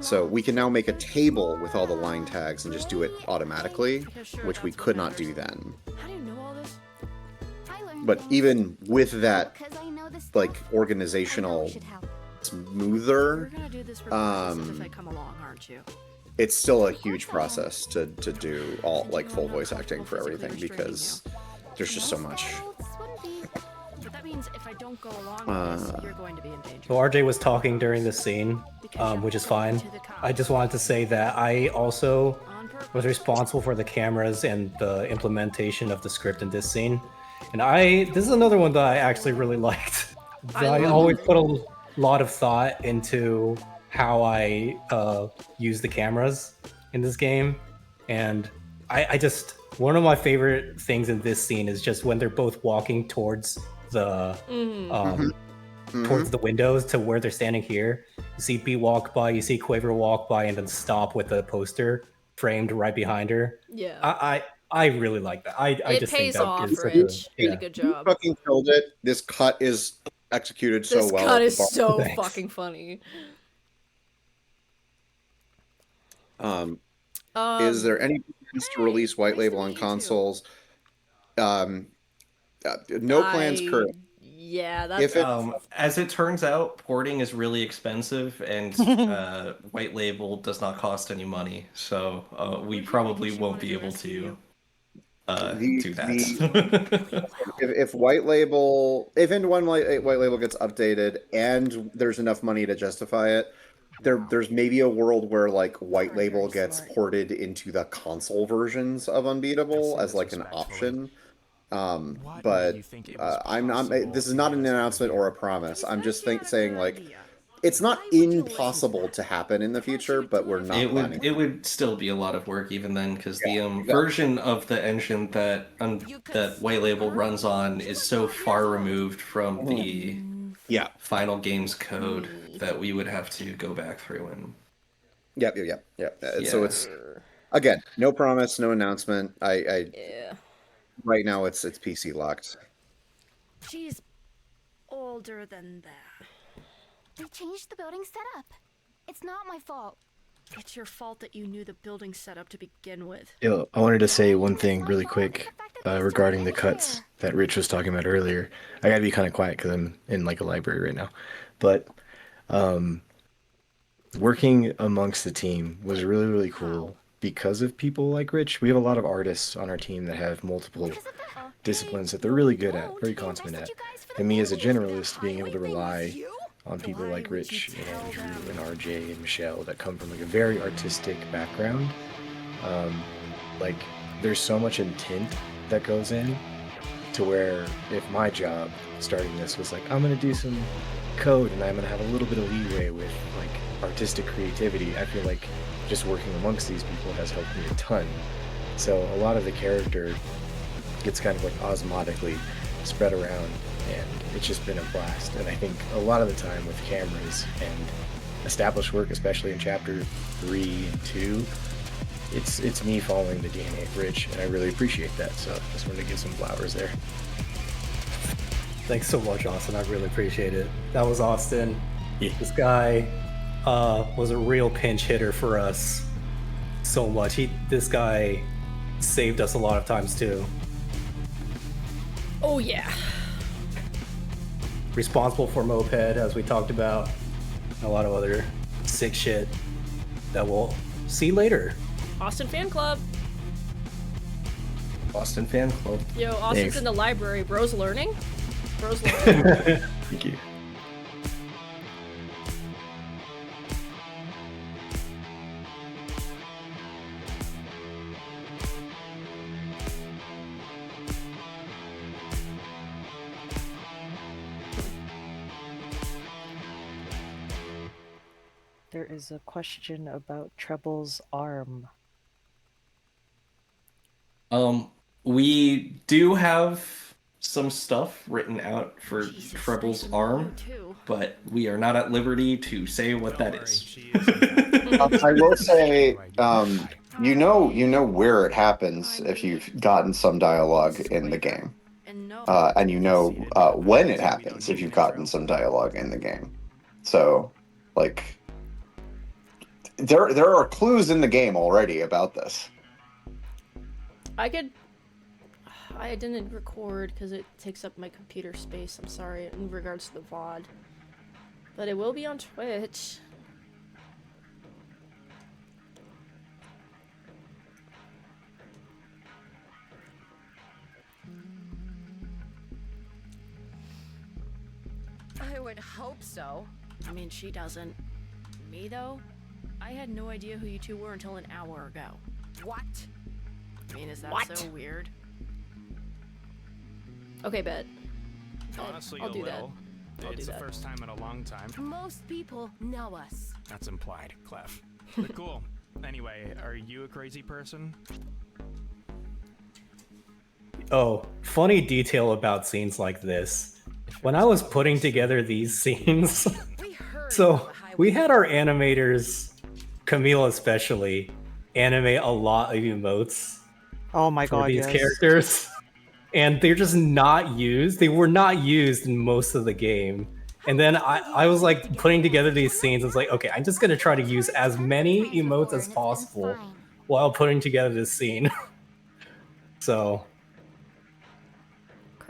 Speaker 5: So we can now make a table with all the line tags and just do it automatically, which we could not do then. But even with that, like, organizational smoother, it's still a huge process to do all, like, full voice acting for everything, because there's just so much.
Speaker 11: But that means if I don't go along with this, you're going to be in danger.
Speaker 3: So RJ was talking during this scene, which is fine. I just wanted to say that I also was responsible for the cameras and the implementation of the script in this scene. And this is another one that I actually really liked. I always put a lot of thought into how I use the cameras in this game. And I just, one of my favorite things in this scene is just when they're both walking towards the towards the windows to where they're standing here. You see B walk by, you see Quaver walk by, and then stop with the poster framed right behind her.
Speaker 1: Yeah.
Speaker 3: I really like that. I
Speaker 1: it
Speaker 3: just
Speaker 1: pays
Speaker 3: think that
Speaker 1: off,
Speaker 3: is such
Speaker 1: Rich.
Speaker 3: a,
Speaker 1: You did a good job.
Speaker 5: You fucking killed it. This cut is executed so well.
Speaker 1: This cut is so
Speaker 3: Thanks.
Speaker 1: fucking funny.
Speaker 5: Is there any plans to release white label on consoles? No plans current.
Speaker 1: Yeah, that's.
Speaker 8: As it turns out, porting is really expensive, and white label does not cost any money, so we probably won't be able to do that.
Speaker 5: If white label, if and when white label gets updated, and there's enough money to justify it, there's maybe a world where like white label gets ported into the console versions of Unbeatable as like an option. But I'm not. This is not an announcement or a promise. I'm just saying like it's not impossible to happen in the future, but we're not.
Speaker 8: It would still be a lot of work even then, because the version of the engine that that white label runs on is so far removed from the final game's code that we would have to go back through and.
Speaker 5: Yep. So it's again, no promise, no announcement. Right now, it's PC locked.
Speaker 11: She's older than that.
Speaker 10: They changed the building setup. It's not my fault.
Speaker 11: It's your fault that you knew the building setup to begin with.
Speaker 15: Yo, I wanted to say one thing really quick regarding the cuts that Rich was talking about earlier. I gotta be kind of quiet because I'm in like a library right now. But working amongst the team was really, really cool. Because of people like Rich, we have a lot of artists on our team that have multiple disciplines that they're really good at, very consummate at. And me as a generalist, being able to rely on people like Rich and Andrew and RJ and Michelle that come from like a very artistic background. Like there's so much intent that goes in to where if my job starting this was like, I'm gonna do some code and I'm gonna have a little bit of leeway with like artistic creativity, I feel like just working amongst these people has helped me a ton. So a lot of the character gets kind of like osmotically spread around, and it's just been a blast. And I think a lot of the time with cameras and established work, especially in chapter 3 and 2, it's me following the DNA of Rich, and I really appreciate that. So just wanted to give some flowers there.
Speaker 3: Thanks so much, Austin. I really appreciate it. That was Austin. Yeah. This guy was a real pinch hitter for us so much. This guy saved us a lot of times too.
Speaker 1: Oh yeah.
Speaker 3: Responsible for Moped, as we talked about, and a lot of other sick shit that we'll see later.
Speaker 1: Austin Fan Club.
Speaker 8: Austin Fan Club.
Speaker 1: Yo, Austin's
Speaker 15: Thanks.
Speaker 1: in the library. Bro's learning. Bro's learning.
Speaker 15: Thank you.
Speaker 4: There is a question about Treble's arm.
Speaker 8: We do have some stuff written out for Treble's arm, but we are not at liberty to say what that is.
Speaker 5: I will say, you know where it happens if you've gotten some dialogue in the game, and you know when it happens if you've gotten some dialogue in the game. So, like, there are clues in the game already about this.
Speaker 1: I didn't record because it takes up my computer space. I'm sorry in regards to the VOD. But it will be on Twitch.
Speaker 11: I would hope so. I mean, she doesn't. Me, though? I had no idea who you two were until an hour ago. What? I mean, is that so weird?
Speaker 1: Okay, bet.
Speaker 16: Honestly,
Speaker 1: I'll do that.
Speaker 16: It's the first time in a long time.
Speaker 6: Most people know us.
Speaker 16: That's implied, Clef. But cool. Anyway, are you a crazy person?
Speaker 3: Oh, funny detail about scenes like this. When I was putting together these scenes, so we had our animators, Camille especially, animate a lot of emotes.
Speaker 4: Oh my
Speaker 3: for
Speaker 4: god,
Speaker 3: these
Speaker 4: yes.
Speaker 3: characters, and they're just not used. They were not used in most of the game. And then I was like putting together these scenes. It's like, okay, I'm just gonna try to use as many emotes as possible while putting together this scene. So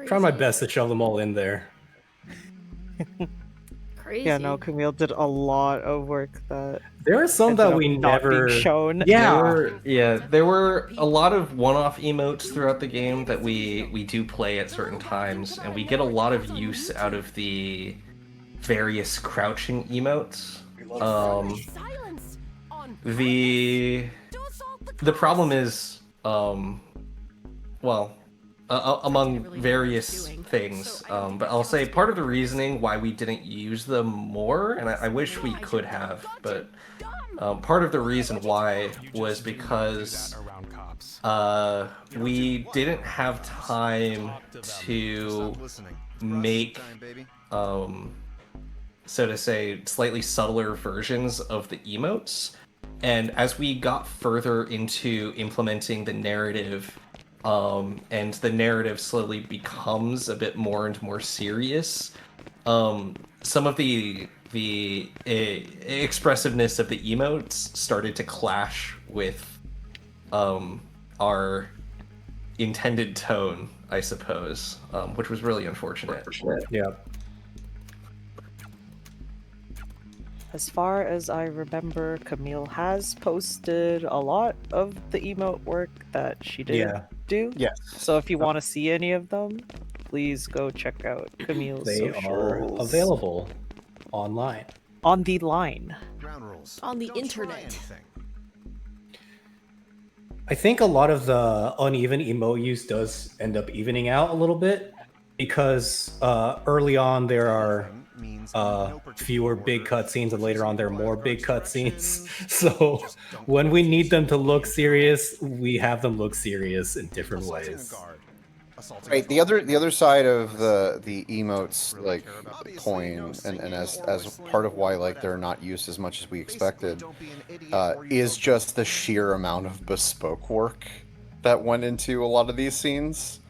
Speaker 3: Trying my best to shove them all in there.
Speaker 1: Crazy.
Speaker 4: Yeah, no, Camille did a lot of work that.
Speaker 3: There are some
Speaker 4: ended
Speaker 3: that
Speaker 4: up
Speaker 3: we
Speaker 4: not
Speaker 3: never
Speaker 4: being shown.
Speaker 8: There were a lot of one-off emotes throughout the game that we do play at certain times, and we get a lot of use out of the various crouching emotes. The problem is, among various things, but I'll say part of the reasoning why we didn't use them more, and I wish we could have, but part of the reason why was because we didn't have time to make, so to say, slightly subtler versions of the emotes. And as we got further into implementing the narrative, and the narrative slowly becomes a bit more and more serious, some of the expressiveness of the emotes started to clash with our intended tone, I suppose, which was really unfortunate.
Speaker 3: Yeah.
Speaker 4: As far as I remember, Camille has posted a lot of the emote work that she did do.
Speaker 5: Yes.
Speaker 4: So if you want to see any of them, please go check out Camille's
Speaker 3: They
Speaker 4: socials.
Speaker 3: are available online.
Speaker 4: On the line.
Speaker 12: Ground rules.
Speaker 1: On the internet.
Speaker 3: I think a lot of the uneven emote use does end up evening out a little bit because early on there are fewer big cutscenes, and later on there are more big cutscenes. So when we need them to look serious, we have them look serious in different ways.
Speaker 5: Right. The other side of the emotes like coin, and as part of why like they're not used as much as we expected, is just the sheer amount of bespoke work that went into a lot of these scenes.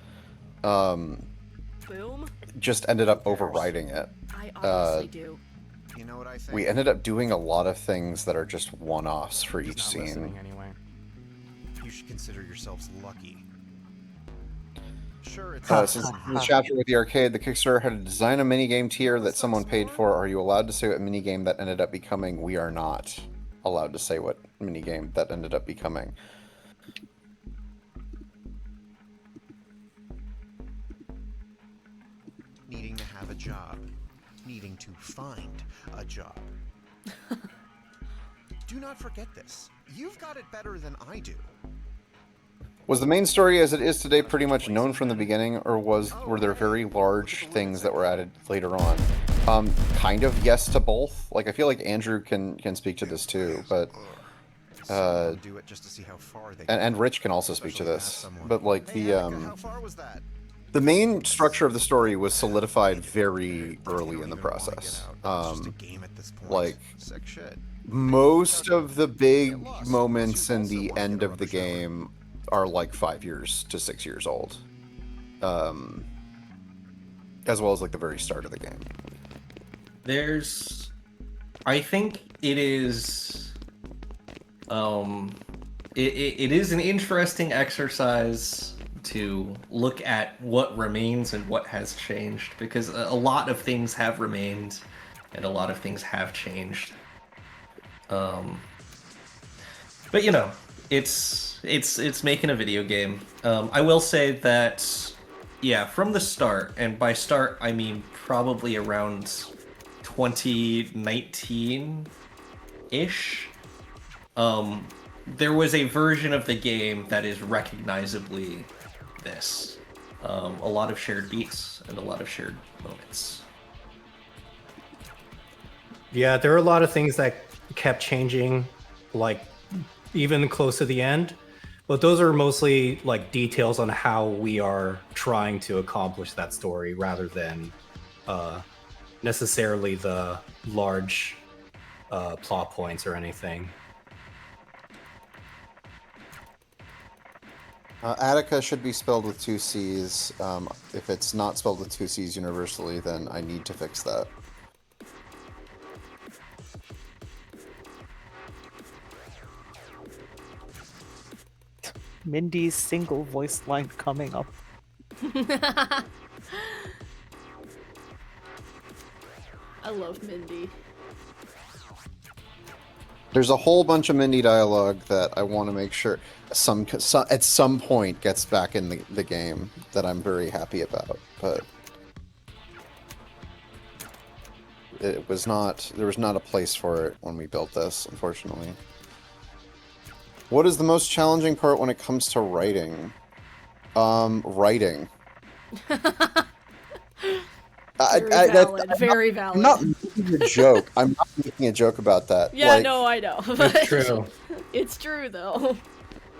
Speaker 5: Just ended up overriding it.
Speaker 11: do.
Speaker 12: You know what I think?
Speaker 5: We ended up doing a lot of things that are just one-offs for each scene.
Speaker 12: Anyway. You should consider yourselves lucky. Sure, it's
Speaker 5: Since the chapter with the arcade, the Kickstarter had to design a minigame tier that someone paid for. Are you allowed to say what minigame that ended up becoming? We are not allowed to say what minigame that ended up becoming.
Speaker 12: Needing to have a job. Needing to find a job. Do not forget this. You've got it better than I do.
Speaker 5: Was the main story as it is today pretty much known from the beginning, or were there very large things that were added later on? Kind of yes to both. Like I feel like Andrew can speak to this too, but
Speaker 12: do it just to see how far they
Speaker 5: and Rich can also speak to this. But like the main structure of the story was solidified very early in the process. Like most of the big moments in the end of the game are like 5 years to 6 years old, as well as like the very start of the game.
Speaker 8: I think it is, it is an interesting exercise to look at what remains and what has changed, because a lot of things have remained and a lot of things have changed. But you know, it's making a video game. I will say that, yeah, from the start, and by start I mean probably around 2019-ish, there was a version of the game that is recognizably this. A lot of shared beats and a lot of shared moments.
Speaker 3: Yeah, there are a lot of things that kept changing, like even close to the end, but those are mostly like details on how we are trying to accomplish that story rather than necessarily the large plot points or anything.
Speaker 5: Attica should be spelled with 2 C's. If it's not spelled with 2 C's universally, then I need to fix that.
Speaker 4: Mindy's single voice line coming up.
Speaker 1: I love Mindy.
Speaker 5: There's a whole bunch of Mindy dialogue that I want to make sure at some point gets back in the game that I'm very happy about, but there was not a place for it when we built this, unfortunately. What is the most challenging part when it comes to writing? Writing.
Speaker 1: Very valid.
Speaker 5: I'm not making a joke. I'm not making a joke about that.
Speaker 1: Yeah, no, I know.
Speaker 3: It's true.
Speaker 1: It's true, though.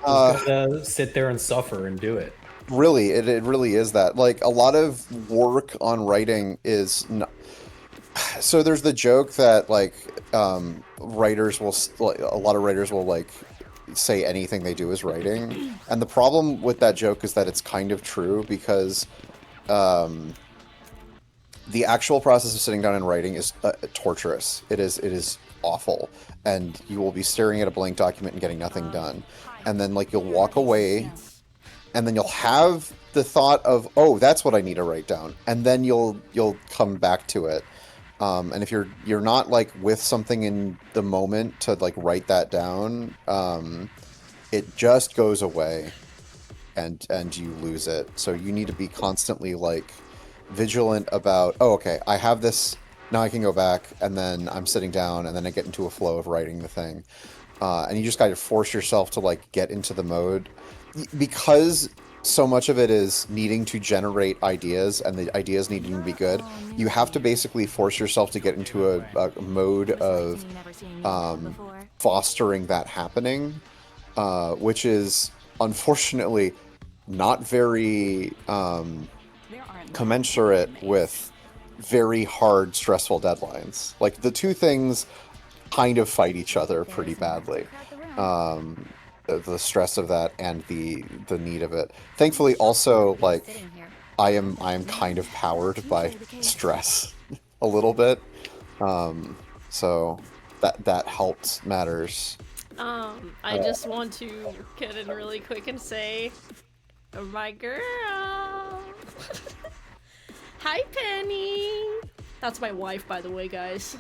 Speaker 3: Just gotta sit there and suffer and do it.
Speaker 5: Really, it really is that. Like, a lot of work on writing is not... So there's the joke that, like, writers will... Like, a lot of writers will, like, say anything they do is writing. And the problem with that joke is that it's kind of true, because... the actual process of sitting down and writing is torturous. It is awful, and you will be staring at a blank document and getting nothing done. And then, like, you'll walk away, and then you'll have the thought of, oh, that's what I need to write down, and then you'll come back to it. And if you're not, like, with something in the moment to, like, write that down, it just goes away, and you lose it. So you need to be constantly, like, vigilant about, oh, okay, I have this, now I can go back, and then I'm sitting down, and then I get into a flow of writing the thing. And you just gotta force yourself to, like, get into the mode. Because so much of it is needing to generate ideas, and the ideas needing to be good, you have to basically force yourself to get into a mode of fostering that happening, which is, unfortunately, not very... commensurate with very hard, stressful deadlines. Like, the two things kind of fight each other pretty badly. The stress of that and the need of it. Thankfully, also, like, I am kind of powered by stress a little bit. So that helps matters.
Speaker 1: I just want to get in really quick and say, my girl. Hi, Penny. That's my wife, by the way, guys.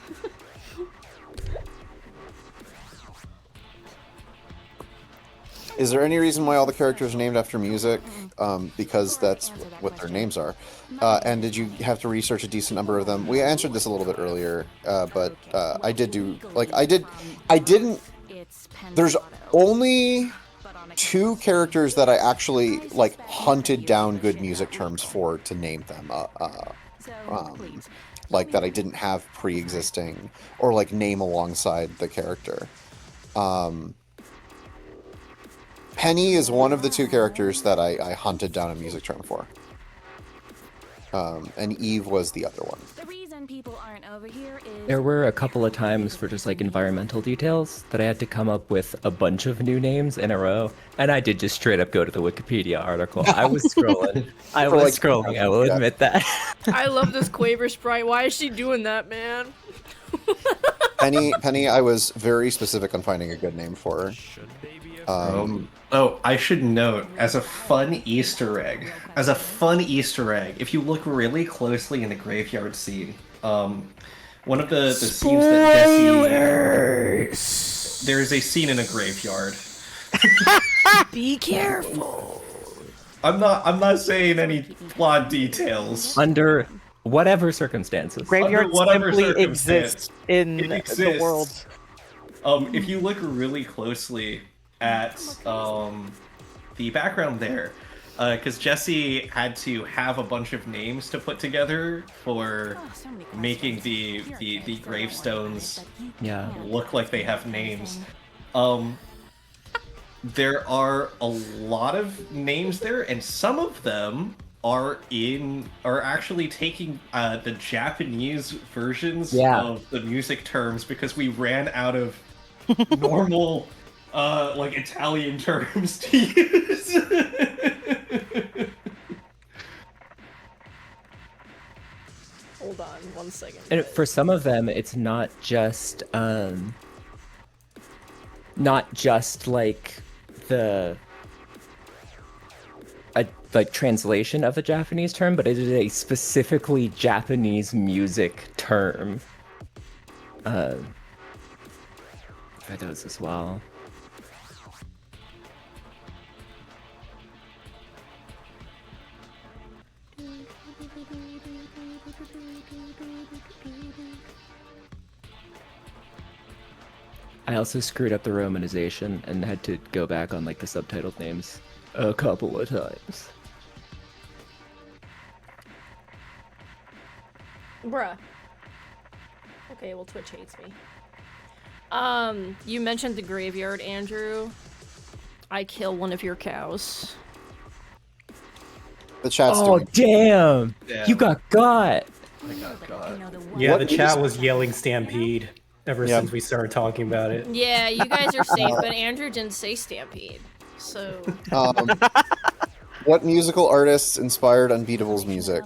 Speaker 5: Is there any reason why all the characters are named after music? Because that's what their names are. And did you have to research a decent number of them? We answered this a little bit earlier, but I did do, like, I didn't, there's only 2 characters that I actually, like, hunted down good music terms for to name them, like, that I didn't have pre-existing, or, like, name alongside the character. Penny is one of the 2 characters that I hunted down a music term for. And Eve was the other one.
Speaker 2: There were a couple of times for just, like, environmental details that I had to come up with a bunch of new names in a row, and I did just straight up go to the Wikipedia article. I was scrolling. I will admit that.
Speaker 1: I love this Quaver sprite. Why is she doing that, man?
Speaker 5: Penny, I was very specific on finding a good name for her.
Speaker 8: Oh, I should note, as a fun Easter egg, if you look really closely in the graveyard scene, one of the scenes that Jesse... There's a scene in a graveyard.
Speaker 1: Be careful.
Speaker 8: I'm not saying any plot details.
Speaker 2: Under whatever circumstances.
Speaker 4: Graveyards simply exist in the world.
Speaker 8: If you look really closely at the background there, because Jesse had to have a bunch of names to put together for making the gravestones look like they have names. There are a lot of names there, and some of them are actually taking the Japanese versions of the music terms, because we ran out of normal like Italian terms to use.
Speaker 1: Hold on 1 second.
Speaker 2: And for some of them, it's not just like the like translation of the Japanese term, but it is a specifically Japanese music term For those as well. I also screwed up the romanization and had to go back on like the subtitled names a couple of times.
Speaker 1: Bruh. Okay, well Twitch hates me. You mentioned the graveyard, Andrew. I kill one of your cows.
Speaker 5: The chat's
Speaker 2: Oh
Speaker 5: doing.
Speaker 2: damn!
Speaker 8: Yeah.
Speaker 2: You got got.
Speaker 8: I got God.
Speaker 3: Yeah,
Speaker 5: What
Speaker 3: the chat was yelling Stampede ever
Speaker 5: Yeah.
Speaker 3: since we started talking about it.
Speaker 1: Yeah, you guys are safe, but Andrew didn't say Stampede. So
Speaker 5: What musical artists inspired Unbeatable's music?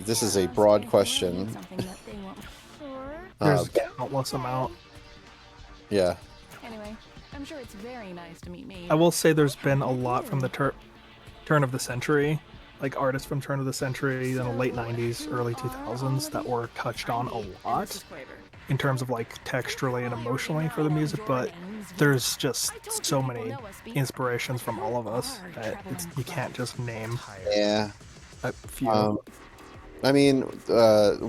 Speaker 5: This is a broad question.
Speaker 7: There's a countless amount.
Speaker 5: Yeah.
Speaker 6: Anyway, I'm sure it's very nice to meet me.
Speaker 7: I will say there's been a lot from the turn of the century, like artists from turn of the century in the late 90s, early 2000s that were touched on a lot in terms of like texturally and emotionally for the music, but there's just so many inspirations from all of us that you can't just name
Speaker 5: Yeah.
Speaker 7: a few.
Speaker 5: I mean,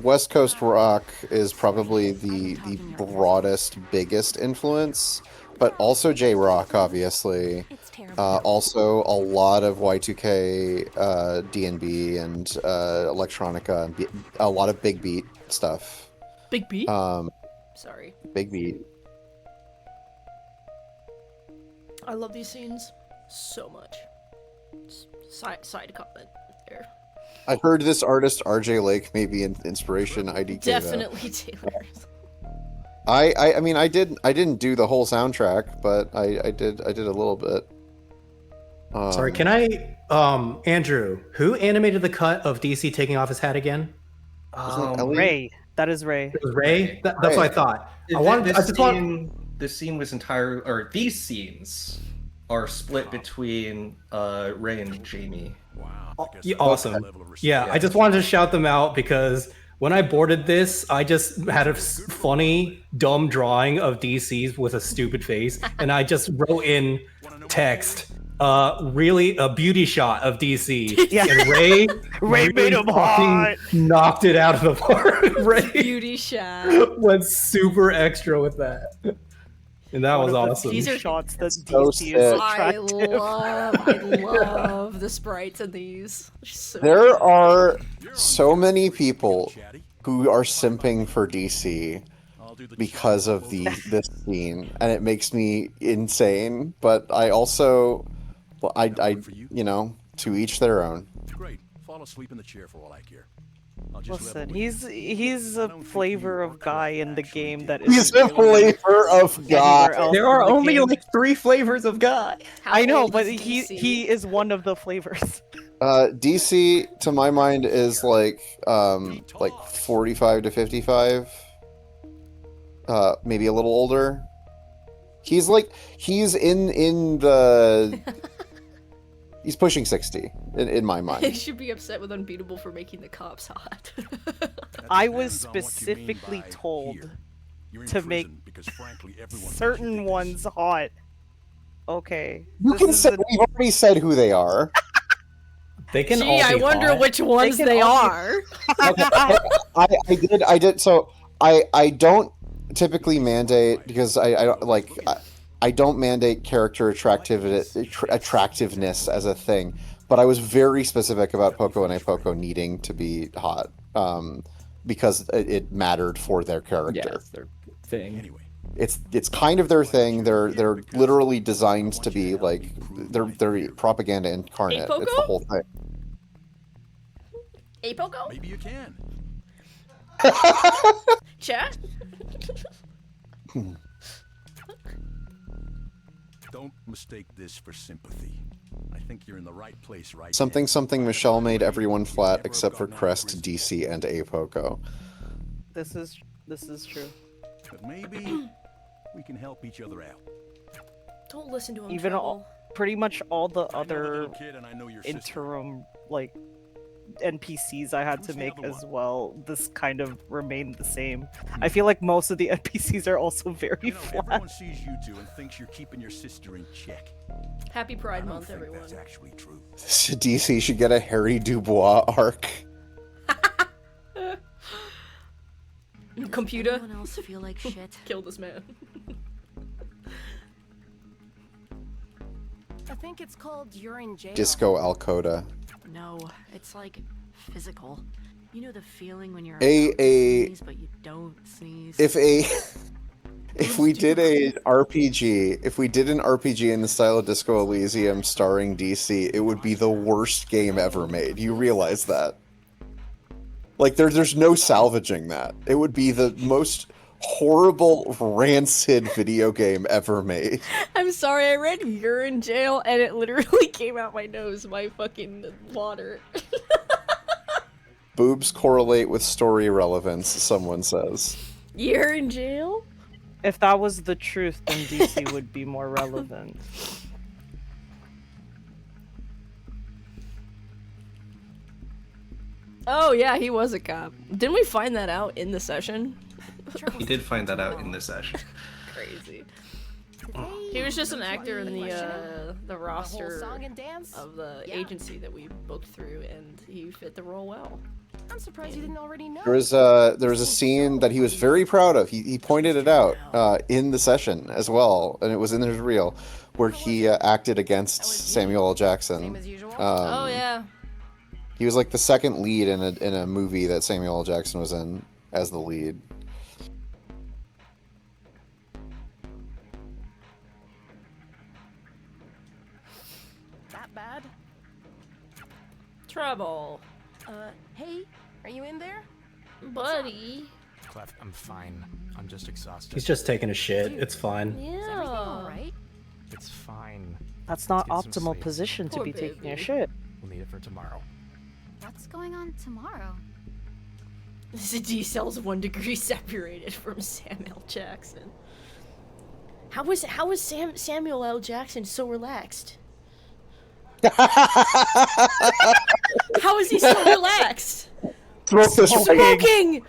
Speaker 5: West Coast rock is probably the broadest, biggest influence, but also J-rock, obviously. Also, a lot of Y2K, D&B, and electronica, and a lot of big beat stuff.
Speaker 1: Big beat? Sorry.
Speaker 5: Big beat.
Speaker 1: I love these scenes so much. Side comment there.
Speaker 5: I heard this artist RJ Lake may be an inspiration. IDK.
Speaker 1: Definitely Taylor's.
Speaker 5: I mean I didn't do the whole soundtrack, but I did a little bit.
Speaker 3: Sorry, can I Andrew, who animated the cut of DC taking off his hat again?
Speaker 4: Ray. That is Ray.
Speaker 3: It was Ray? That's what I thought.
Speaker 8: This scene was these scenes are split between Ray and Jamie.
Speaker 3: Wow. Awesome. Yeah, I just wanted to shout them out because when I boarded this, I just had a funny, dumb drawing of DC's with a stupid face, and I just wrote in text, really a beauty shot of DC.
Speaker 4: Yeah.
Speaker 3: And Ray
Speaker 4: made him hot.
Speaker 3: Knocked it out of the park. Ray
Speaker 1: Beauty shot.
Speaker 3: went super extra with that. And that was awesome.
Speaker 4: These are shots that
Speaker 5: So
Speaker 4: DC is
Speaker 5: sick.
Speaker 1: I
Speaker 4: attractive.
Speaker 1: love the sprites in these. They're so
Speaker 5: There
Speaker 1: good.
Speaker 5: are so many people who are simping for DC because of this scene, and it makes me insane. But I also, well, I you know, to each their own.
Speaker 17: Great. Fall asleep in the chair for all I care.
Speaker 4: Listen, he's a flavor of guy in the game that
Speaker 5: He's
Speaker 4: isn't
Speaker 5: a
Speaker 4: really
Speaker 5: flavor of
Speaker 4: anywhere
Speaker 5: God.
Speaker 4: else
Speaker 2: There
Speaker 4: in
Speaker 2: are
Speaker 4: the
Speaker 2: only
Speaker 4: game.
Speaker 2: like 3 flavors of guy.
Speaker 4: I know,
Speaker 1: old
Speaker 4: but
Speaker 1: is DC?
Speaker 4: he is one of the flavors.
Speaker 5: DC, to my mind, is like 45 to 55, maybe a little older. He's in the. He's pushing 60 in my
Speaker 1: They
Speaker 5: mind.
Speaker 1: should be upset with Unbeatable for making the cops hot.
Speaker 4: I was specifically told to make certain ones hot. Okay.
Speaker 5: You can say we've already said who they are.
Speaker 3: They can
Speaker 1: Gee,
Speaker 3: all be
Speaker 1: I wonder
Speaker 3: hot.
Speaker 1: which ones
Speaker 4: can
Speaker 1: they
Speaker 4: all be-
Speaker 1: are.
Speaker 5: I did. So I don't typically mandate because I don't mandate character attractiveness as a thing, but I was very specific about Poco and Poco needing to be hot because it mattered for their character.
Speaker 2: Yeah, it's their thing.
Speaker 17: Anyway,
Speaker 5: It's kind of their thing. They're literally designed to be like they're propaganda incarnate.
Speaker 1: Hey, Poco?
Speaker 5: It's the whole thing.
Speaker 1: Hey, Poco?
Speaker 17: maybe you can.
Speaker 1: Chat?
Speaker 17: Don't mistake this for sympathy. I think you're in the right place right
Speaker 5: Something
Speaker 17: now.
Speaker 5: something Michelle made everyone flat except for Crest, DC, and Poco.
Speaker 4: This is true.
Speaker 17: But maybe we can help each other out.
Speaker 1: Don't listen to him,
Speaker 4: Even
Speaker 1: Trouble.
Speaker 4: pretty much all the
Speaker 17: I know the
Speaker 4: other
Speaker 17: little kid and I know your sister.
Speaker 4: interim like NPCs I had to make as well, this kind of remained the same. I feel like most of the NPCs are also very flat.
Speaker 17: Everyone sees you two and thinks you're keeping your sister in check.
Speaker 1: Happy Pride Month, everyone.
Speaker 17: That's actually true.
Speaker 5: DC should get a Harry Dubois arc.
Speaker 1: Computer.
Speaker 11: Anyone else feel like shit?
Speaker 1: Kill this man.
Speaker 6: I think it's called You're in Jail.
Speaker 5: Disco Alcoda.
Speaker 11: No, it's like physical. You know the feeling when you're
Speaker 5: A-
Speaker 11: about to sneeze, but you don't sneeze.
Speaker 5: If we did an RPG in the style of Disco Elysium starring DC, it would be the worst game ever made. You realize that? Like, there's no salvaging that. It would be the most horrible, rancid video game ever made.
Speaker 1: I'm sorry, I read you're in jail and it literally came out my nose, my fucking water.
Speaker 5: Boobs correlate with story relevance, someone says.
Speaker 1: You're in jail?
Speaker 4: If that was the truth, then DC would be more relevant.
Speaker 1: Oh yeah, he was a cop. Didn't we find that out in the session?
Speaker 8: We did find that out in this session.
Speaker 1: Crazy. He was just an actor in the roster of the agency that we booked through, and he fit the role well.
Speaker 6: I'm surprised you didn't already know.
Speaker 5: There was a scene that he was very proud of. He pointed it out in the session as well, and it was in his reel, where he acted against Samuel L. Jackson.
Speaker 1: Oh yeah.
Speaker 5: He was like the second lead in a movie that Samuel L. Jackson was in as the lead.
Speaker 6: That bad?
Speaker 1: Trouble.
Speaker 6: Hey, are you in there?
Speaker 1: Buddy.
Speaker 16: Clef, I'm fine. I'm just exhausted.
Speaker 3: He's just taking a shit. It's fine.
Speaker 1: Yeah.
Speaker 16: It's fine.
Speaker 4: That's not
Speaker 16: Let's get some
Speaker 4: optimal
Speaker 16: sleep.
Speaker 4: position to
Speaker 1: Poor
Speaker 4: be taking a
Speaker 1: baby.
Speaker 4: shit.
Speaker 16: We'll need it for tomorrow.
Speaker 10: What's going on tomorrow?
Speaker 1: The D cells 1 degree separated from Samuel L. Jackson. How was Samuel L. Jackson so relaxed? How is he so relaxed?
Speaker 5: Smoke this right
Speaker 1: Smoking!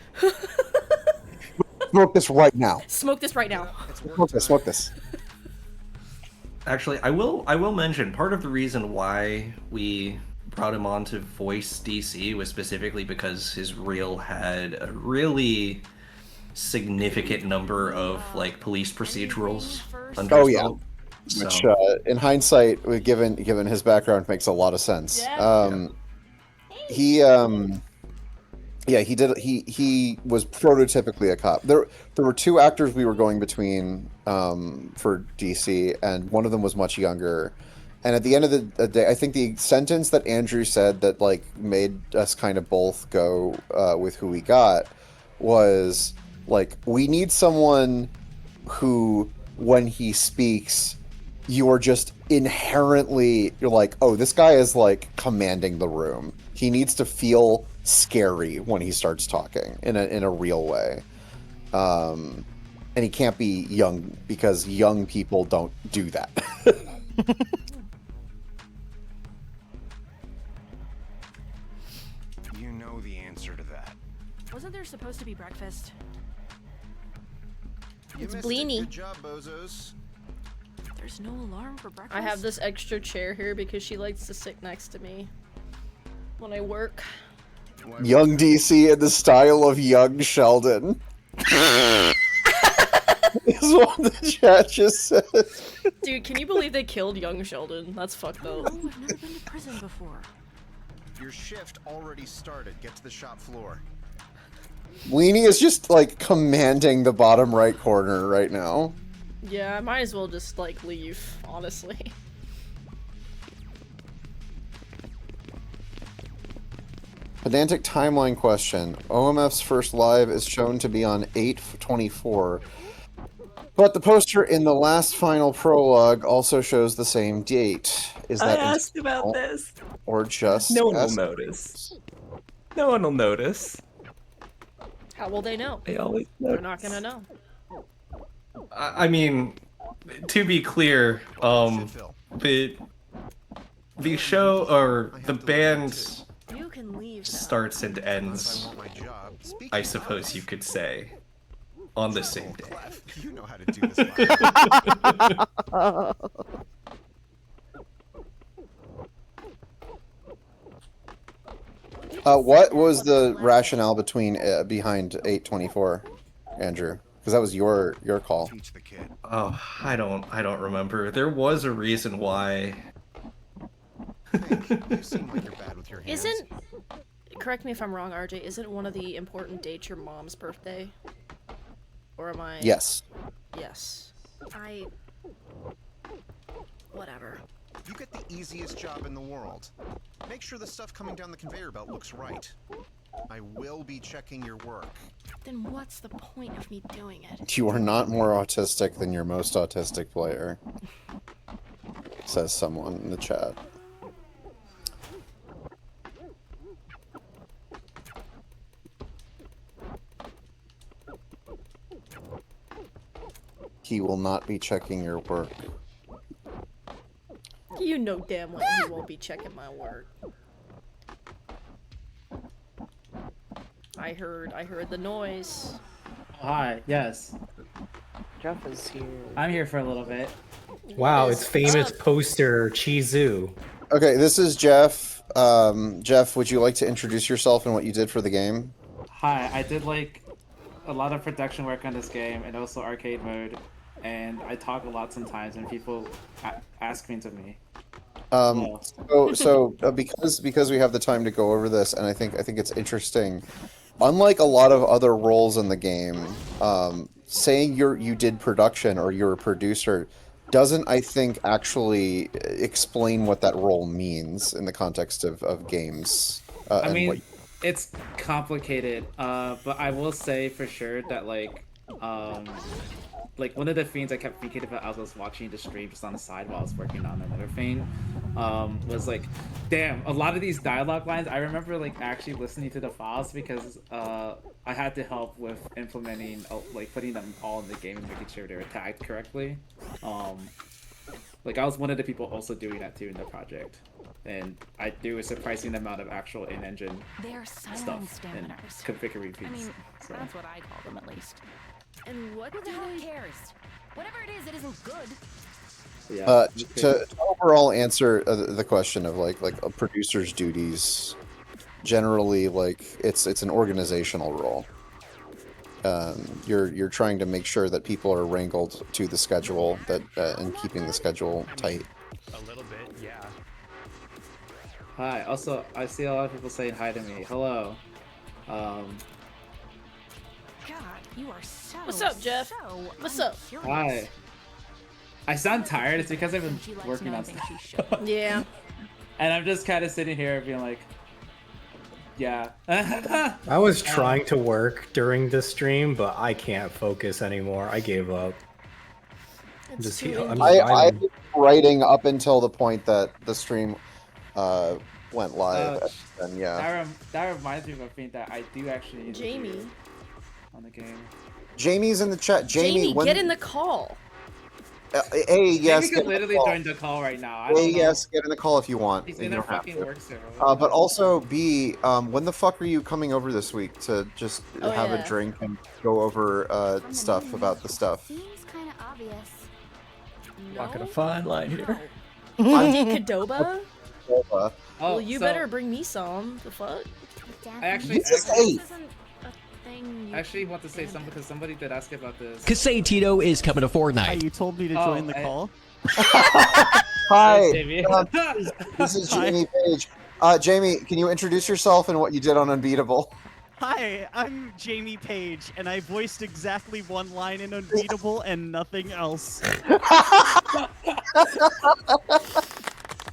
Speaker 5: Smoke this right now.
Speaker 1: Smoke this right now.
Speaker 5: Smoke this.
Speaker 8: Actually, I will mention part of the reason why we brought him on to voice DC was specifically because his reel had a really significant number of like police procedurals under his belt. So.
Speaker 5: Which, in hindsight, given his background, makes a lot of sense.
Speaker 1: Yeah.
Speaker 5: He was prototypically a cop. There were two actors we were going between for DC, and one of them was much younger. And at the end of the day, I think the sentence that Andrew said that like made us kind of both go with who we got was like, we need someone who, when he speaks, you are just inherently, you're like, oh, this guy is like commanding the room. He needs to feel scary when he starts talking in a real way. And he can't be young because young people don't do that.
Speaker 12: You know the answer to that.
Speaker 11: Wasn't there supposed to be breakfast?
Speaker 1: It's
Speaker 12: missed
Speaker 1: Bleeny.
Speaker 12: it. Good job, bozos.
Speaker 11: There's no alarm for breakfast.
Speaker 1: I have this extra chair here because she likes to sit next to me when I work.
Speaker 5: Young DC in the style of young Sheldon. Is what the chat just said.
Speaker 1: Dude, can you believe they killed young Sheldon? That's fucked up.
Speaker 11: I've never been to prison before.
Speaker 12: Your shift already started. Get to the shop floor.
Speaker 5: Weenie is just like commanding the bottom right corner right now.
Speaker 1: Yeah, I might as well just like leave, honestly.
Speaker 5: Pedantic timeline question. OMF's first live is shown to be on 8/24, but the poster in the last final prologue also shows the same date. Is that
Speaker 2: I asked about
Speaker 5: intentional
Speaker 2: this.
Speaker 5: or just
Speaker 2: No one will
Speaker 5: as-
Speaker 2: notice. No one will notice.
Speaker 1: How will they know?
Speaker 2: They always know.
Speaker 1: They're not gonna know.
Speaker 8: I mean, to be clear, the show or the band
Speaker 11: can leave.
Speaker 8: starts and ends,
Speaker 12: want my job.
Speaker 8: I suppose you could say, on the same day.
Speaker 12: You know how to do this.
Speaker 5: What was the rationale behind 824, Andrew? Because that was your call.
Speaker 8: Oh, I don't remember. There was a reason why.
Speaker 11: Isn't, correct me if I'm wrong, RJ, isn't one of the important dates your mom's birthday? Or am I...
Speaker 5: Yes.
Speaker 11: Yes. Whatever.
Speaker 12: You get the easiest job in the world. Make sure the stuff coming down the conveyor belt looks right. I will be checking your work.
Speaker 11: Then what's the point of me doing it?
Speaker 5: You are not more autistic than your most autistic player, says someone in the chat. He will not be checking your work.
Speaker 1: You know damn well he won't be checking my work. I heard the noise.
Speaker 18: Hi, yes.
Speaker 4: Jeff is here.
Speaker 18: I'm here for a little bit.
Speaker 3: Wow, it's famous poster Chizu.
Speaker 5: Okay, this is Jeff. Jeff, would you like to introduce yourself and what you did for the game?
Speaker 18: Hi, I did like a lot of production work on this game and also arcade mode, and I talk a lot sometimes when people ask me to me.
Speaker 5: Because we have the time to go over this, and I think it's interesting. Unlike a lot of other roles in the game, saying you did production or you're a producer doesn't, I think, actually explain what that role means in the context of games.
Speaker 18: I mean, it's complicated, but I will say for sure that like one of the things I kept thinking about as I was watching the stream just on the side while I was working on another thing, was like, damn, a lot of these dialogue lines, I remember like actually listening to the files because I had to help with implementing, like putting them all in the game and making sure they were tagged correctly. Like I was one of the people also doing that too in the project. And I do a surprising amount of actual in-engine stuff and configuring feeds.
Speaker 6: I mean,
Speaker 18: so.
Speaker 6: that's what I call them at least.
Speaker 11: And what
Speaker 6: Who the hell cares? Whatever it is, it isn't good.
Speaker 18: Yeah.
Speaker 5: To overall answer the question of like a producer's duties, generally like it's an organizational role. You're trying to make sure that people are wrangled to the schedule and keeping the schedule tight.
Speaker 16: A little bit, yeah.
Speaker 18: Hi. Also, I see a lot of people saying hi to me. Hello.
Speaker 6: God, you are so.
Speaker 1: What's up, Jeff? What's up?
Speaker 18: Hi. I sound tired. It's because I've been working on stuff.
Speaker 1: Yeah.
Speaker 18: And I'm just kind of sitting here being like, yeah.
Speaker 3: I was trying to work during the stream, but I can't focus anymore. I gave up. I'm
Speaker 5: I'm writing up until the point that the stream went live. And yeah.
Speaker 18: That reminds me of a thing that I do actually need
Speaker 1: Jamie.
Speaker 18: to do on the game.
Speaker 5: Jamie's in the chat.
Speaker 1: Jamie, get in the call.
Speaker 5: Yes.
Speaker 18: Jamie could literally join the call right now. I don't know.
Speaker 5: Yes, get in the call if you want.
Speaker 18: He's
Speaker 5: You
Speaker 18: in their
Speaker 5: don't have
Speaker 18: fucking
Speaker 5: to.
Speaker 18: work server.
Speaker 5: But also, B, when the fuck are you coming over this week to just have
Speaker 1: yeah.
Speaker 5: a drink and go over stuff about the stuff?
Speaker 10: Seems kind of obvious.
Speaker 2: Walking a fine line here.
Speaker 1: Cadoba?
Speaker 5: Oh,
Speaker 1: Well, you better bring me some. The fuck?
Speaker 18: I actually want to say something because somebody did ask about this.
Speaker 14: Kasei Tito is coming to Fortnite.
Speaker 19: Hey, you told me to join the call?
Speaker 5: Hi,
Speaker 18: Jamie.
Speaker 5: this is Jamie Page. Jamie, can you introduce yourself and what you did on Unbeatable?
Speaker 19: Hi, I'm Jamie Page, and I voiced exactly one line in Unbeatable and nothing else.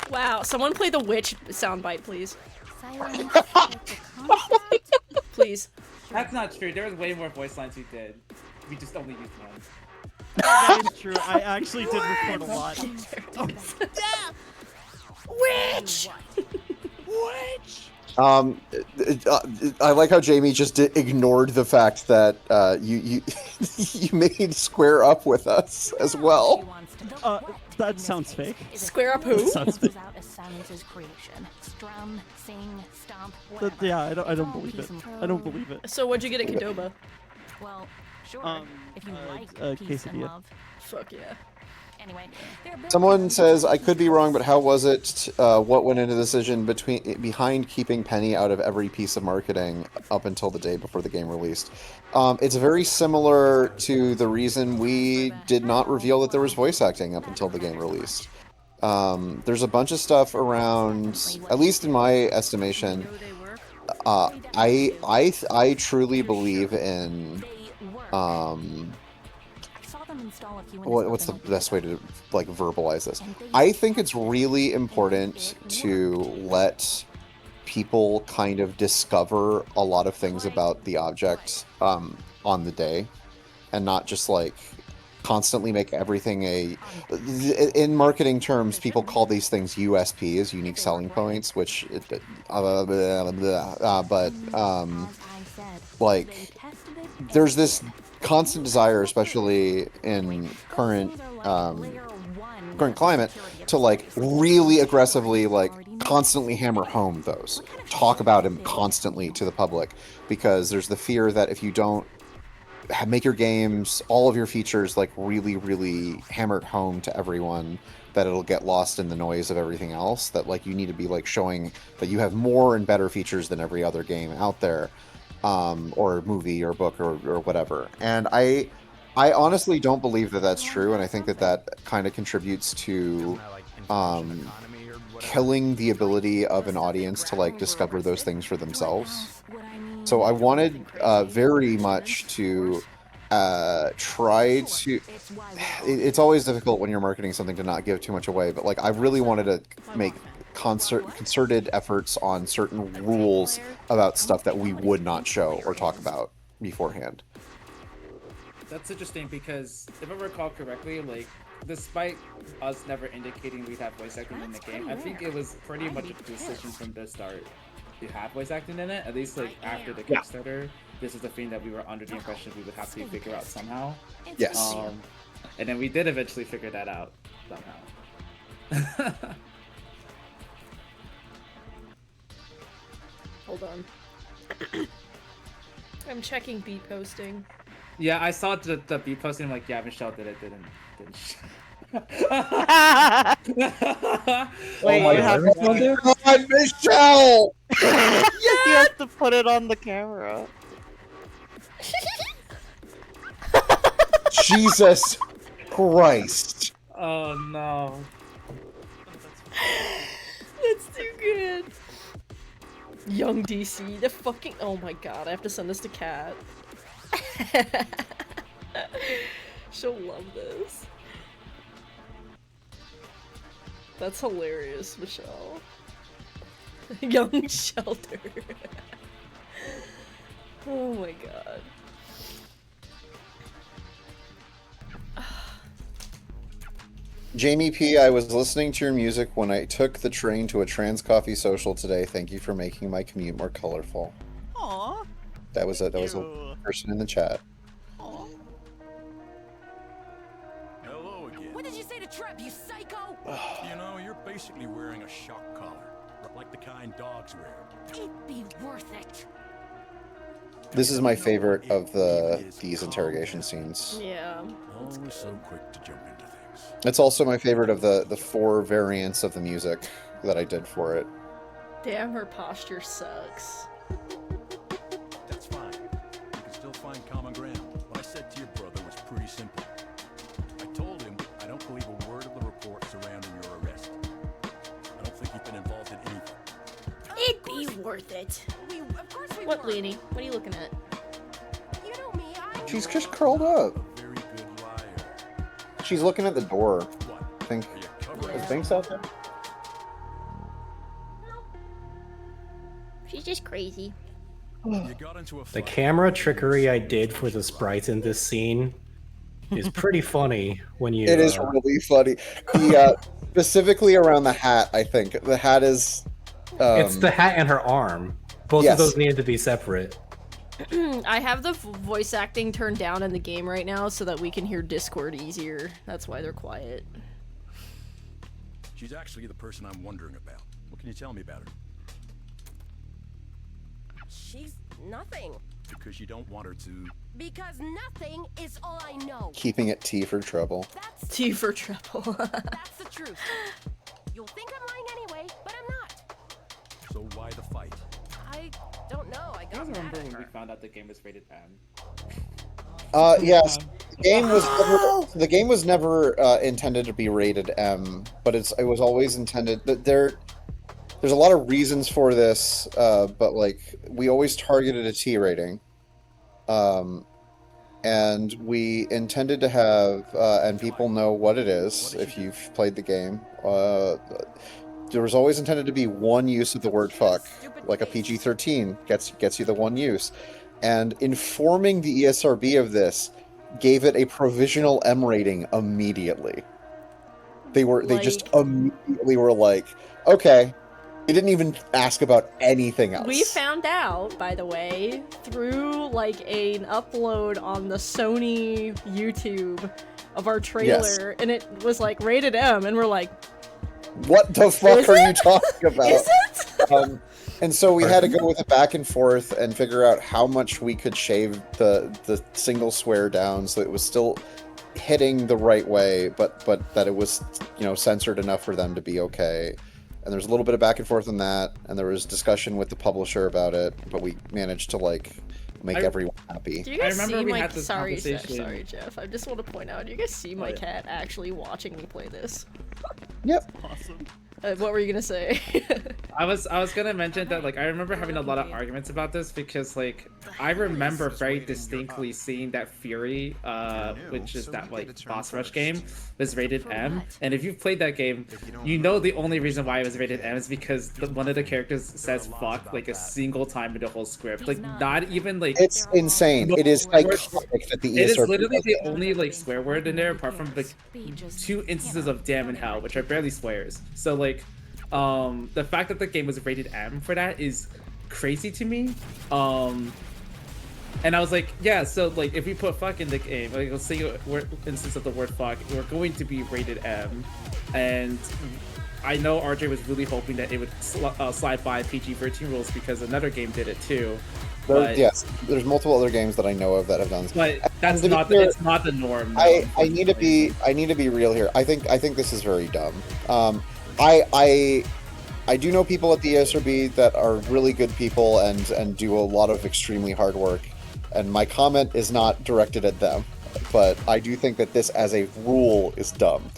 Speaker 1: Wow, someone play the witch soundbite, please.
Speaker 10: Silence.
Speaker 1: Please.
Speaker 18: That's not true. There was way more voice lines we did. We just only used one.
Speaker 19: That is true. I actually did record a lot.
Speaker 1: Witch!
Speaker 19: Witch!
Speaker 5: I like how Jamie just ignored the fact that you you made Square up with us as well.
Speaker 19: That sounds fake.
Speaker 1: Square up
Speaker 19: That
Speaker 1: who?
Speaker 19: sounds fake.
Speaker 6: Out a silencer's creation. Strum, sing, stomp,
Speaker 19: Yeah, I don't believe it. I don't believe it.
Speaker 1: So what'd you get at Qdoba?
Speaker 6: Well, sure. If you like peace and
Speaker 19: quesadilla.
Speaker 6: love.
Speaker 1: Fuck yeah.
Speaker 6: Anyway, they're building
Speaker 5: Someone says, I could be wrong, but how was it? What went into the decision behind keeping Penny out of every piece of marketing up until the day before the game released? It's very similar to the reason we did not reveal that there was voice acting up until the game released. There's a bunch of stuff around, at least in my estimation. I truly believe in what's the best way to like verbalize this? I think it's really important to let people kind of discover a lot of things about the object on the day, and not just like constantly make everything in marketing terms, people call these things USPs, unique selling points, which like there's this constant desire, especially in current climate, to like really aggressively like constantly hammer home those, talk about him constantly to the public, because there's the fear that if you don't make your games, all of your features like really hammered home to everyone, that it'll get lost in the noise of everything else, that like you need to be like showing that you have more and better features than every other game out there, or movie or book or whatever. And I honestly don't believe that that's true, and I think that that kind of contributes to killing the ability of an audience to like discover those things for themselves. So I wanted very much to try to... It's always difficult when you're marketing something to not give too much away, but like I really wanted to make concerted efforts on certain rules about stuff that we would not show or talk about beforehand.
Speaker 18: That's interesting because if I recall correctly, like despite us never indicating we'd have voice acting in the game, I think it was pretty much a decision from the start to have voice acting in it. At least like after the Kickstarter, this is the thing that we were under the impression we would have to figure out somehow.
Speaker 5: Yes.
Speaker 18: And then we did eventually figure that out somehow.
Speaker 1: Hold on. I'm checking beat posting.
Speaker 18: Yeah, I saw the beat posting. I'm like, yeah, Michelle did it. Didn't.
Speaker 4: Wait,
Speaker 5: my
Speaker 4: you have
Speaker 5: God, Michelle!
Speaker 4: You have to put it on the camera.
Speaker 5: Jesus Christ.
Speaker 18: Oh no.
Speaker 1: That's too good. Young DC, the fucking... Oh my god, I have to send this to Kat. She'll love this. That's hilarious, Michelle. Young Shelter. Oh my god.
Speaker 5: Jamie P, I was listening to your music when I took the train to a trans coffee social today. Thank you for making my commute more colorful.
Speaker 19: Aww.
Speaker 5: That was a person in the chat.
Speaker 17: Hello again.
Speaker 6: What did you say to Trap, you psycho?
Speaker 17: You know, you're basically wearing a shock collar, like the kind dogs wear.
Speaker 6: It'd be worth it.
Speaker 5: This is my favorite of these interrogation scenes.
Speaker 1: Yeah.
Speaker 17: Always so quick to jump into things.
Speaker 5: It's also my favorite of the 4 variants of the music that I did for it.
Speaker 1: Damn, her posture sucks.
Speaker 17: That's fine. We can still find common ground. What I said to your brother was pretty simple. I told him I don't believe a word of the report surrounding your arrest. I don't think you've been involved in anything.
Speaker 1: It'd be worth it. What, Leanie? What are you looking at?
Speaker 6: You know me,
Speaker 5: She's just curled up.
Speaker 17: Very good liar.
Speaker 5: She's looking at the door. I think. Is Binks out there?
Speaker 1: She's just crazy.
Speaker 17: You got into a
Speaker 3: The
Speaker 17: fight.
Speaker 3: camera trickery I did for the sprites in this scene is pretty funny when you...
Speaker 5: It is really funny. Specifically around the hat, I think. The hat is...
Speaker 3: it's the hat and her arm. Both
Speaker 5: yes.
Speaker 3: of those needed to be separate.
Speaker 1: I have the voice acting turned down in the game right now so that we can hear Discord easier. That's why they're quiet.
Speaker 17: She's actually the person I'm wondering about. What can you tell me about her?
Speaker 20: She's nothing.
Speaker 17: Because you don't want her to...
Speaker 20: Because nothing is all I know.
Speaker 5: Keeping it T for trouble.
Speaker 20: That's
Speaker 1: T for trouble.
Speaker 20: that's the truth. You'll think I'm lying anyway, but I'm not.
Speaker 17: So why the fight?
Speaker 20: I don't know. I
Speaker 18: I
Speaker 20: got
Speaker 18: remember
Speaker 20: mad at
Speaker 18: when we
Speaker 20: her.
Speaker 18: found out the game was rated M.
Speaker 5: Yes, the game was never intended to be rated M, but it was always intended that there's a lot of reasons for this, but like we always targeted a T rating, and we intended to have, and people know what it is if you've played the game. There was always intended to be one use of the word fuck, like a PG-13 gets you the one use. And informing the ESRB of this gave it a provisional M rating immediately. They just immediately were like, okay. They didn't even ask about anything else.
Speaker 1: We found out, by the way, through like an upload on the Sony YouTube of our trailer, and it was like rated M, and we're like,
Speaker 5: what the fuck are you talking about?
Speaker 1: Is it?
Speaker 5: And so we had to go with a back and forth and figure out how much we could shave the single swear down so it was still hitting the right way, but that it was, you know, censored enough for them to be okay. And there's a little bit of back and forth on that, and there was discussion with the publisher about it, but we managed to like make everyone happy.
Speaker 1: Do you guys see my
Speaker 18: had this
Speaker 1: sorry,
Speaker 18: conversation.
Speaker 1: Jeff? I just want to point out. Do you guys see my cat actually watching me play this?
Speaker 5: Yep.
Speaker 19: Awesome.
Speaker 1: What were you gonna say?
Speaker 18: I was gonna mention that like I remember having a lot of arguments about this because like I remember very distinctly seeing that Fury, which is that like boss rush game, was rated M. And if you've played that game, you know the only reason why it was rated M is because one of the characters says fuck like a single time in the whole script. Like not even like
Speaker 5: it's insane. It is iconic that the
Speaker 18: it is
Speaker 5: ESRB
Speaker 18: literally
Speaker 5: does
Speaker 18: the
Speaker 5: that.
Speaker 18: only like swear word in there apart from like 2 instances of damn and hell, which are barely swears. So like the fact that the game was rated M for that is crazy to me. And I was like, yeah, so like if we put fuck in the game, like let's say a instance of the word fuck, we're going to be rated M. And I know RJ was really hoping that it would slide by PG-13 rules because another game did it too.
Speaker 5: Yes, there's multiple other games that I know of that have done this.
Speaker 18: But that's
Speaker 5: And to be
Speaker 18: not
Speaker 5: clear,
Speaker 18: it's not the norm. No,
Speaker 5: I need to be real here. I think this is very dumb. I do know people at the ESRB that are really good people and do a lot of extremely hard work, and my comment is not directed at them, but I do think that this as a rule is dumb.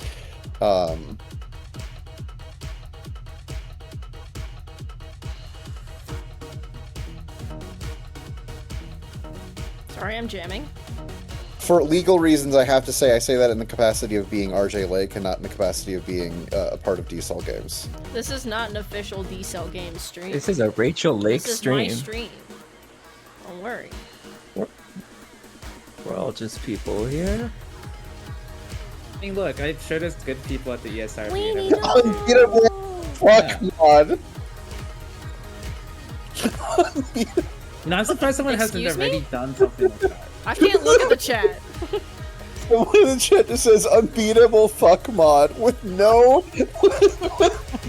Speaker 1: Sorry, I'm jamming.
Speaker 5: For legal reasons, I have to say I say that in the capacity of being RJ Lake and not in the capacity of being a part of D-Cell Games.
Speaker 1: This is not an official D-Cell Games stream.
Speaker 2: This is a Rachel Lake
Speaker 1: This is
Speaker 2: stream.
Speaker 1: my stream. Don't worry.
Speaker 2: We're all just people here.
Speaker 18: I mean, look, I'm sure there's good people at the ESRB.
Speaker 5: Unbeatable fuck mod.
Speaker 18: You know, I'm surprised someone hasn't
Speaker 1: Excuse me?
Speaker 18: already done something like that.
Speaker 1: I can't look at the chat.
Speaker 5: Someone in the chat just says unbeatable fuck mod with no.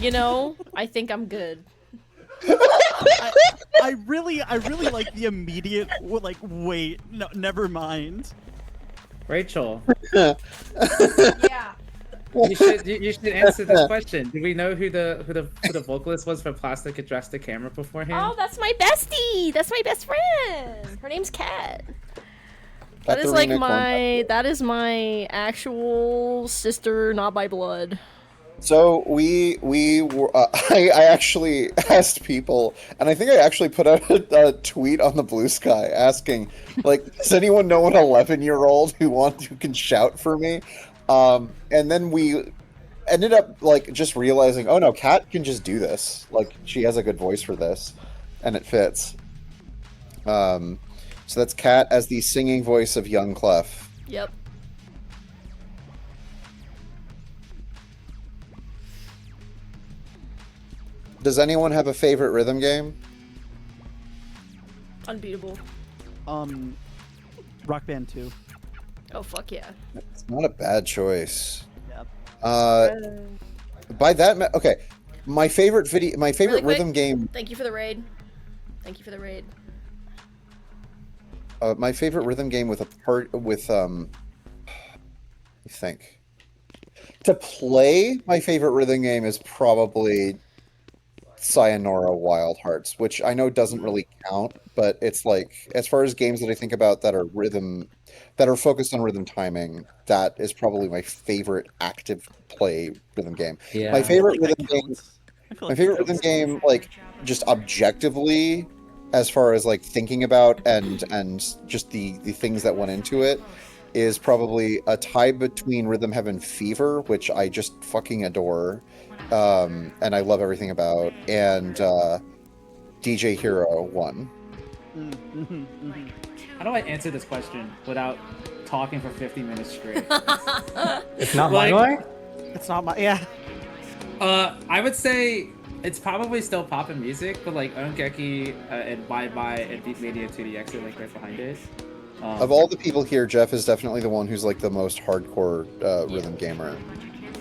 Speaker 1: You know, I think I'm good.
Speaker 19: I really like the immediate like wait, no, never mind.
Speaker 18: Rachel,
Speaker 1: Yeah.
Speaker 18: you should answer this question. Do we know who the vocalist was for Plastic Address the Camera beforehand?
Speaker 1: Oh, that's my bestie. That's my best friend. Her name's Kat. That
Speaker 5: Kat
Speaker 1: is
Speaker 5: the
Speaker 1: like
Speaker 5: remake
Speaker 1: that is my actual sister, not by blood.
Speaker 5: So we were, I actually asked people, and I think I actually put out a tweet on the Blue Sky asking, like, does anyone know an 11-year-old who can shout for me? And then we ended up like just realizing, oh no, Kat can just do this. Like she has a good voice for this, and it fits. So that's Kat as the singing voice of Young Clef.
Speaker 1: Yep.
Speaker 5: Does anyone have a favorite rhythm game?
Speaker 1: Unbeatable.
Speaker 19: Rock Band 2.
Speaker 1: Oh fuck yeah.
Speaker 5: It's not a bad choice.
Speaker 19: Yeah.
Speaker 5: By that, okay. My favorite
Speaker 1: Really quick,
Speaker 5: rhythm game.
Speaker 1: Thank you for the raid. Thank you for the raid.
Speaker 5: My favorite rhythm game with I think. To play, my favorite rhythm game is probably Sayonara Wild Hearts, which I know doesn't really count, but it's like, as far as games that I think about that are focused on rhythm timing, that is probably my favorite active play rhythm game.
Speaker 2: Yeah.
Speaker 5: My favorite rhythm
Speaker 19: game.
Speaker 5: My favorite rhythm game, like, just objectively, as far as like thinking about and just the things that went into it, is probably a tie between Rhythm Heaven Fever, which I just fucking adore, and I love everything about, and DJ Hero 1.
Speaker 18: How do I answer this question without talking for 50 minutes straight?
Speaker 3: It's not my way?
Speaker 19: It's not my... Yeah.
Speaker 18: I would say it's probably still poppin' music, but like Ongeki and Bye Bye and Beatmania 2DX are like right behind it.
Speaker 5: Of all the people here, Jeff is definitely the one who's like the most hardcore rhythm gamer.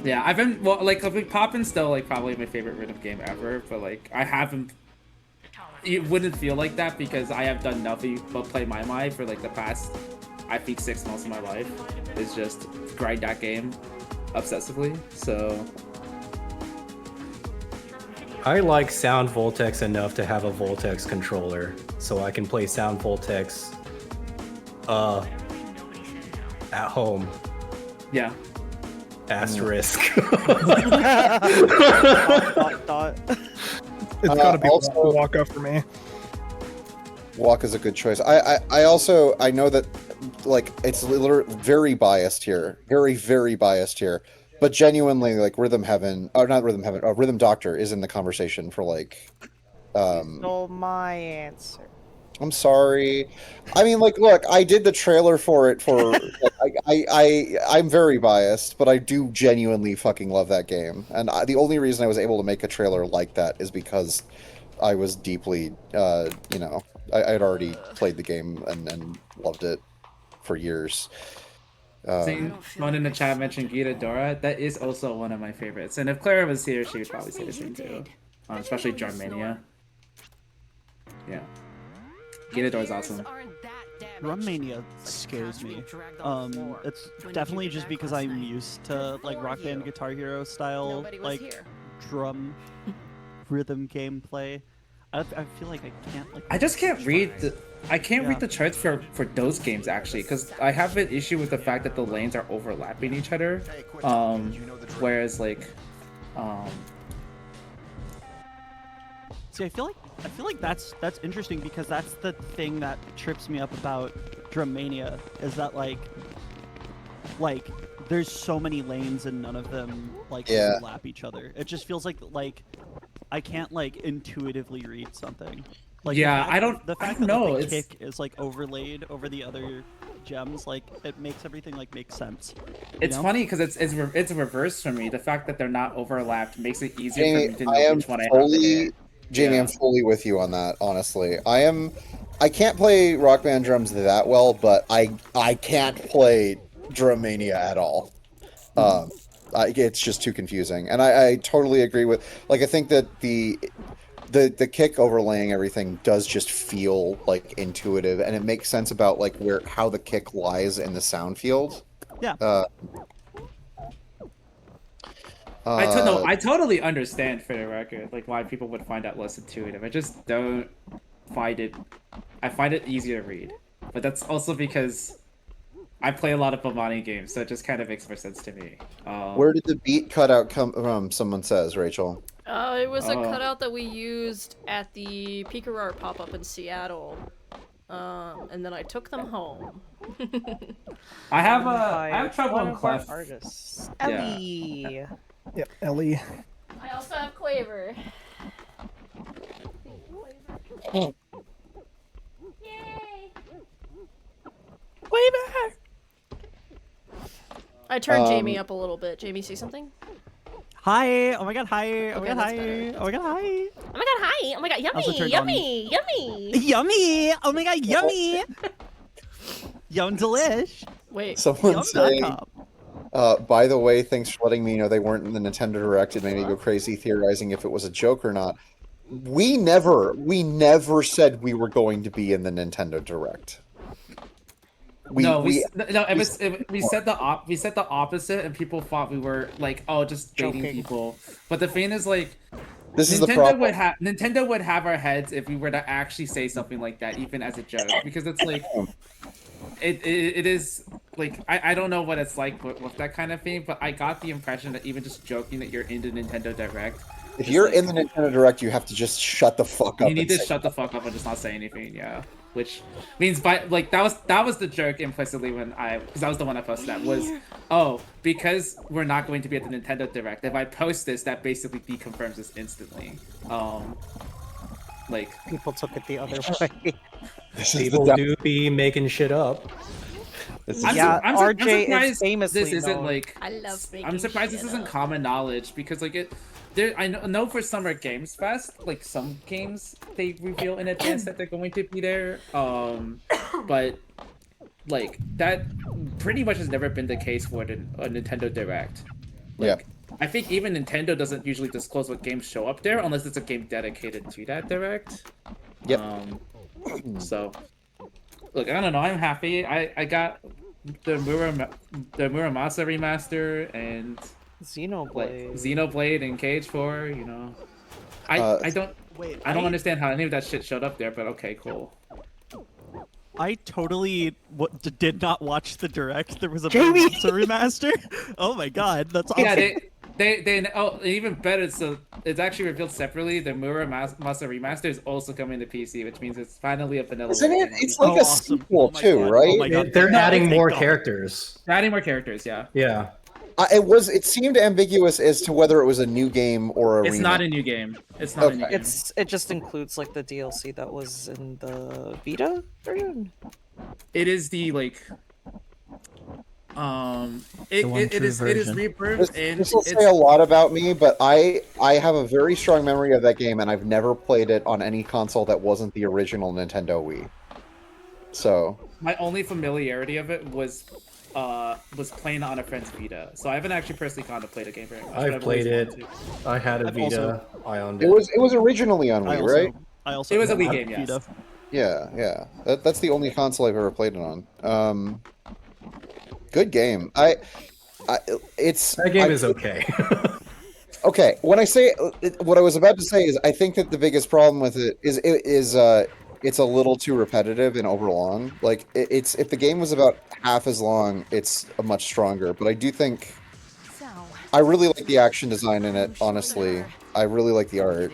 Speaker 18: Yeah, I've been like Poppin's still like probably my favorite rhythm game ever, but like I haven't. It wouldn't feel like that because I have done nothing but play My Mai for like the past, I think, 6 months of my life. Is just grind that game obsessively. So
Speaker 3: I like Sound Voltex enough to have a Voltex controller, so I can play Sound Voltex at home.
Speaker 18: Yeah.
Speaker 3: Asterisk.
Speaker 7: It's gotta be
Speaker 5: also,
Speaker 7: Waka for me.
Speaker 5: Waka's a good choice. I also know that like it's literally very biased here, very biased here, but genuinely like Rhythm Heaven, or not Rhythm Heaven, Rhythm Doctor is in the conversation for like.
Speaker 4: Stole my answer.
Speaker 5: I'm sorry. I mean, like, look, I did the trailer for it for. I'm very biased, but I do genuinely fucking love that game, and the only reason I was able to make a trailer like that is because I was deeply, I had already played the game and loved it for years.
Speaker 18: Someone in the chat mentioned Gita Dora. That is also one of my favorites, and if Clara was here, she would probably say the same too. Especially Drumania. Yeah. Gatador's awesome.
Speaker 19: Drummania scares me. It's definitely just because I'm used to like Rock Band Guitar Hero style like drum rhythm gameplay. I feel like I can't like.
Speaker 18: I just can't read the. I can't read the charts for those games actually because I have an issue with the fact that the lanes are overlapping each other. Whereas like,
Speaker 19: See, I feel like that's interesting because that's the thing that trips me up about Drummania is that like there's so many lanes and none of them like overlap each other. It just feels like I can't like intuitively read something. Like
Speaker 18: the fact that
Speaker 19: the kick is like overlaid over the other gems, like it makes everything like make sense.
Speaker 18: It's funny because it's reversed for me. The fact that they're not overlapped makes it easier
Speaker 5: Jamie,
Speaker 18: for me to know which one I have to hit.
Speaker 5: Jamie, I'm fully with you on that, honestly. I can't play Rock Band drums that well, but I can't play Drummania at all. It's just too confusing. And I totally agree with, like, I think that the kick overlaying everything does just feel like intuitive, and it makes sense about like how the kick lies in the sound field.
Speaker 19: Yeah.
Speaker 18: I totally understand for the record, like why people would find that less intuitive. I just don't find it. I find it easier to read, but that's also because I play a lot of Bomani games, so it just kind of makes more sense to me.
Speaker 5: Where did the beat cutout come from? Someone says, Rachel.
Speaker 1: It was a cutout that we used at the Pika Art pop-up in Seattle, and then I took them home.
Speaker 18: I have trouble in Clef.
Speaker 4: Artists. Ellie.
Speaker 7: Yep, Ellie.
Speaker 1: I also have Quaver.
Speaker 7: Yay!
Speaker 1: Quaver! I turned Jamie up a little bit. Jamie, see something?
Speaker 19: Hi! Oh my god, hi! Oh my god, hi! Oh my god, hi!
Speaker 1: Oh my god, hi! Oh my god, yummy! Yummy! Yummy!
Speaker 19: Yummy! Oh my god, yummy! Yum delish.
Speaker 1: Wait.
Speaker 5: Someone saying,
Speaker 19: Yum.com.
Speaker 5: by the way, thanks for letting me know they weren't in the Nintendo Direct. It made me go crazy theorizing if it was a joke or not. We never said we were going to be in the Nintendo Direct.
Speaker 18: We said the opposite, and people thought we were like, oh, just baiting people. But the thing is, like,
Speaker 5: this is the problem.
Speaker 18: Nintendo would have our heads if we were to actually say something like that, even as a joke, because it's like, it is like I don't know what it's like with that kind of thing, but I got the impression that even just joking that you're in the Nintendo Direct.
Speaker 5: If you're in the Nintendo Direct, you have to just shut the fuck up.
Speaker 18: You need to shut the fuck up and just not say anything, yeah. Which means that was the joke implicitly because I was the one that posted that was, oh, because we're not going to be at the Nintendo Direct, if I post this, that basically deconfirms this instantly. Like
Speaker 4: people took it the other way.
Speaker 3: People do be making shit up.
Speaker 18: I'm
Speaker 4: RJ
Speaker 18: surprised
Speaker 4: is famously
Speaker 18: this isn't
Speaker 4: known.
Speaker 18: like.
Speaker 1: I love
Speaker 18: I'm surprised this isn't common knowledge because like I know for Summer Games Fest, like some games they reveal in advance that they're going to be there. But like that pretty much has never been the case for a Nintendo Direct. Like, I think even Nintendo doesn't usually disclose what games show up there unless it's a game dedicated to that Direct.
Speaker 5: Yep.
Speaker 18: So, look, I don't know. I'm happy. I got the Muramasa remaster and Xenoblade and Cage 4. You know, I don't understand how any of that shit showed up there, but okay, cool.
Speaker 19: I totally did not watch the Direct. There was a Muramasa remaster. Oh my god, that's awesome.
Speaker 18: Yeah, they even better. So it's actually revealed separately. The Muramasa remaster is also coming to PC, which means it's finally a vanilla.
Speaker 5: Isn't it? It's like a sequel too, right?
Speaker 3: They're adding more characters.
Speaker 18: They're adding more characters, yeah.
Speaker 3: Yeah.
Speaker 5: It seemed ambiguous as to whether it was a new game or a remake.
Speaker 18: It's not a new game. It's not a new game.
Speaker 4: It just includes like the DLC that was in the Vita version.
Speaker 18: It is the like it is Rebirth, and
Speaker 5: this will say a lot about me, but I have a very strong memory of that game, and I've never played it on any console that wasn't the original Nintendo Wii. So
Speaker 18: my only familiarity of it was playing on a friend's Vita, so I haven't actually personally contemplated a game very much.
Speaker 3: I've played it. I had a Vita. I owned it.
Speaker 5: It was originally on Wii, right?
Speaker 18: It was a Wii game, yes.
Speaker 5: Yeah. That's the only console I've ever played it on. Good game. That
Speaker 3: game is okay.
Speaker 5: Okay, when I say what I was about to say is, I think that the biggest problem with it is it's a little too repetitive and overlong. Like it's if the game was about half as long, it's a much stronger. But I do think I really like the action design in it. Honestly, I really like the art.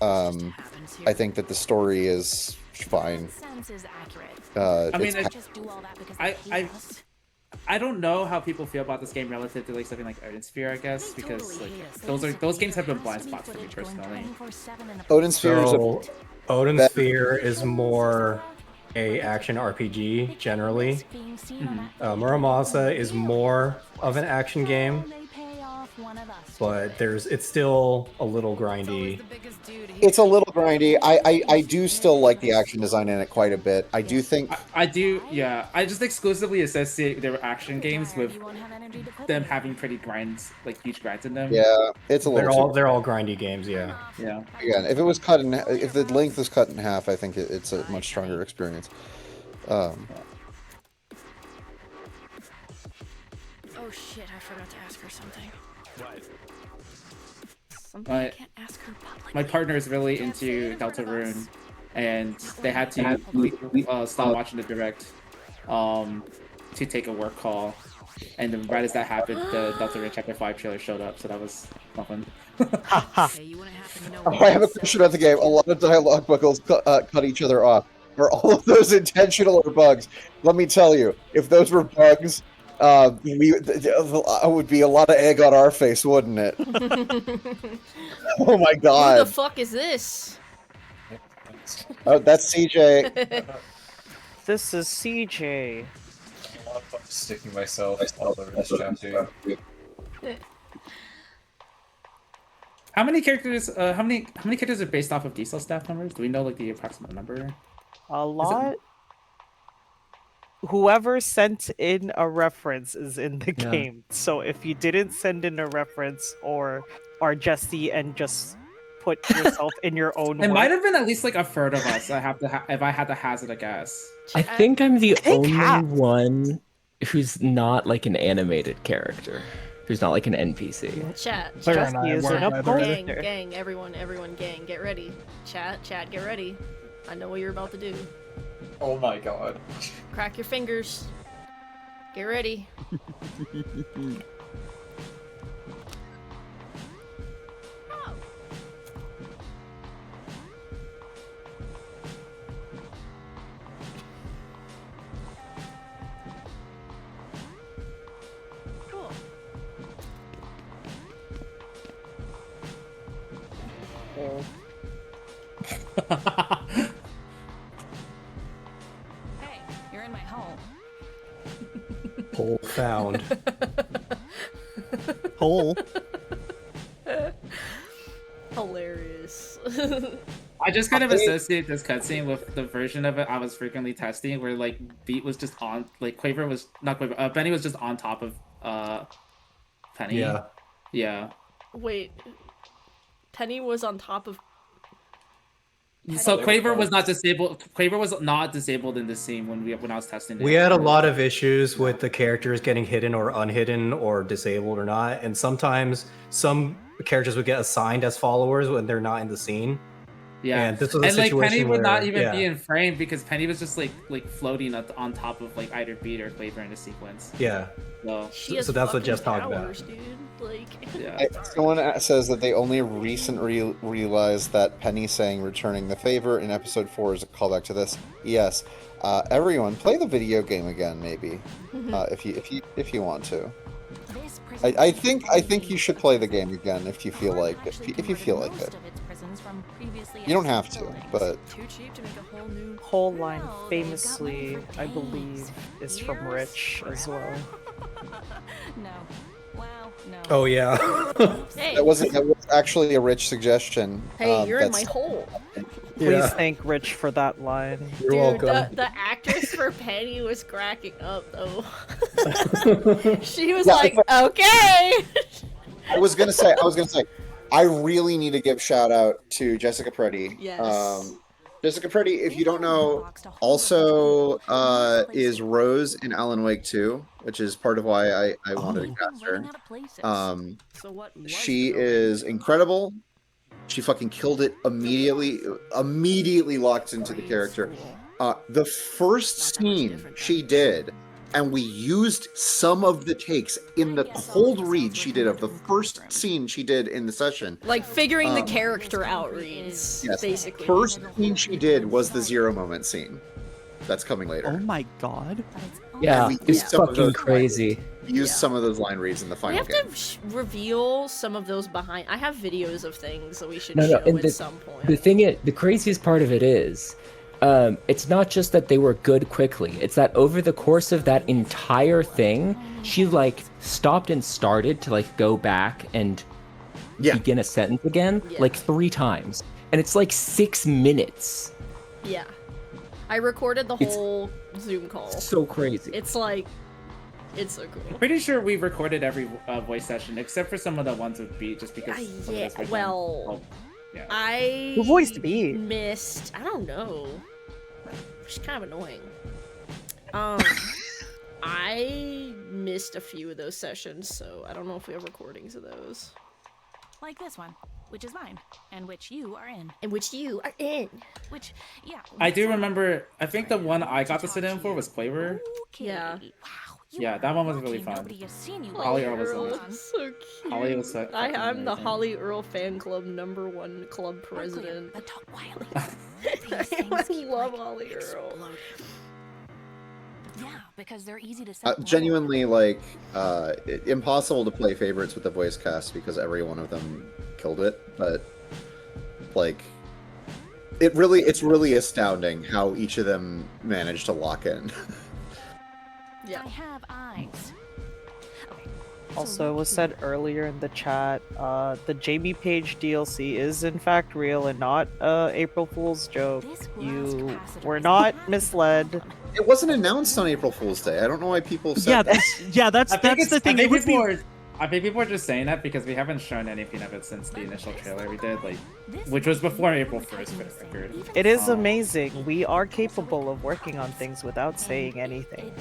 Speaker 5: I think that the story is fine.
Speaker 18: I mean, I don't know how people feel about this game relative to like something like Odin Sphere, I guess, because like those games have been blind spots for me personally.
Speaker 5: Odin Sphere
Speaker 3: is more a action RPG generally. Muramasa is more of an action game, but it's still a little grindy.
Speaker 5: It's a little grindy. I do still like the action design in it quite a bit. I do think
Speaker 18: I do. Yeah, I just exclusively associate their action games with them having pretty grinds, like huge grinds in them.
Speaker 5: Yeah, it's a little.
Speaker 3: They're all grindy games. Yeah.
Speaker 18: Yeah.
Speaker 5: Again, if the length was cut in half, I think it's a much stronger experience.
Speaker 11: Oh shit! I forgot to ask her something.
Speaker 16: What?
Speaker 11: Something I can't ask her publicly.
Speaker 18: My partner is really into Deltarune, and they had to stop watching the Direct to take a work call. And then right as that happened, the Deltarune Chapter 5 trailer showed up, so that was nothing.
Speaker 5: I have a question about the game. A lot of dialogue buckles cut each other off. Are all of those intentional or bugs? Let me tell you, if those were bugs, it would be a lot of egg on our face, wouldn't it? Oh my god.
Speaker 1: Who the fuck is this?
Speaker 5: Oh, that's CJ.
Speaker 4: This is CJ.
Speaker 13: I'm sticking myself all over this chapter.
Speaker 18: How many characters? How many characters are based off of diesel staff numbers? Do we know like the approximate number?
Speaker 4: A lot. whoever sent in a reference is in the
Speaker 2: Yeah.
Speaker 4: game. So if you didn't send in a reference or are Jesse and just put yourself in your own
Speaker 18: It
Speaker 4: work,
Speaker 18: might have been at least like a third of us. If I had to hazard a guess.
Speaker 2: I think I'm the
Speaker 4: think
Speaker 2: only
Speaker 4: half.
Speaker 2: one who's not like an animated character, who's not like an NPC.
Speaker 1: Chat,
Speaker 7: Claire
Speaker 1: chat,
Speaker 7: and I weren't either.
Speaker 1: gang, everyone, gang, get ready. Chat, get ready. I know what you're about to do.
Speaker 13: Oh my god.
Speaker 1: Crack your fingers. Get ready. Cool.
Speaker 6: Hey, you're in my home.
Speaker 3: Hole found.
Speaker 19: Hole.
Speaker 1: Hilarious.
Speaker 18: I just kind of associate this cutscene with the version of it I was frequently testing, where like Beat was just on, like Quaver was not Quaver, Benny was just on top of Penny.
Speaker 3: Yeah.
Speaker 18: Yeah.
Speaker 1: Wait, Penny was on top of.
Speaker 18: So Quaver was not disabled. Quaver was not disabled in this scene when I was testing it.
Speaker 3: We had a lot of issues with the characters getting hidden or unhidden or disabled or not, and sometimes some characters would get assigned as followers when they're not in the scene.
Speaker 18: Yeah,
Speaker 3: And this was a
Speaker 18: and like
Speaker 3: situation
Speaker 18: Penny would
Speaker 3: where,
Speaker 18: not even
Speaker 3: yeah.
Speaker 18: be in frame because Penny was just like floating on top of like either Beat or Quaver in the sequence.
Speaker 3: Yeah.
Speaker 18: So,
Speaker 1: She has
Speaker 3: so that's what
Speaker 1: fucking
Speaker 3: Jeff talked about.
Speaker 1: powers, dude. Like.
Speaker 18: Yeah.
Speaker 5: Someone says that they only recently realized that Penny saying "returning the favor" in episode 4 is a callback to this. Yes, everyone, play the video game again, maybe, if you want to. I think you should play the game again if you feel like it. If you feel like it. You don't have to, but
Speaker 1: Too cheap to make a whole new.
Speaker 4: whole line famously, I believe, is from Rich as well.
Speaker 6: No. Wow, no.
Speaker 3: Oh yeah.
Speaker 1: Hey.
Speaker 5: that was actually a Rich suggestion.
Speaker 1: Hey, you're in my
Speaker 5: that's-
Speaker 1: hole.
Speaker 4: Please
Speaker 3: Yeah.
Speaker 4: thank Rich for that line.
Speaker 3: You're
Speaker 1: Dude,
Speaker 3: welcome.
Speaker 1: the actress for Penny was cracking up though. She was
Speaker 5: Yeah,
Speaker 1: like, "Okay."
Speaker 5: I was gonna say, I really need to give shout out to Jessica Preddy.
Speaker 1: Yes.
Speaker 5: Jessica Preddy, if you don't know, also is Rose in Alan Wake 2, which is part of why I wanted to cast her.
Speaker 1: So what?
Speaker 5: She is incredible. She fucking killed it immediately. Immediately locked into the character. The first scene she did, and we used some of the takes in the cold read she did of the first scene she did in the session.
Speaker 1: Like figuring the character out reads,
Speaker 5: Yes,
Speaker 1: basically.
Speaker 5: first scene she did was the 0 moment scene. That's coming later.
Speaker 19: Oh my god.
Speaker 2: Yeah,
Speaker 5: we
Speaker 2: it's
Speaker 5: used some of
Speaker 2: fucking
Speaker 5: those
Speaker 2: crazy.
Speaker 5: We used some of those line reads in the
Speaker 1: We
Speaker 5: final
Speaker 1: have
Speaker 5: game.
Speaker 1: to reveal some of those behind. I have videos of things that we should
Speaker 2: No,
Speaker 1: show
Speaker 2: and
Speaker 1: at some point.
Speaker 2: the craziest part of it is, it's not just that they were good quickly. It's that over the course of that entire thing, she like stopped and started to like go back and begin a sentence again like 3 times, and it's like 6 minutes.
Speaker 1: Yeah. I recorded the whole Zoom call.
Speaker 2: So crazy.
Speaker 1: It's like, it's so cool.
Speaker 18: I'm pretty sure we recorded every voice session except for some of the ones with Beat, just because. some of
Speaker 1: Yeah,
Speaker 18: us were
Speaker 1: well,
Speaker 18: done. Yeah.
Speaker 1: I
Speaker 4: Who voiced Beat?
Speaker 1: missed. I don't know. Which is kind of annoying. I missed a few of those sessions, so I don't know if we have recordings of those.
Speaker 6: Like this one, which is mine, and which you are in.
Speaker 1: And which you are in.
Speaker 6: Which, yeah.
Speaker 18: I do remember. I think the one I got to sit in for was Quaver.
Speaker 1: Yeah.
Speaker 18: Yeah, that one was really fun. Holly Earl was
Speaker 1: Earl,
Speaker 18: in it.
Speaker 1: so cute.
Speaker 18: Holly was so fucking
Speaker 1: I'm the
Speaker 18: amazing.
Speaker 1: Holly Earl fan club #1 club president. I love Holly Earl.
Speaker 6: Yeah, because they're easy to set.
Speaker 5: Genuinely, like, impossible to play favorites with the voice cast because every one of them killed it. But like, it's really astounding how each of them managed to lock in.
Speaker 1: Yeah.
Speaker 6: I have eyes. Okay.
Speaker 4: Also, was said earlier in the chat, the Jamie Page DLC is in fact real and not April Fool's joke. You were not misled.
Speaker 5: It wasn't announced on April Fool's Day. I don't know why people said that.
Speaker 19: That's the thing.
Speaker 18: I think people are just saying that because we haven't shown anything of it since the initial trailer we did, like, which was before April 1st, for the record.
Speaker 4: It is amazing. We are capable of working on things without saying anything.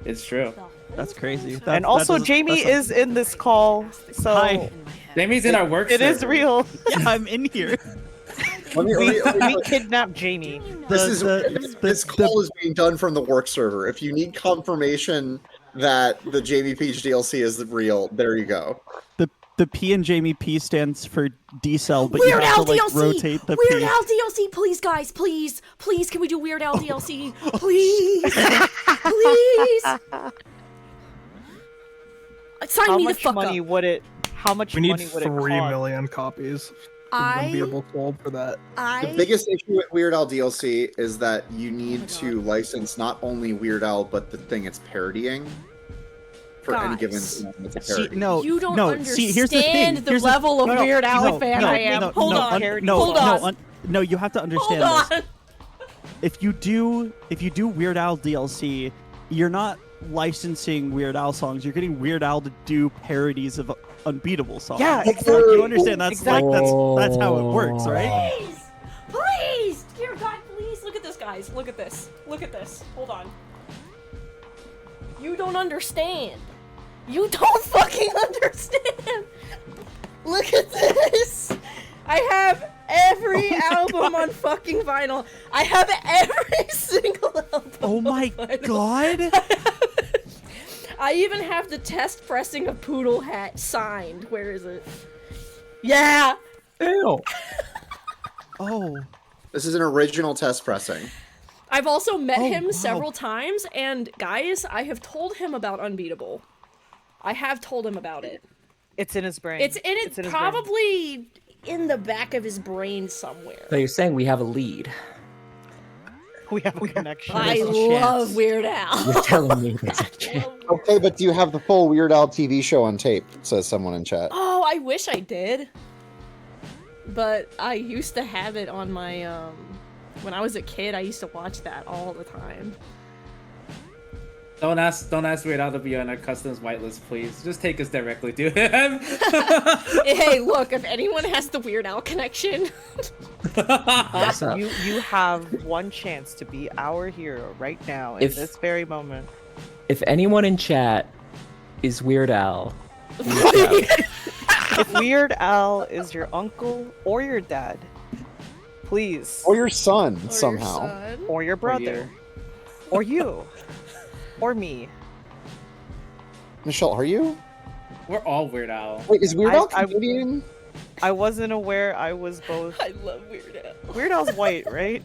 Speaker 18: It's true.
Speaker 19: That's crazy.
Speaker 4: And also, Jamie is in this call, so
Speaker 19: Hi.
Speaker 18: Jamie's in our work.
Speaker 4: It is real.
Speaker 19: Yeah, I'm in here.
Speaker 4: We kidnapped Jamie.
Speaker 5: This call is being done from the work server. If you need confirmation that the Jamie Page DLC is real, there you go.
Speaker 19: The P in Jamie P stands for D-Cell, but
Speaker 11: Weird
Speaker 19: you have
Speaker 11: Al
Speaker 19: to like
Speaker 11: DLC!
Speaker 19: rotate the
Speaker 11: Weird
Speaker 19: P.
Speaker 11: Al DLC, please, guys, please, can we do Weird Al DLC, please, please? Sign
Speaker 4: How
Speaker 11: me
Speaker 4: much
Speaker 11: the fuck
Speaker 4: money
Speaker 11: up.
Speaker 4: would it? How much
Speaker 7: We need
Speaker 4: money would it
Speaker 7: 3
Speaker 4: cost?
Speaker 7: million copies.
Speaker 11: I-
Speaker 7: Unbeatable sold for that.
Speaker 5: The biggest issue with Weird Al DLC is that you need to license not only Weird Al, but the thing it's parodying for any given thing it's a parody.
Speaker 11: You don't
Speaker 19: no,
Speaker 11: understand
Speaker 19: see, here's the thing.
Speaker 11: the
Speaker 19: Here's
Speaker 11: level of Weird Al fan I am. Hold on.
Speaker 19: No, you have to understand this. If you do Weird Al DLC, you're not licensing Weird Al songs. You're getting Weird Al to do parodies of Unbeatable songs.
Speaker 4: Yeah, exactly.
Speaker 19: You understand? That's that's how it works, right?
Speaker 11: Please, please, dear God, please look at this, guys. Look at this. Look at this. Hold on. You don't understand. You don't fucking understand. Look at this. I have every album on fucking vinyl. I have every single album.
Speaker 19: Oh my god.
Speaker 11: I even have the test pressing of Poodle Hat signed. Where is it? Yeah.
Speaker 19: Ew. Oh.
Speaker 5: This is an original test pressing.
Speaker 11: I've also met him several times, and guys, I have told him about Unbeatable. I have told him about it.
Speaker 4: It's in his brain.
Speaker 11: It's in his probably in the back of his brain somewhere.
Speaker 2: So you're saying we have a lead?
Speaker 4: We have a connection.
Speaker 11: I love Weird Al.
Speaker 2: You're telling me there's a chance.
Speaker 5: Okay, but do you have the full Weird Al TV show on tape? Says someone in chat.
Speaker 11: Oh, I wish I did. But I used to have it on my, when I was a kid, I used to watch that all the time.
Speaker 18: Don't ask Weird Al to be on our customs whitelist, please. Just take us directly to him.
Speaker 11: Hey, look, if anyone has the Weird Al connection.
Speaker 4: You have one chance to be our hero right now in this very moment.
Speaker 2: If anyone in chat is Weird Al,
Speaker 4: If Weird Al is your uncle or your dad, please.
Speaker 5: Or your son, somehow.
Speaker 4: Or your brother. Or you. Or me.
Speaker 5: Michelle, are you?
Speaker 18: We're all Weird Al.
Speaker 5: Wait, is Weird Al Canadian?
Speaker 4: I wasn't aware I was both.
Speaker 11: I love Weird Al.
Speaker 4: Weird Al's white, right?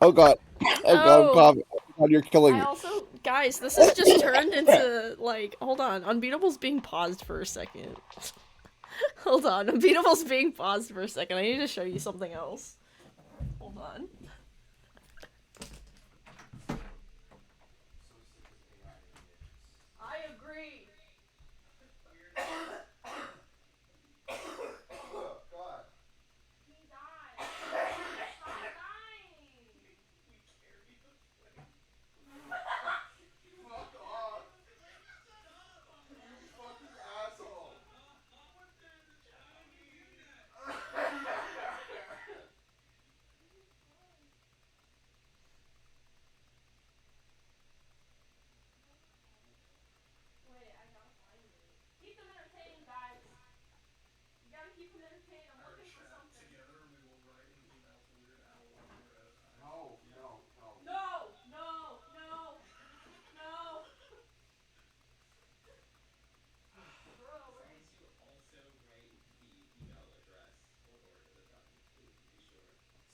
Speaker 5: Oh god. Oh god, you're killing me.
Speaker 11: I also, guys, this has just turned into, like, hold on, Unbeatable's being paused for a second. Hold on, Unbeatable's being paused for a second. I need to show you something else. Hold on. I agree.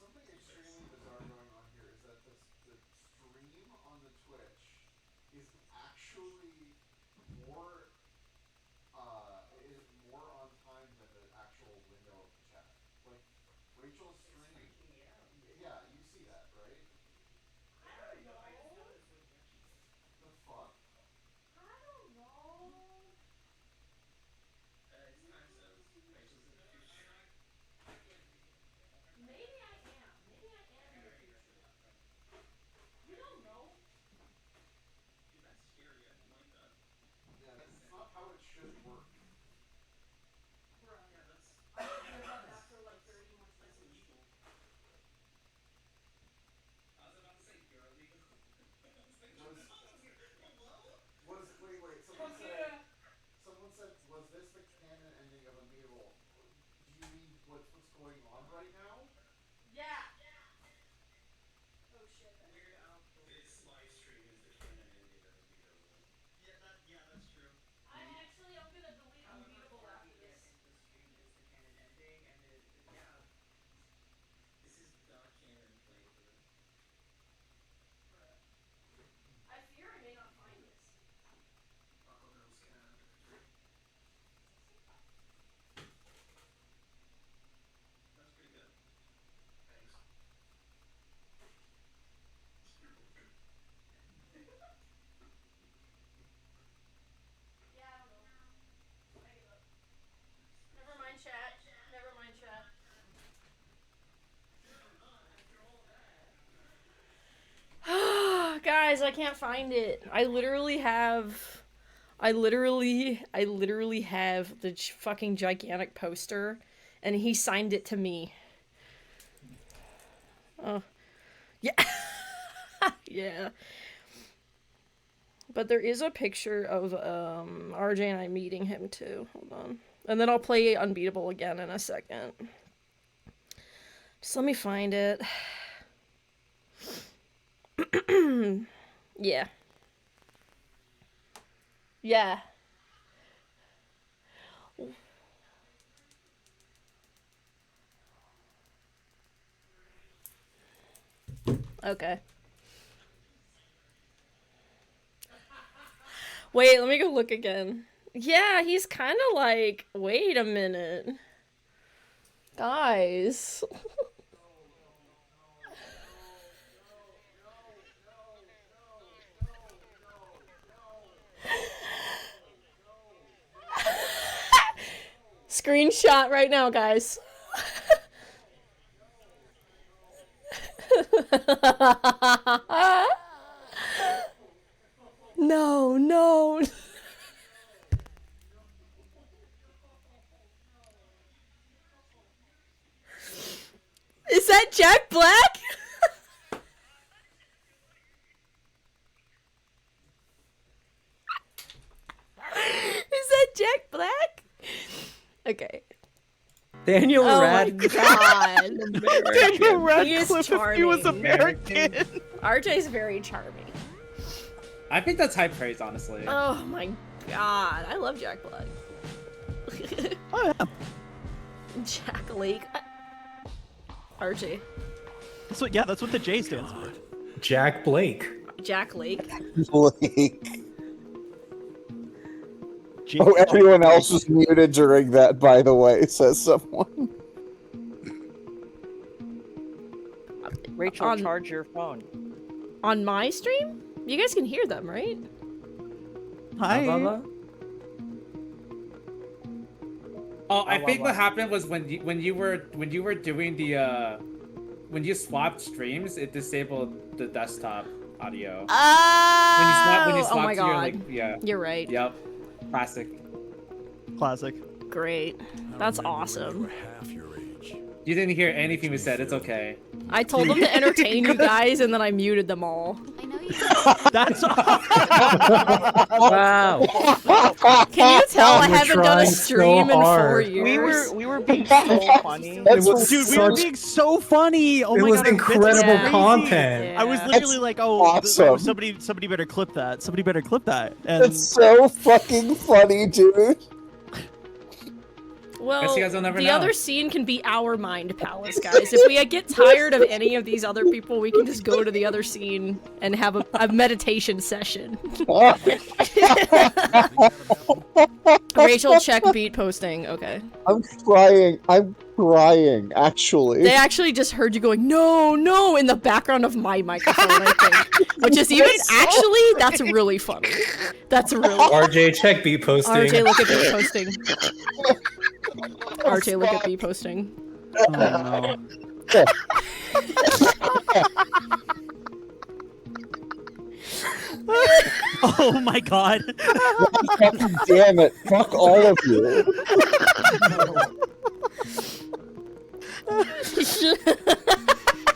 Speaker 5: Something extremely bizarre going on here is that the stream on the Twitch is actually more on time than the actual window of the chat. Like Rachel's stream. Yeah, you see that, right?
Speaker 11: Never mind, chat. Never mind, chat. Guys, I can't find it. I literally have the fucking gigantic poster, and he signed it to me. Oh. Yeah. Yeah. But there is a picture of RJ and I meeting him too. Hold on. And then I'll play Unbeatable again in a second. Just let me find it. Yeah. Yeah. Okay. Wait, let me go look again. Yeah, he's kind of like, wait a minute. Guys. Screenshot right now, guys. No, no. Is that Jack Black? Is that Jack Black? Okay.
Speaker 2: Daniel
Speaker 11: Oh
Speaker 2: Radcliffe.
Speaker 11: my god.
Speaker 4: Daniel
Speaker 11: He is
Speaker 4: Radcliffe if he was
Speaker 11: charming.
Speaker 4: American.
Speaker 11: RJ's very charming.
Speaker 18: I think that's high praise, honestly.
Speaker 11: Oh my god. I love Jack Black.
Speaker 19: Oh yeah.
Speaker 11: Jack Lake. RJ.
Speaker 19: So yeah, that's what the J stands for.
Speaker 3: Jack Blake.
Speaker 11: Jack Lake.
Speaker 5: Blake. Oh, everyone else was muted during that, by the way, says someone.
Speaker 4: Rachel, charge your phone.
Speaker 11: On my stream? You guys can hear them, right?
Speaker 19: Hi.
Speaker 18: Oh, I think what happened was when you were doing the when you swapped streams, it disabled the desktop audio.
Speaker 11: Oh,
Speaker 18: when you swapped
Speaker 11: oh my god.
Speaker 18: yeah.
Speaker 11: You're right.
Speaker 18: Yep. Classic.
Speaker 19: Classic.
Speaker 11: Great. That's awesome.
Speaker 18: You didn't hear anything we said. It's okay.
Speaker 11: I told them to entertain you guys, and then I muted them all.
Speaker 19: That's
Speaker 2: Wow.
Speaker 11: Can you tell I
Speaker 3: We're
Speaker 11: haven't done a
Speaker 3: trying
Speaker 11: stream
Speaker 3: so
Speaker 11: in 4
Speaker 3: hard.
Speaker 11: years?
Speaker 4: We were being so funny.
Speaker 19: Dude, we were being so funny. Oh
Speaker 3: It
Speaker 19: my
Speaker 3: was
Speaker 19: god, our bits were
Speaker 3: incredible
Speaker 19: crazy.
Speaker 3: content.
Speaker 19: I was
Speaker 11: Yeah.
Speaker 19: literally
Speaker 5: That's
Speaker 19: like, oh,
Speaker 5: awesome.
Speaker 19: somebody better clip that. Somebody better clip that. And
Speaker 5: It's so fucking funny, dude.
Speaker 11: Well,
Speaker 18: Guess you guys will never
Speaker 11: the
Speaker 18: know.
Speaker 11: other scene can be our mind palace, guys. If we get tired of any of these other people, we can just go to the other scene and have a meditation session. Rachel, check beat posting. Okay.
Speaker 5: I'm crying, actually.
Speaker 11: They actually just heard you going, no, no, in the background of my microphone, I think. Which is even, actually, that's really funny. That's really
Speaker 3: RJ, check beat posting.
Speaker 11: RJ, look at beat posting. RJ, look at beat posting.
Speaker 19: oh no. Oh my god.
Speaker 5: Fucking damn it. Fuck all of you.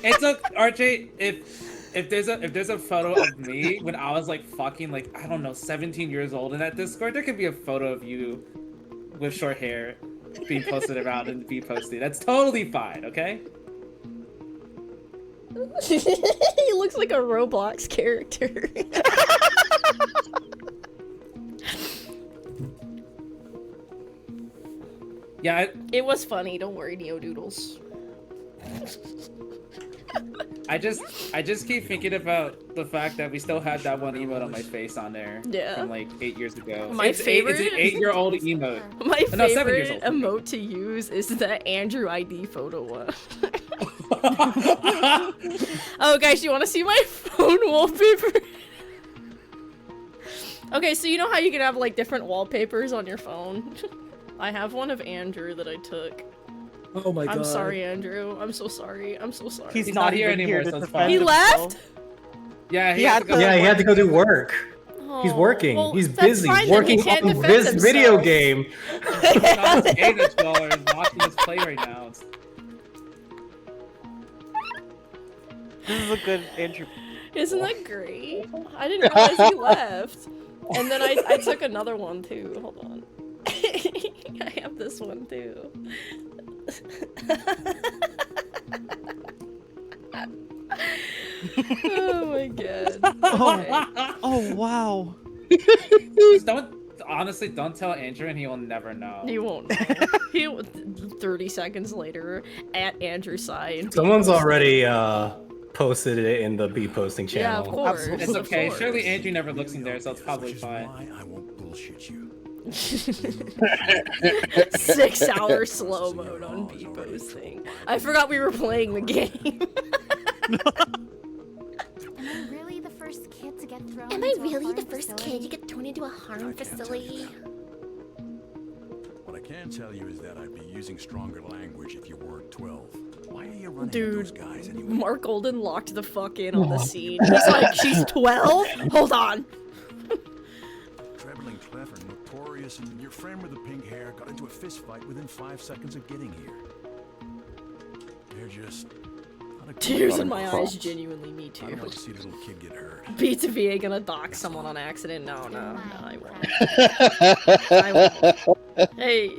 Speaker 18: It's a RJ. If there's a photo of me when I was like fucking like I don't know 17 years old in that Discord, there could be a photo of you with short hair. being posted around and be posting. That's totally fine, okay?
Speaker 1: He looks like a Roblox character.
Speaker 18: Yeah,
Speaker 1: it was funny. Don't worry, Neodoodles.
Speaker 18: I just keep thinking about the fact that we still had that one emote on my face on there.
Speaker 1: Yeah.
Speaker 18: From like 8 years ago.
Speaker 1: My favorite.
Speaker 18: It's an 8-year-old emote.
Speaker 1: My
Speaker 18: No, 7 years
Speaker 1: favorite
Speaker 18: old.
Speaker 1: emote to use is the Andrew ID photo one. Oh, guys, you want to see my phone wallpaper? Okay, so you know how you can have like different wallpapers on your phone? I have one of Andrew that I took.
Speaker 2: Oh my god.
Speaker 1: I'm sorry, Andrew. I'm so sorry. I'm so sorry.
Speaker 4: He's not here anymore, so it's fine.
Speaker 1: He left?
Speaker 18: Yeah,
Speaker 3: he had to go do work. He's working.
Speaker 1: well,
Speaker 3: He's
Speaker 1: that's
Speaker 3: busy
Speaker 1: fine, then
Speaker 3: working
Speaker 1: he can't
Speaker 3: on
Speaker 1: defend
Speaker 3: this video
Speaker 1: himself.
Speaker 3: game.
Speaker 18: He's not this game that's well and watching us play right now.
Speaker 4: This is a good Andrew.
Speaker 1: Isn't that great? I didn't realize he left. And then I took another one too. Hold on. I have this one too. Oh my god.
Speaker 19: Oh wow.
Speaker 18: Just honestly, don't tell Andrew and he will never know.
Speaker 1: He won't know. 30 seconds later, at Andrew's side.
Speaker 3: Someone's already posted it in the B posting channel.
Speaker 1: Yeah, of course.
Speaker 18: It's okay. Surely Andrew never looks in there, so it's probably fine.
Speaker 17: I won't bullshit you.
Speaker 1: 6-hour slow mode on B posting. I forgot we were playing the game.
Speaker 10: Am I really the first kid to get thrown
Speaker 6: Am I
Speaker 10: into a
Speaker 6: really the
Speaker 10: harm
Speaker 6: first
Speaker 10: facility?
Speaker 6: kid to get thrown into a harm facility?
Speaker 17: What I can tell you is that I'd be using stronger language if you weren't 12. Why are you running
Speaker 1: Dude,
Speaker 17: with those guys anyway?
Speaker 1: Mark Golden locked the fuck in on the scene. He's like, she's 12? Hold on.
Speaker 17: Trebling clever, notorious, and your friend with the pink hair got into a fist fight within 5 seconds of getting here. They're just...
Speaker 1: Tears in my eyes, genuinely, me
Speaker 17: I
Speaker 1: too.
Speaker 17: don't want to see a little kid get hurt.
Speaker 1: B2VA gonna dock someone on accident? No, I won't. Hey.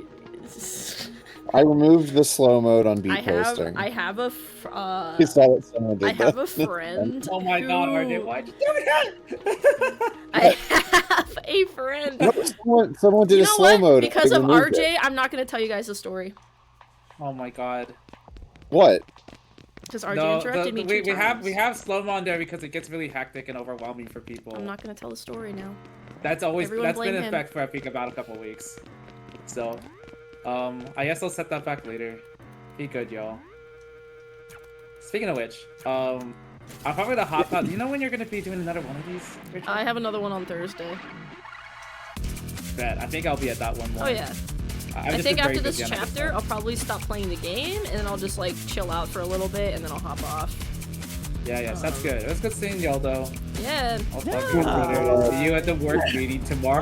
Speaker 5: I removed the slow mode on beat posting.
Speaker 1: I have a
Speaker 5: You saw that someone did
Speaker 1: I have a
Speaker 5: that.
Speaker 1: friend.
Speaker 18: Oh my god,
Speaker 1: who-
Speaker 18: RJ, why'd you do that?
Speaker 1: I have a friend.
Speaker 5: Someone did
Speaker 1: You
Speaker 5: a
Speaker 1: know
Speaker 5: slow
Speaker 1: what?
Speaker 5: mode.
Speaker 1: Because
Speaker 5: they
Speaker 1: of
Speaker 5: removed
Speaker 1: RJ,
Speaker 5: it.
Speaker 1: I'm not gonna tell you guys the story.
Speaker 18: Oh my god.
Speaker 5: What?
Speaker 1: Because RJ interrupted me two times.
Speaker 18: We have slow-mo on there because it gets really hectic and overwhelming for people.
Speaker 1: I'm not gonna tell the story now.
Speaker 18: That's been
Speaker 1: Everyone
Speaker 18: in
Speaker 1: blame him.
Speaker 18: effect for I think about a couple weeks. So, I guess I'll set that back later. Be good, y'all. Speaking of which, I'm probably gonna hop out. You know when you're gonna be doing another one of these? Rachel?
Speaker 1: I have another one on Thursday.
Speaker 18: Bet. I think I'll be at that one more.
Speaker 1: Oh yeah.
Speaker 18: I've
Speaker 1: I
Speaker 18: just
Speaker 1: think
Speaker 18: been very
Speaker 1: after this
Speaker 18: busy on other
Speaker 1: chapter,
Speaker 18: stuff.
Speaker 1: I'll probably stop playing the game, and then I'll just like chill out for a little bit, and then I'll hop off.
Speaker 18: Yeah, that's good. It was good seeing y'all though.
Speaker 1: Yeah.
Speaker 18: I'll talk to you later. See you at the work meeting tomorrow.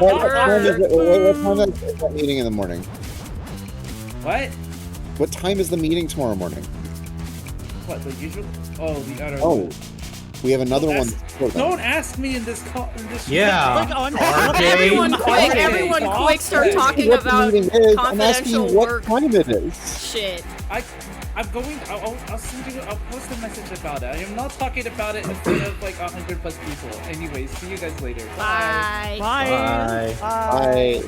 Speaker 5: What time is it? What time is that meeting in the morning?
Speaker 18: What?
Speaker 5: What time is the meeting tomorrow morning?
Speaker 18: What, the usual? Oh, the other
Speaker 5: Oh,
Speaker 18: one.
Speaker 5: we have another one.
Speaker 18: Don't ask me in this call. In this
Speaker 3: Yeah.
Speaker 18: Like,
Speaker 1: Everyone quick, start talking
Speaker 5: What the
Speaker 1: about
Speaker 5: meeting is. I'm asking you
Speaker 1: confidential
Speaker 5: what
Speaker 1: work
Speaker 5: time it is.
Speaker 1: shit.
Speaker 18: I'm going. I'll send you. I'll post a message about it. I am not talking about it in front of like 100+ people. Anyways, see you guys later.
Speaker 1: Bye.
Speaker 3: Bye.
Speaker 5: Bye.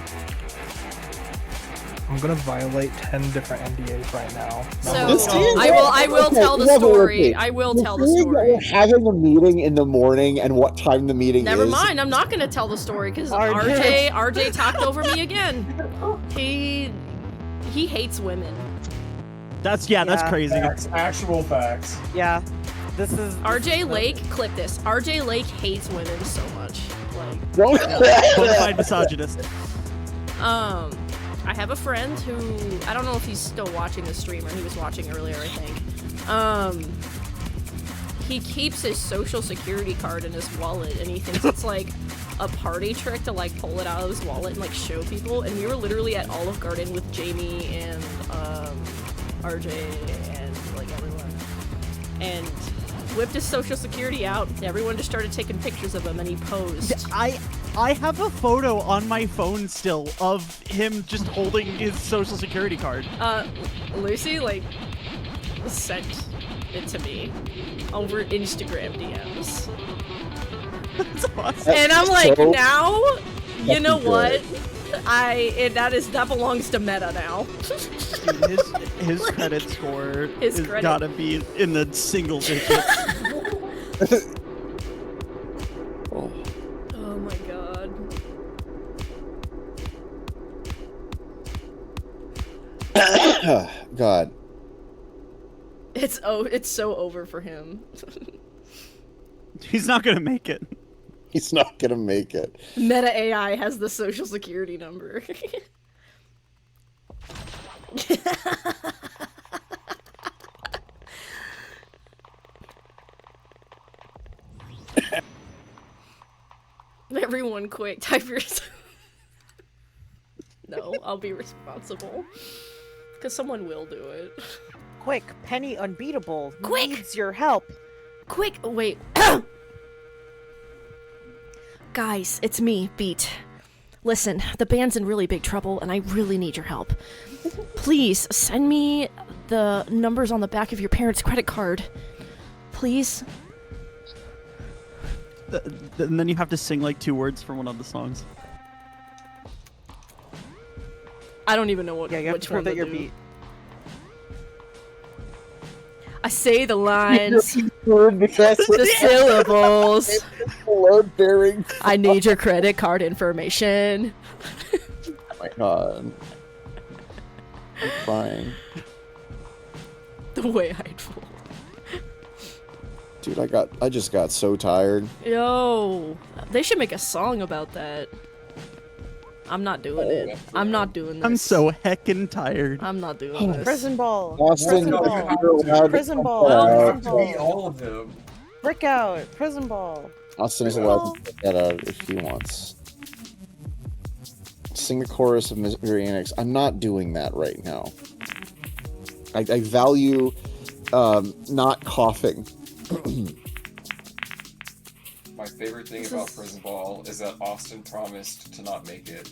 Speaker 7: I'm gonna violate 10 different NDAs right now.
Speaker 1: So
Speaker 5: This is-
Speaker 1: I will
Speaker 5: okay,
Speaker 1: tell the
Speaker 5: wait,
Speaker 1: story.
Speaker 5: wait.
Speaker 1: I will
Speaker 5: You're
Speaker 1: tell the
Speaker 5: saying that
Speaker 1: story.
Speaker 5: we're having a meeting in the morning and what time the meeting
Speaker 1: Never
Speaker 5: is.
Speaker 1: mind, I'm not gonna tell the story because
Speaker 4: RJ.
Speaker 1: RJ talked over me again. He hates women.
Speaker 19: That's crazy.
Speaker 13: Facts, actual facts.
Speaker 4: Yeah. This is
Speaker 1: RJ Lake, clip this. RJ Lake hates women so much. Like
Speaker 19: Bonafide misogynist.
Speaker 1: I have a friend who I don't know if he's still watching the stream or he was watching earlier, I think. He keeps his social security card in his wallet and he thinks it's like a party trick to like pull it out of his wallet and like show people. And we were literally at Olive Garden with Jamie and RJ and like everyone. And whipped his social security out. Everyone just started taking pictures of him, and he posed.
Speaker 19: I have a photo on my phone still of him just holding his social security card.
Speaker 1: Lucy, like, sent it to me over Instagram DMs.
Speaker 19: That's awesome.
Speaker 1: And I'm like,
Speaker 5: So
Speaker 1: now, you know
Speaker 5: fucking
Speaker 1: what?
Speaker 5: good.
Speaker 1: That belongs to Meta now.
Speaker 19: Dude, his credit score
Speaker 1: His
Speaker 19: has
Speaker 1: credit-
Speaker 19: gotta be in the single digits.
Speaker 1: Oh my god.
Speaker 5: God.
Speaker 1: It's so over for him.
Speaker 19: He's not gonna make it.
Speaker 5: He's not gonna make it.
Speaker 1: Meta AI has the social security number. Everyone quick, type your... No, I'll be responsible. Because someone will do it.
Speaker 4: Quick, Penny Unbeatable
Speaker 1: Quick!
Speaker 4: needs your help.
Speaker 1: Quick, wait. Guys, it's me, Beat. Listen, the band's in really big trouble, and I really need your help. Please, send me the numbers on the back of your parents' credit card. Please?
Speaker 19: And then you have to sing like 2 words from one of the songs.
Speaker 1: I don't even know what.
Speaker 4: Yeah, you have
Speaker 1: which
Speaker 4: to
Speaker 1: one
Speaker 4: prove that
Speaker 1: to
Speaker 4: you're
Speaker 1: do.
Speaker 4: Beat.
Speaker 1: I say the lines,
Speaker 5: the
Speaker 1: the syllables.
Speaker 5: Load bearing.
Speaker 1: I need your credit card information.
Speaker 5: Oh my god. I'm crying.
Speaker 1: The way I'd fool.
Speaker 5: Dude, I just got so tired.
Speaker 1: Yo, they should make a song about that. I'm not doing it. I'm not doing this.
Speaker 19: I'm so heckin' tired.
Speaker 1: I'm not doing this.
Speaker 4: Prison Ball.
Speaker 5: Austin,
Speaker 4: Prison
Speaker 5: you're
Speaker 4: Ball.
Speaker 5: allowed to
Speaker 4: Prison
Speaker 5: come
Speaker 4: Ball.
Speaker 5: out.
Speaker 4: Prison Ball.
Speaker 13: Tweet all of them.
Speaker 4: Brick out. Prison Ball.
Speaker 5: Austin is allowed to put that out if he wants. Sing the chorus of Mystery Annex. I'm not doing that right now. I value not coughing.
Speaker 13: My favorite thing about Prison Ball is that Austin promised to not make it.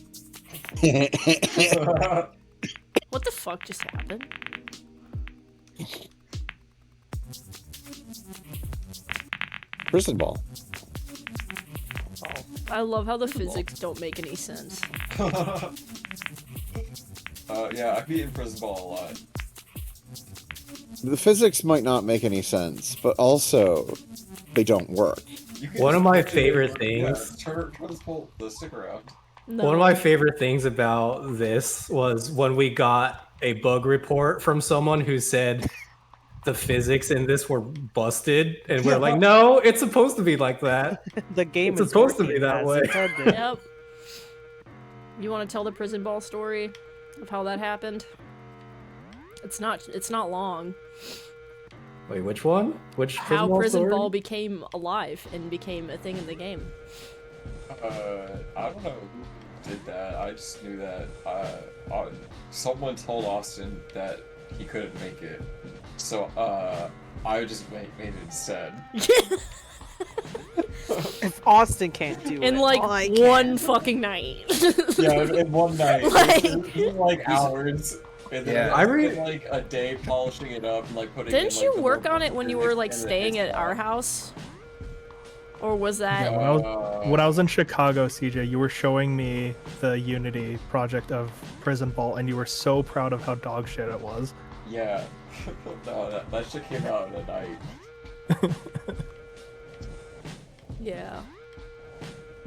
Speaker 1: What the fuck just happened?
Speaker 5: Prison Ball.
Speaker 1: I love how the physics don't make any sense.
Speaker 13: Yeah, I've beaten Prison Ball a lot.
Speaker 5: The physics might not make any sense, but also they don't work.
Speaker 3: One of my favorite things.
Speaker 13: Turn the stick around.
Speaker 1: No.
Speaker 3: One of my favorite things about this was when we got a bug report from someone who said the physics in this were busted, and we're like, no, it's supposed to be like that.
Speaker 4: The game
Speaker 3: It's
Speaker 4: is
Speaker 3: supposed to
Speaker 4: working
Speaker 3: be that
Speaker 4: as
Speaker 3: way.
Speaker 4: intended.
Speaker 1: Yep. You want to tell the Prison Ball story of how that happened? It's not long.
Speaker 3: Wait, which one? Which
Speaker 1: How
Speaker 3: Ball
Speaker 1: Prison
Speaker 3: story?
Speaker 1: Ball became alive and became a thing in the game.
Speaker 13: I don't know who did that. I just knew that someone told Austin that he couldn't make it. So I just made it instead.
Speaker 4: If Austin can't do it,
Speaker 1: In like
Speaker 4: I
Speaker 1: one fucking night.
Speaker 13: Yeah, in one night.
Speaker 1: Like-
Speaker 13: It was like hours. And then
Speaker 3: Yeah,
Speaker 13: I
Speaker 3: I
Speaker 13: spent like a day polishing it up and like putting.
Speaker 1: Didn't
Speaker 13: in,
Speaker 1: you
Speaker 13: like, the
Speaker 1: work
Speaker 13: more
Speaker 1: on it when you were like
Speaker 13: and then
Speaker 1: staying
Speaker 13: it's
Speaker 1: at our
Speaker 13: done.
Speaker 1: house? Or was that
Speaker 7: When I was in Chicago, CJ, you were showing me the Unity project of Prison Ball, and you were so proud of how dog shit it was.
Speaker 13: Yeah. No, that shit came out in a night.
Speaker 1: Yeah.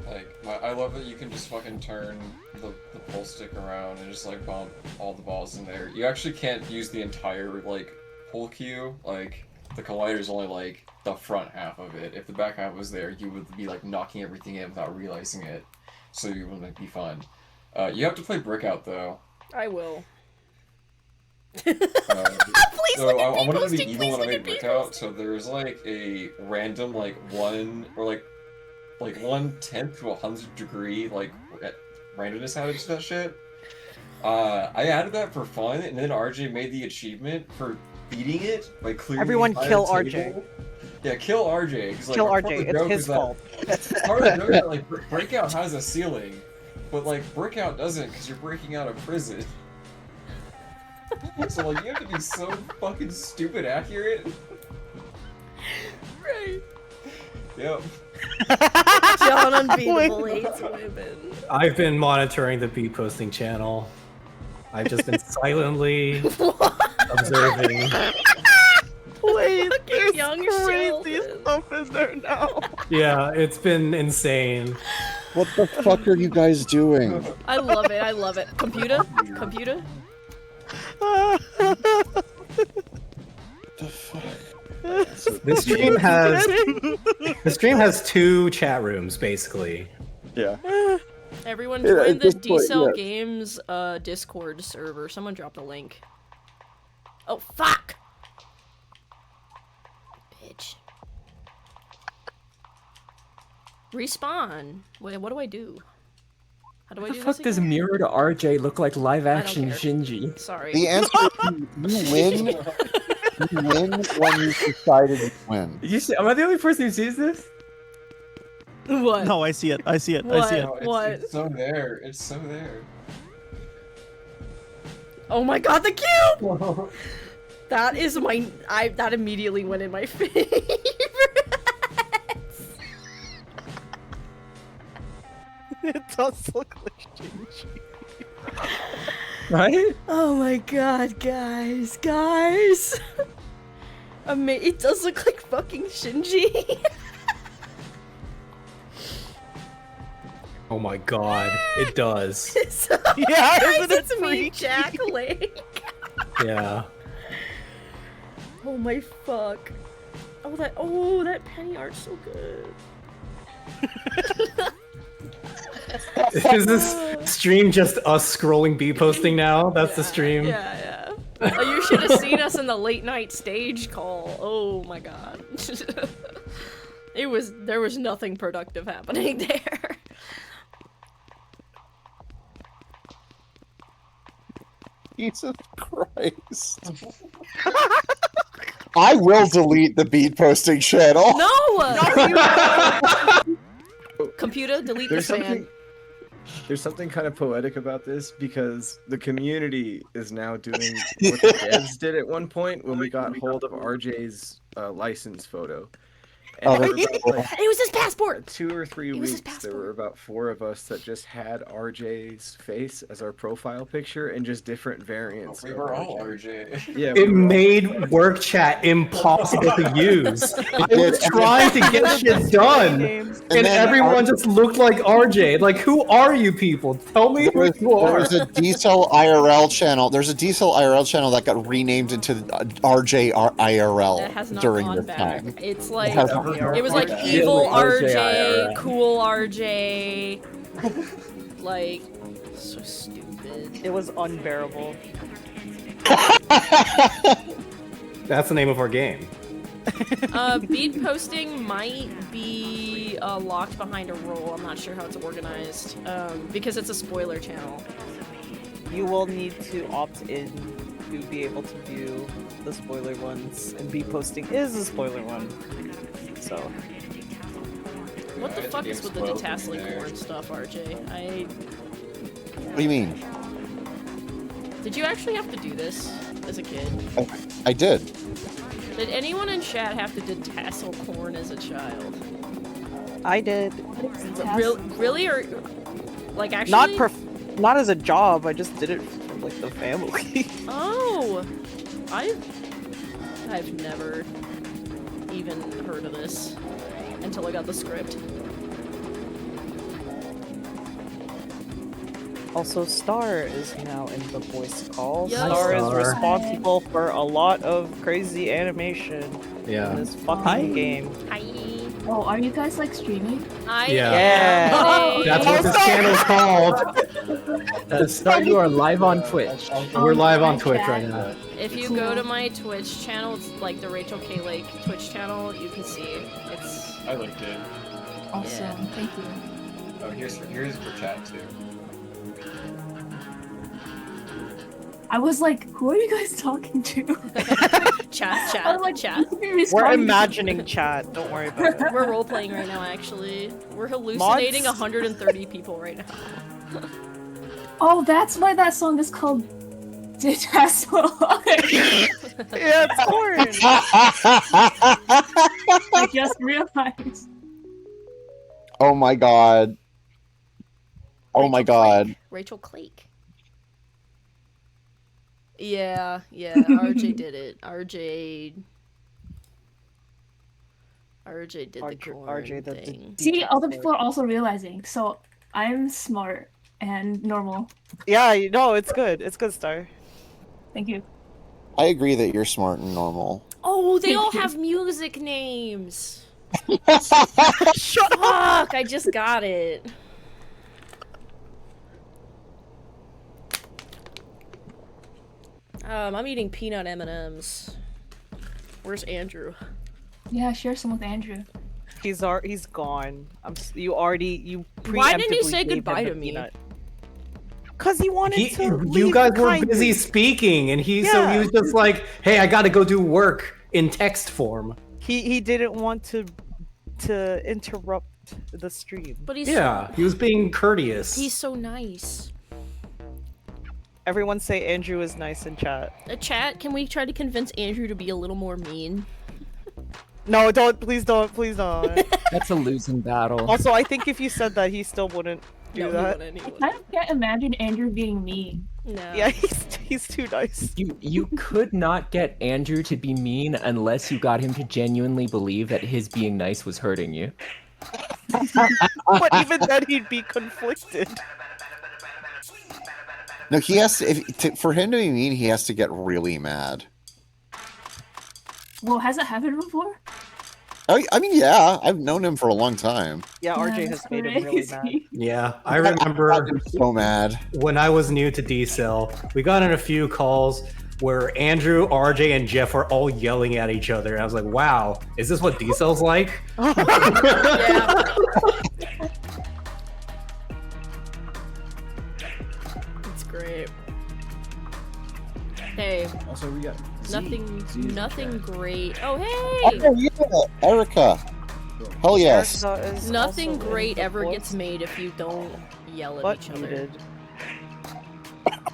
Speaker 13: Like, I love that you can just fucking turn the pull stick around and just like bump all the balls in there. You actually can't use the entire like pull cue. Like the collider's only like the front half of it. If the back half was there, you would be like knocking everything in without realizing it. So it wouldn't be fun. You have to play Brick Out though.
Speaker 1: I will.
Speaker 13: Please so
Speaker 1: look at
Speaker 13: I
Speaker 1: me,
Speaker 13: wanted to
Speaker 1: Posty,
Speaker 13: be
Speaker 1: please
Speaker 13: evil when I
Speaker 1: look
Speaker 13: made
Speaker 1: at me,
Speaker 13: Brick Out. So there's like a random like 1/10 to 100 degree like randomness added to that shit. I added that for fun, and then RJ made the achievement for beating it by clearing.
Speaker 4: Everyone
Speaker 13: the entire
Speaker 4: kill
Speaker 13: table.
Speaker 4: RJ.
Speaker 13: Yeah, kill RJ. 'Cause, like,
Speaker 4: Kill
Speaker 13: part of
Speaker 4: RJ.
Speaker 13: the
Speaker 4: It's
Speaker 13: joke
Speaker 4: his
Speaker 13: is that-
Speaker 4: fault.
Speaker 13: Part of the joke is that, like, Breakout has a ceiling, but, like, Breakout doesn't because you're breaking out of prison. So, like, you have to be so fucking stupid accurate.
Speaker 1: Right.
Speaker 13: Yep.
Speaker 1: John Unbeatable hates women.
Speaker 3: I've been monitoring the beat posting channel. I've just been silently observing.
Speaker 4: Wait, there's
Speaker 1: young
Speaker 4: crazy stuff in there now.
Speaker 3: Yeah, it's been insane.
Speaker 5: What the fuck are you guys doing?
Speaker 1: I love it. I love it. Computer? Computer?
Speaker 3: This stream has 2 chat rooms basically.
Speaker 5: Yeah.
Speaker 1: Everyone
Speaker 5: Yeah,
Speaker 1: join
Speaker 5: at
Speaker 1: the
Speaker 5: this point,
Speaker 1: D-Cell
Speaker 5: yes.
Speaker 1: Games Discord server. Someone dropped a link. Oh, fuck! Bitch. Respawn. Wait, what do I do? How do I
Speaker 2: The
Speaker 1: do
Speaker 2: fuck
Speaker 1: this
Speaker 2: does
Speaker 1: again?
Speaker 2: Mirror to RJ look like live action
Speaker 1: care.
Speaker 2: Shinji?
Speaker 1: Sorry.
Speaker 5: The answer is you win. You win when you decided to win.
Speaker 2: You see, am I the only person who sees this?
Speaker 1: What?
Speaker 19: No, I see it. I see it. I
Speaker 1: What?
Speaker 19: see it.
Speaker 13: No,
Speaker 1: What?
Speaker 13: It's so there. It's so there.
Speaker 1: Oh my god, the cube! That is my... that immediately went in my face.
Speaker 4: It does look like Shinji.
Speaker 2: Right?
Speaker 1: Oh my god, guys. Guys! It does look like fucking Shinji.
Speaker 3: Oh my god, it does.
Speaker 4: Yeah,
Speaker 1: Guys,
Speaker 4: isn't it
Speaker 1: it's me,
Speaker 4: freaky?
Speaker 1: Jack Lake.
Speaker 3: Yeah.
Speaker 1: Oh my fuck. Oh, that penny art's so good.
Speaker 3: Is this stream just us scrolling beat posting now? That's the stream.
Speaker 1: Yeah, yeah. Oh, you should have seen us in the late night stage call. Oh my god. There was nothing productive happening there.
Speaker 5: Jesus Christ. I will delete the beat posting channel.
Speaker 1: No! Computer, delete
Speaker 15: There's
Speaker 1: the fan.
Speaker 15: something. There's something kind of poetic about this because the community is now doing what the devs did at one point when we got hold of RJ's license photo. And
Speaker 5: Oh,
Speaker 15: there
Speaker 5: that's
Speaker 15: were
Speaker 5: cool.
Speaker 15: about,
Speaker 1: It was his passport!
Speaker 15: 2 or 3
Speaker 1: It was his
Speaker 15: weeks, there were about 4 of us that just had RJ's face as our profile picture and just different variants.
Speaker 13: We
Speaker 15: of
Speaker 13: were all RJ.
Speaker 15: Yeah,
Speaker 3: It made work chat impossible to use. I was trying to get shit done, and
Speaker 5: then
Speaker 3: everyone just looked like RJ. Like, who are you people? Tell me who you are.
Speaker 5: There's a D-Cell IRL channel. There's a D-Cell IRL channel that got renamed into RJ
Speaker 1: That
Speaker 5: IRL
Speaker 1: has not
Speaker 5: during
Speaker 1: gone
Speaker 5: this
Speaker 1: back.
Speaker 5: time.
Speaker 1: It's like
Speaker 5: has not
Speaker 1: it was like
Speaker 2: Yeah.
Speaker 1: evil
Speaker 2: RJ,
Speaker 1: RJ, cool RJ, like so stupid.
Speaker 4: It was unbearable.
Speaker 3: That's the name of our game.
Speaker 1: Beat posting might be locked behind a role. I'm not sure how it's organized because it's a spoiler channel.
Speaker 4: You will need to opt in to be able to view the spoiler ones, and beat posting is a spoiler one. So.
Speaker 1: What the
Speaker 13: Yeah,
Speaker 1: fuck
Speaker 13: the
Speaker 1: is with the
Speaker 13: game's
Speaker 1: detasseling
Speaker 13: there.
Speaker 1: core and stuff, RJ?
Speaker 5: What do you mean?
Speaker 1: Did you actually have to do this as a kid?
Speaker 5: I did.
Speaker 4: Uh-huh.
Speaker 1: Did anyone in chat have to detassel corn as a child?
Speaker 4: I did.
Speaker 1: Really, or like actually?
Speaker 4: Not as a job. I just did it for like the family.
Speaker 1: Oh, I've never even heard of this until I got the script.
Speaker 4: Also, Star is now in the voice call.
Speaker 1: Yes.
Speaker 4: Star is
Speaker 3: Star.
Speaker 4: responsible for a lot of crazy animation
Speaker 3: Yeah.
Speaker 4: in this fucking
Speaker 19: Hi.
Speaker 4: game.
Speaker 1: Hi.
Speaker 6: Oh, are you guys like streaming?
Speaker 1: I
Speaker 3: Yeah.
Speaker 4: Yeah.
Speaker 3: That's what this channel's called.
Speaker 2: Star, you are live on Twitch.
Speaker 3: We're live on Twitch right now.
Speaker 1: If you go to my Twitch channel, it's like the Rachel K. Lake Twitch channel, you can see it's.
Speaker 13: I linked it.
Speaker 6: Awesome, thank you.
Speaker 13: Oh, here's for chat too.
Speaker 21: I was like, who are you guys talking to?
Speaker 1: Chat,
Speaker 21: I was like,
Speaker 1: chat.
Speaker 4: We're imagining chat. Don't worry about it.
Speaker 1: We're role playing right now. Actually, we're hallucinating
Speaker 21: Mods?
Speaker 1: 130 people right now.
Speaker 21: Oh, that's why that song is called Detestable.
Speaker 4: Yeah, it's orange.
Speaker 21: I just realized.
Speaker 5: Oh my god. Oh my god.
Speaker 1: Rachel Clake. Yeah, RJ did it. RJ did the corn thing.
Speaker 21: See, other people are also realizing. So I'm smart and normal.
Speaker 4: Yeah, no, it's good. It's good, Star.
Speaker 21: Thank you.
Speaker 5: I agree that you're smart and normal.
Speaker 1: Oh, they all have music names. Shut up! I just got it. I'm eating peanut M&Ms. Where's Andrew?
Speaker 21: Yeah, share some with Andrew.
Speaker 4: He's gone. You
Speaker 1: Why didn't you say goodbye to me?
Speaker 4: Cause he wanted to
Speaker 3: You
Speaker 4: leave
Speaker 3: guys were
Speaker 4: kindly.
Speaker 3: busy speaking, and so he was just like, "Hey, I got to go do work in text form."
Speaker 4: He didn't want to interrupt the stream.
Speaker 1: But he's
Speaker 3: he was being courteous.
Speaker 1: He's so nice.
Speaker 4: Everyone say Andrew is nice in chat.
Speaker 1: Chat, can we try to convince Andrew to be a little more mean?
Speaker 4: No, don't. Please don't. Please don't.
Speaker 2: That's a losing battle.
Speaker 4: Also, I think if you said that, he still wouldn't do that.
Speaker 21: I kind of can't imagine Andrew being mean.
Speaker 1: No.
Speaker 4: Yeah, he's too nice.
Speaker 2: You could not get Andrew to be mean unless you got him to genuinely believe that his being nice was hurting you.
Speaker 4: But even then, he'd be conflicted.
Speaker 5: No, he has to, for him to be mean, he has to get really mad.
Speaker 21: Well, has it happened before?
Speaker 5: I mean, yeah, I've known him for a long time.
Speaker 4: Yeah, RJ has made him really mad.
Speaker 3: Yeah, I remember
Speaker 5: so mad
Speaker 3: when I was new to D-Cell. We got in a few calls where Andrew, RJ, and Jeff were all yelling at each other. I was like, "Wow, is this what D-Cell's like?"
Speaker 1: Yeah. It's great. Hey.
Speaker 15: Also, we got
Speaker 1: nothing great. Oh, hey!
Speaker 5: Oh, yeah, Erica. Hell yes.
Speaker 1: Nothing great ever gets made if you don't yell at each other.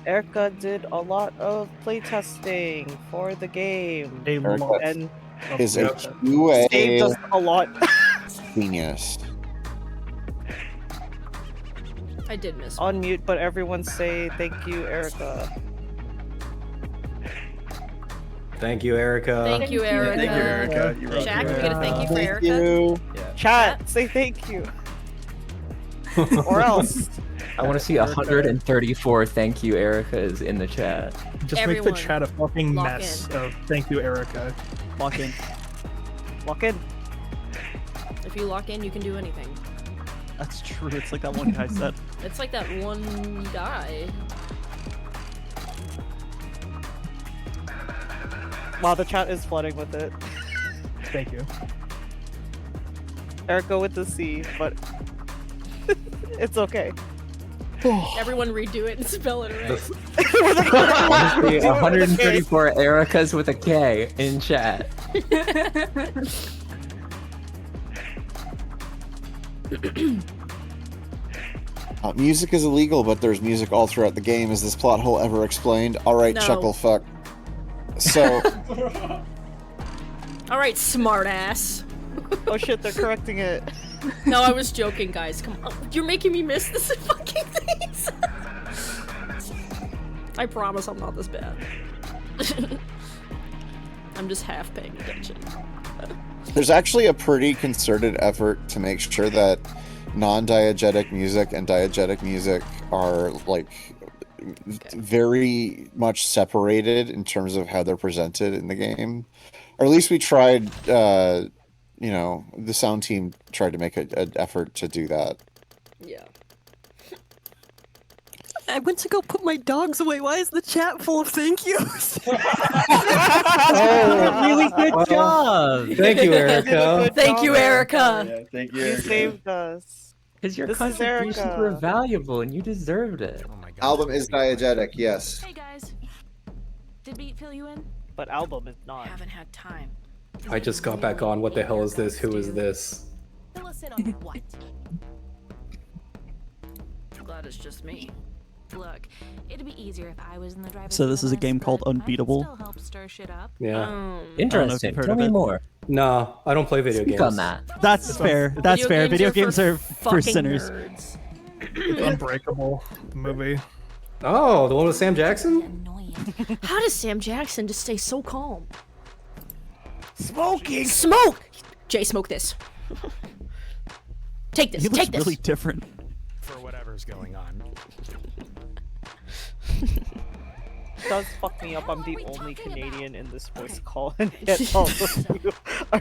Speaker 4: Erica did a lot of playtesting for the game. And
Speaker 5: is a QA
Speaker 4: saved us a lot.
Speaker 5: genius.
Speaker 1: I did miss
Speaker 4: Unmute, but everyone say thank you, Erica.
Speaker 3: Thank you, Erica.
Speaker 1: Thank you, Erica.
Speaker 3: Thank you, Erica.
Speaker 1: Jack, can we get a thank you for
Speaker 5: Thank
Speaker 1: Erica?
Speaker 5: you.
Speaker 4: Chat, say thank you. Or else.
Speaker 2: I want to see 134 thank you Ericas in the chat.
Speaker 7: Just
Speaker 1: Everyone,
Speaker 7: make the chat a fucking
Speaker 1: lock
Speaker 7: mess
Speaker 1: in.
Speaker 7: of thank you, Erica.
Speaker 19: Lock in.
Speaker 4: Lock in.
Speaker 1: If you lock in, you can do anything.
Speaker 19: That's true. It's like that one guy said.
Speaker 1: It's like that one guy.
Speaker 4: Wow, the chat is flooding with it.
Speaker 7: Thank you.
Speaker 4: Erica with the C, but it's okay.
Speaker 1: Everyone redo it and spell it right.
Speaker 2: Honestly, 134 Ericas with a K in chat.
Speaker 5: Music is illegal, but there's music all throughout the game. Is this plot hole ever explained? All right,
Speaker 1: No.
Speaker 5: chuckle fuck. So,
Speaker 1: All right, smartass.
Speaker 4: Oh shit, they're correcting it.
Speaker 1: No, I was joking, guys. Come on, you're making me miss this fucking things. I promise I'm not this bad. I'm just half paying attention.
Speaker 5: there's actually a pretty concerted effort to make sure that non-diegetic music and diegetic music are like very much separated in terms of how they're presented in the game, or at least we tried. You know, the sound team tried to make an effort to do that.
Speaker 1: Yeah.
Speaker 19: I went to go put my dogs away. Why is the chat full of thank yous?
Speaker 2: Really good job.
Speaker 3: Thank you, Erica.
Speaker 1: Thank you, Erica.
Speaker 15: Thank
Speaker 4: You saved us.
Speaker 2: Because your
Speaker 4: This is
Speaker 2: contributions
Speaker 4: Erica.
Speaker 2: were valuable and you deserved it.
Speaker 5: Album is diegetic, yes.
Speaker 6: Hey guys. Did beat fill you in?
Speaker 4: But album is not.
Speaker 6: Haven't had time.
Speaker 3: I just got back on. What the hell is this? Who is this?
Speaker 6: Fill us in on what? I'm glad it's just me. Look, it'd be easier if I was in the driver's
Speaker 19: So this is a game called Unbeatable.
Speaker 6: still help stir shit up.
Speaker 3: Yeah.
Speaker 2: Interesting. Tell me more.
Speaker 3: No, I don't play video
Speaker 2: Speak
Speaker 3: games.
Speaker 2: on that.
Speaker 19: That's fair. That's fair. Video games are for sinners.
Speaker 7: Unbreakable movie.
Speaker 3: Oh, the one with Sam Jackson?
Speaker 1: How does Sam Jackson just stay so calm?
Speaker 19: Smoking.
Speaker 1: Smoke. Jay, smoke this. Take this.
Speaker 19: He looks
Speaker 1: Take this.
Speaker 19: really different.
Speaker 16: For whatever's going on.
Speaker 4: It does fuck me up. I'm the only Canadian in this voice call, and yet all of you are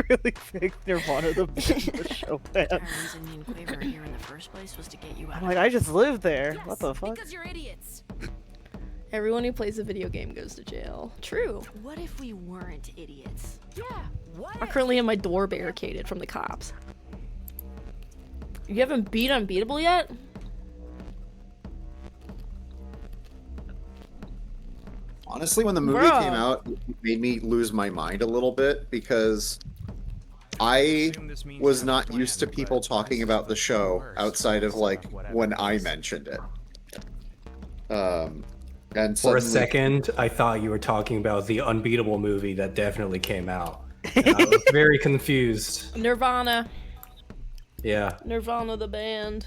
Speaker 4: really big Nirvana the show fan.
Speaker 6: The reason me and Quaver are here in the first place was to get you out.
Speaker 4: I'm like, I just live there. What the fuck?
Speaker 6: Because you're idiots.
Speaker 1: Everyone who plays a video game goes to jail. True.
Speaker 6: What if we weren't idiots? Yeah. What?
Speaker 1: I currently have my door barricaded from the cops. You haven't beat Unbeatable yet?
Speaker 5: Honestly, when the movie
Speaker 1: Bruh.
Speaker 5: came out, it made me lose my mind a little bit because I was not used to people talking about the show outside of like when I mentioned it. And
Speaker 3: For a
Speaker 5: suddenly-
Speaker 3: second, I thought you were talking about the Unbeatable movie that definitely came out. And I was very confused.
Speaker 1: Nirvana.
Speaker 3: Yeah.
Speaker 1: Nirvana the band.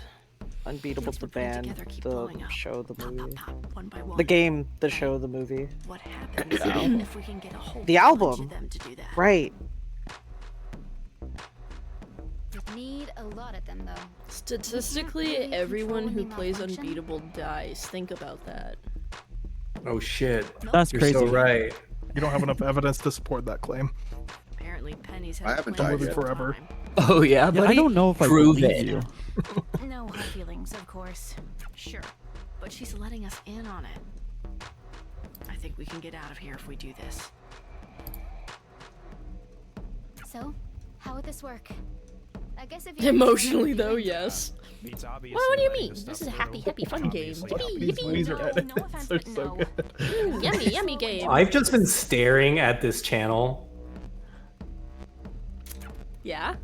Speaker 4: Unbeatable the band, the show, the movie.
Speaker 6: One by one.
Speaker 4: The game, the show, the movie.
Speaker 6: What happens if we can get a whole
Speaker 4: The
Speaker 6: bunch
Speaker 4: album.
Speaker 6: of them to do that?
Speaker 4: Right.
Speaker 10: You'd need a lot of them, though.
Speaker 1: Statistically, everyone who plays Unbeatable dies. Think about that.
Speaker 3: Oh shit.
Speaker 19: That's
Speaker 3: You're
Speaker 19: crazy.
Speaker 3: so right.
Speaker 7: You don't have enough evidence to support that claim.
Speaker 6: Apparently, Penny's had
Speaker 5: I haven't
Speaker 6: plans
Speaker 5: died
Speaker 7: Living
Speaker 5: yet.
Speaker 7: forever.
Speaker 2: Oh yeah, buddy.
Speaker 19: I don't know if I
Speaker 2: Prove
Speaker 19: believe
Speaker 2: it.
Speaker 19: you.
Speaker 6: No hard feelings, of course. Sure. But she's letting us in on it. I think we can get out of here if we do this.
Speaker 10: So, how would this work? I guess if you
Speaker 1: Emotionally, though, yes.
Speaker 16: It's obvious.
Speaker 1: Well, what do you mean? This is a happy, happy, fun game. Yippee,
Speaker 7: These
Speaker 1: yippee.
Speaker 7: laser
Speaker 6: No,
Speaker 7: edits
Speaker 6: no offense,
Speaker 7: are
Speaker 6: but
Speaker 7: so
Speaker 6: no.
Speaker 7: good.
Speaker 1: Yummy, yummy game.
Speaker 3: I've just been staring at this channel.
Speaker 1: Yeah?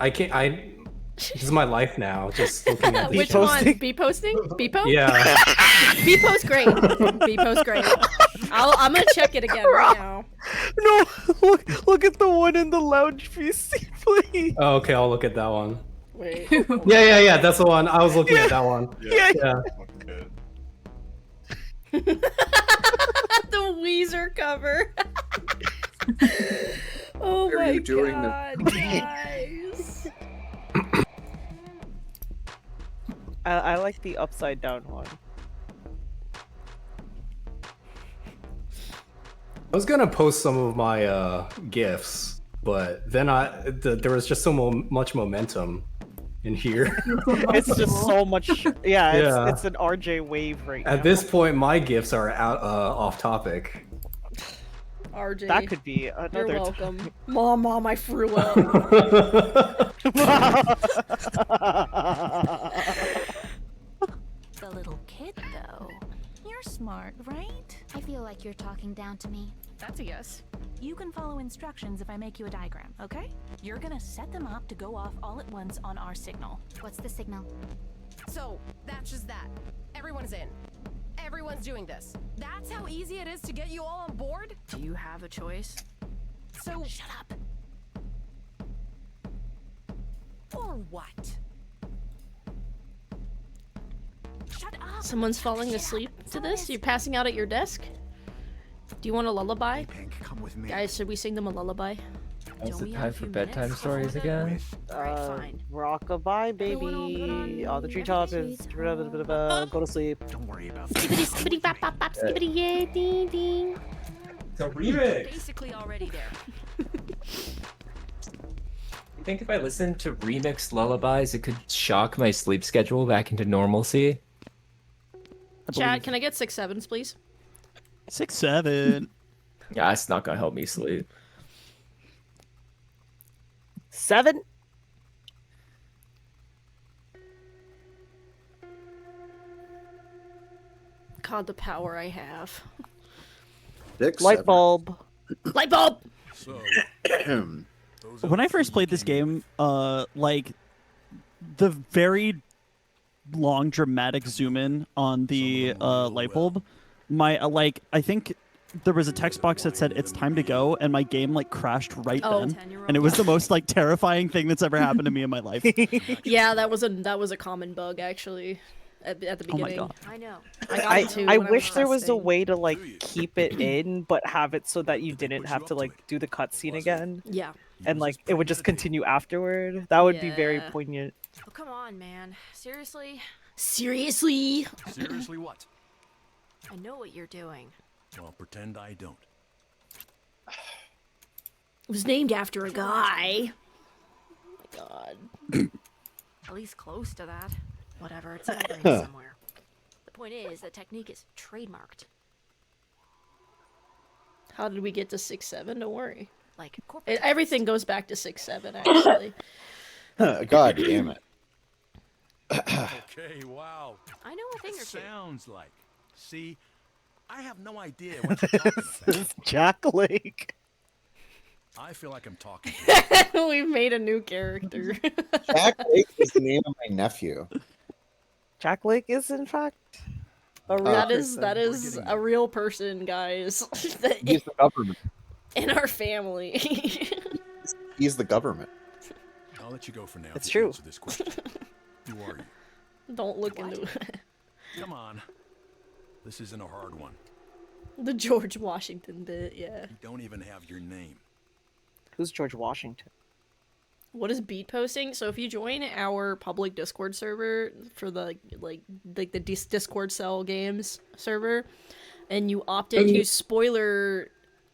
Speaker 3: This is my life now, just looking at this
Speaker 1: Which
Speaker 3: channel.
Speaker 1: one? B posting? B-po?
Speaker 3: Yeah.
Speaker 1: B-po's great. B-po's great. I'm gonna check it again right now.
Speaker 4: No, look at the one in the lounge PC, please.
Speaker 3: Oh, okay, I'll look at that one.
Speaker 1: Wait.
Speaker 3: Yeah, that's the one. I was looking at that one.
Speaker 4: Yeah.
Speaker 1: The Weezer cover. Oh
Speaker 5: Are
Speaker 1: my
Speaker 5: you doing the-
Speaker 1: god, guys.
Speaker 4: I like the upside down one.
Speaker 3: I was gonna post some of my gifs, but then there was just so much momentum in here.
Speaker 4: It's just so much. Yeah,
Speaker 3: Yeah.
Speaker 4: it's an RJ wave right now.
Speaker 3: At this point, my gifs are out off topic.
Speaker 1: RJ.
Speaker 4: That could be
Speaker 1: You're
Speaker 4: another.
Speaker 1: welcome. Mom, I threw up.
Speaker 6: The little kid, though. You're smart, right?
Speaker 10: I feel like you're talking down to me.
Speaker 6: That's a yes. You can follow instructions if I make you a diagram, okay? You're gonna set them up to go off all at once on our signal.
Speaker 10: What's the signal?
Speaker 20: So, that's just that. Everyone's in. Everyone's doing this. That's how easy it is to get you all on board?
Speaker 6: Do you have a choice?
Speaker 20: So,
Speaker 6: Shut up.
Speaker 20: or what?
Speaker 6: Shut up.
Speaker 1: Someone's falling asleep to this? You're passing out at your desk? Do you want a lullaby?
Speaker 12: Come with me.
Speaker 1: Guys, should we sing them a lullaby?
Speaker 2: Now's
Speaker 6: Don't
Speaker 2: the
Speaker 6: we have
Speaker 2: time
Speaker 6: a
Speaker 2: for
Speaker 6: few
Speaker 2: bedtime
Speaker 6: minutes
Speaker 2: stories
Speaker 6: before
Speaker 2: again.
Speaker 6: Fine.
Speaker 4: Rockabye, baby. All the treetops is go to sleep.
Speaker 12: Don't worry about
Speaker 1: Skibbity, skibbity, bop, bop, bop, skibbity, yay, ding, ding.
Speaker 2: It's a remix.
Speaker 6: Basically already there.
Speaker 2: You think if I listened to remixed lullabies, it could shock my sleep schedule back into normalcy?
Speaker 1: Chat, can I get 6 7s, please?
Speaker 19: 6 7.
Speaker 2: Yeah, that's not gonna help me sleep.
Speaker 4: 7.
Speaker 1: God, the power I have.
Speaker 4: Light bulb.
Speaker 1: Light bulb!
Speaker 17: So,
Speaker 19: When I first played this game, like the very long dramatic zoom in on the light bulb, my I think there was a text box that said it's time to go, and my game like crashed right then, and it was the most like terrifying thing that's ever happened to me in my life.
Speaker 1: Yeah, that was a common bug actually at the beginning.
Speaker 19: God.
Speaker 1: I know. I got it too
Speaker 4: I
Speaker 1: when
Speaker 4: wish there was a
Speaker 1: testing.
Speaker 4: way to like keep it in, but have it so that you didn't have to like do the cutscene again.
Speaker 1: Yeah.
Speaker 4: And like it would just continue afterward. That would be very
Speaker 1: Yeah.
Speaker 4: poignant.
Speaker 6: Oh, come on, man. Seriously?
Speaker 1: Seriously?
Speaker 17: seriously, what?
Speaker 6: I know what you're doing.
Speaker 17: Well, pretend I don't.
Speaker 1: It was named after a guy. Oh my god.
Speaker 6: At least close to that. Whatever, it's in my brain somewhere. The point is, the technique is trademarked.
Speaker 1: How did we get to 6-7? Don't worry.
Speaker 6: Like corporate.
Speaker 1: Everything goes back to 6-7 actually.
Speaker 5: God damn it.
Speaker 17: Okay, wow.
Speaker 20: I know a thing or two.
Speaker 17: Sounds like. See, I have no idea what you're talking about.
Speaker 4: Jack Lake.
Speaker 17: I feel like I'm talking.
Speaker 1: We've made a new character.
Speaker 5: Jack Lake is the name of my nephew.
Speaker 4: Jack Lake is in fact a real
Speaker 1: that
Speaker 4: person.
Speaker 1: is a real person, guys.
Speaker 5: He's the government.
Speaker 1: In our family.
Speaker 5: He's the government.
Speaker 17: I'll let you go for now.
Speaker 4: It's
Speaker 17: if you
Speaker 4: true.
Speaker 17: Answer this question. Who are you?
Speaker 1: Don't look into it.
Speaker 17: Come on. This isn't a hard one.
Speaker 1: The George Washington bit, yeah.
Speaker 17: You don't even have your name.
Speaker 4: Who's George Washington?
Speaker 1: What is beat posting? So if you join our public Discord server for the Discord Cell Games server, and you opt into spoiler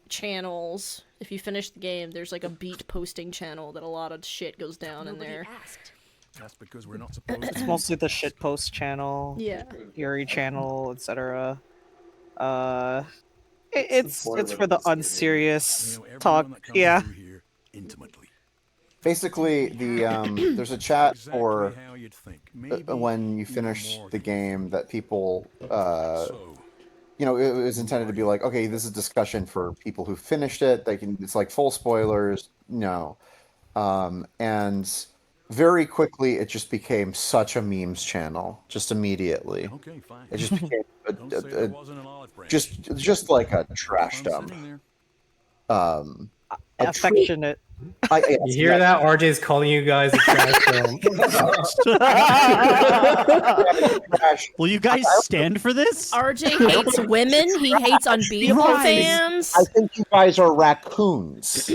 Speaker 1: channels, if you finish the game, there's like a beat posting channel that a lot of shit goes down in there.
Speaker 17: That's because we're not supposed to.
Speaker 4: It's mostly the shitpost channel.
Speaker 1: Yeah.
Speaker 4: Yuri channel, etc. It's for the unserious talk. Yeah.
Speaker 5: Intimately. Basically, the there's a chat for when you finish the game that people, you know, it was intended to be like, okay, this is discussion for people who finished it. They can, it's like full spoilers. No, and very quickly it just became such a memes channel. Just immediately,
Speaker 17: Okay, fine.
Speaker 5: it just became
Speaker 17: Don't say there wasn't an olive branch.
Speaker 5: just like a trash dump.
Speaker 4: Affectionate.
Speaker 3: You hear that? RJ's calling you guys a trash film.
Speaker 19: Will you guys stand for this?
Speaker 1: RJ hates women. He hates unbeatable fans.
Speaker 5: I think you guys are raccoons.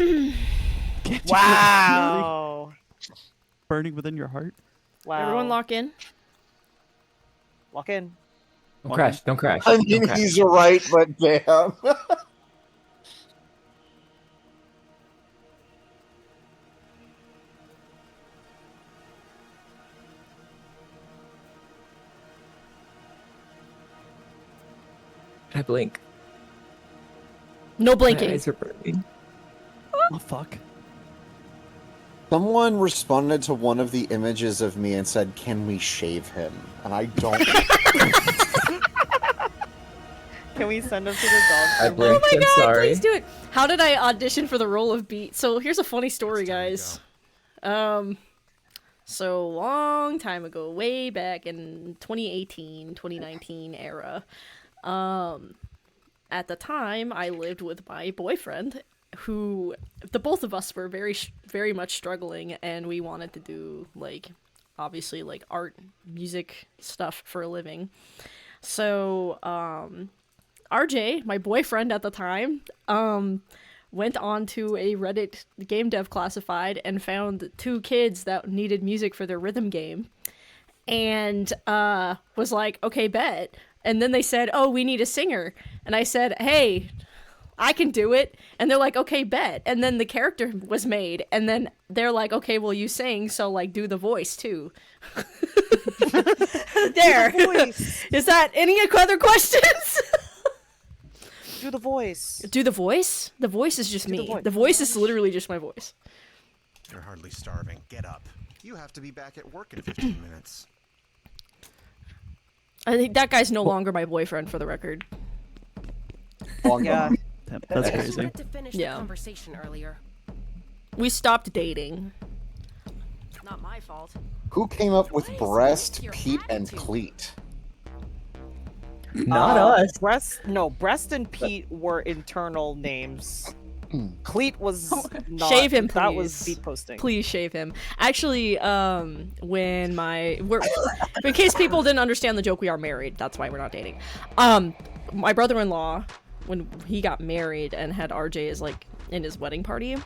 Speaker 4: Wow.
Speaker 19: Burning within your heart.
Speaker 4: Wow.
Speaker 1: Everyone lock in.
Speaker 4: Lock in.
Speaker 2: Don't crash. Don't crash.
Speaker 5: I
Speaker 2: Don't
Speaker 5: mean,
Speaker 2: crash.
Speaker 5: he's right, but damn.
Speaker 2: Can I blink?
Speaker 1: No
Speaker 2: My
Speaker 1: blinking.
Speaker 2: eyes are burning.
Speaker 19: Oh fuck.
Speaker 5: Someone responded to one of the images of me and said, "Can we shave him?" And I don't.
Speaker 4: Can we send him to the dog?
Speaker 2: I
Speaker 1: Oh
Speaker 2: blinked.
Speaker 1: my
Speaker 2: I'm
Speaker 1: god,
Speaker 2: sorry.
Speaker 1: please do it. How did I audition for the role of Beat? So here's a funny story, guys. So long time ago, way back in 2018, 2019 era. At the time, I lived with my boyfriend, who the both of us were very much struggling, and we wanted to do like obviously like art, music stuff for a living. So RJ, my boyfriend at the time, went on to a Reddit game dev classified and found 2 kids that needed music for their rhythm game, and was like, okay, bet. And then they said, oh, we need a singer. And I said, hey, I can do it. And they're like, okay, bet. And then the character was made. And then they're like, okay, well, you sing, so like do the voice too. There. Is that any other questions?
Speaker 4: Do the voice.
Speaker 1: Do the voice? The voice is just me.
Speaker 4: voice.
Speaker 1: The voice is literally just my voice.
Speaker 12: You're hardly starving. Get up. You have to be back at work in 15 minutes.
Speaker 1: I think that guy's no longer my boyfriend, for the record.
Speaker 4: Yeah.
Speaker 19: That's
Speaker 20: I
Speaker 19: crazy.
Speaker 20: meant to finish the conversation earlier.
Speaker 1: We stopped dating.
Speaker 6: Not my fault.
Speaker 5: Who came up with Breast, Pete, and Cleat?
Speaker 2: Not us.
Speaker 4: Breast and Pete were internal names. Cleat was not.
Speaker 1: Shave him, please.
Speaker 4: That was beat posting.
Speaker 1: Please shave him. Actually, in case people didn't understand the joke, we are married. That's why we're not dating. My brother-in-law, when he got married and had RJ as like in his wedding party,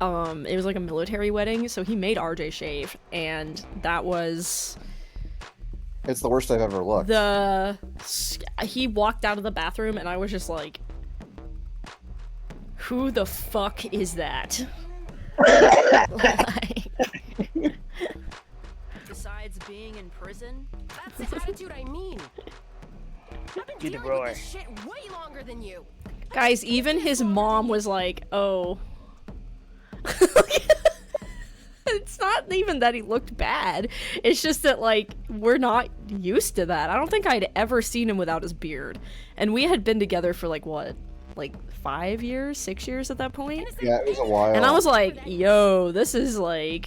Speaker 1: it was like a military wedding, so he made RJ shave, and that was.
Speaker 5: It's the worst I've ever looked.
Speaker 1: He walked out of the bathroom, and I was just like, who the fuck is that?
Speaker 6: Besides being in prison,
Speaker 20: that's the attitude I mean. I've been dealing with this shit way longer than you.
Speaker 1: Guys, even his mom was like, oh. It's not even that he looked bad. It's just that, like, we're not used to that. I don't think I'd ever seen him without his beard. And we had been together for, like, what? Like, 5 years? 6 years at that point?
Speaker 5: Yeah, it was a while.
Speaker 1: And I was like, yo, this is, like...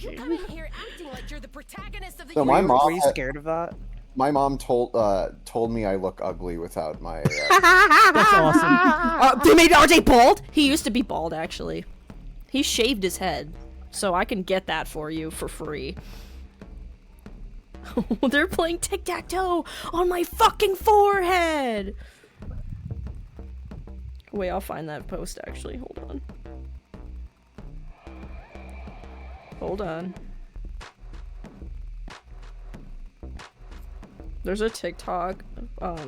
Speaker 5: So my mom
Speaker 4: were you scared of that?
Speaker 5: My mom told me I look ugly without my...
Speaker 1: That's awesome. They made RJ bald? He used to be bald, actually. He shaved his head. So I can get that for you for free. They're playing tic-tac-toe on my fucking forehead! Wait, I'll find that post, actually. Hold on. Hold on. There's a TikTok.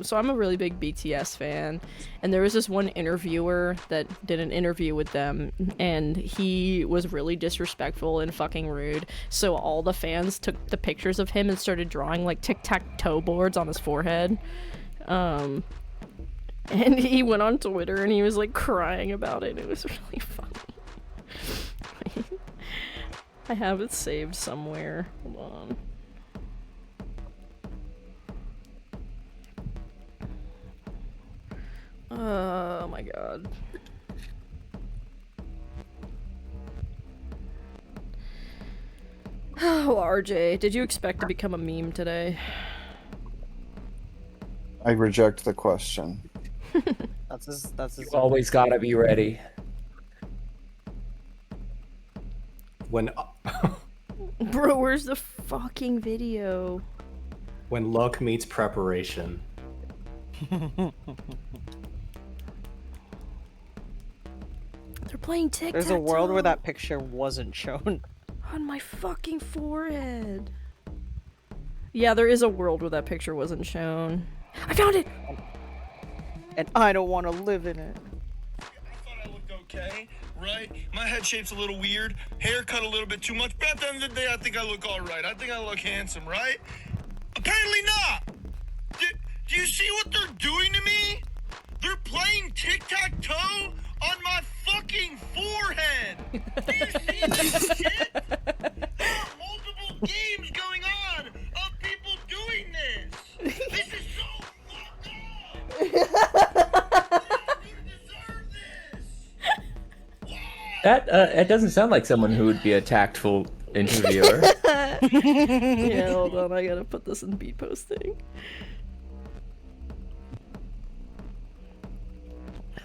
Speaker 1: So I'm a really big BTS fan, and there was this one interviewer that did an interview with them, and he was really disrespectful and fucking rude. So all the fans took the pictures of him and started drawing like tic-tac-toe boards on his forehead. And he went on Twitter and he was like crying about it. It was really funny. I have it saved somewhere. Hold on. Oh my god. Oh, RJ, did you expect to become a meme today?
Speaker 5: I reject the question.
Speaker 4: That's his
Speaker 2: You always gotta be ready.
Speaker 3: When
Speaker 1: Bro, where's the fucking video?
Speaker 3: when luck meets preparation.
Speaker 1: They're playing tic-tac-toe.
Speaker 4: There's a world where that picture wasn't shown.
Speaker 1: On my fucking forehead. Yeah, there is a world where that picture wasn't shown. I found it!
Speaker 4: And I don't want to live in it.
Speaker 9: Okay, right? My head shape's a little weird, haircut a little bit too much, but at the end of the day, I think I look all right. I think I look handsome, right? Apparently not! Do you see what they're doing to me? They're playing tic-tac-toe on my fucking forehead! Do you see this shit? There are multiple games going on of people doing this! This is so fucked up!
Speaker 2: It doesn't sound like someone who would be a tactful interviewer.
Speaker 1: Yeah, hold on, I gotta put this in beat posting.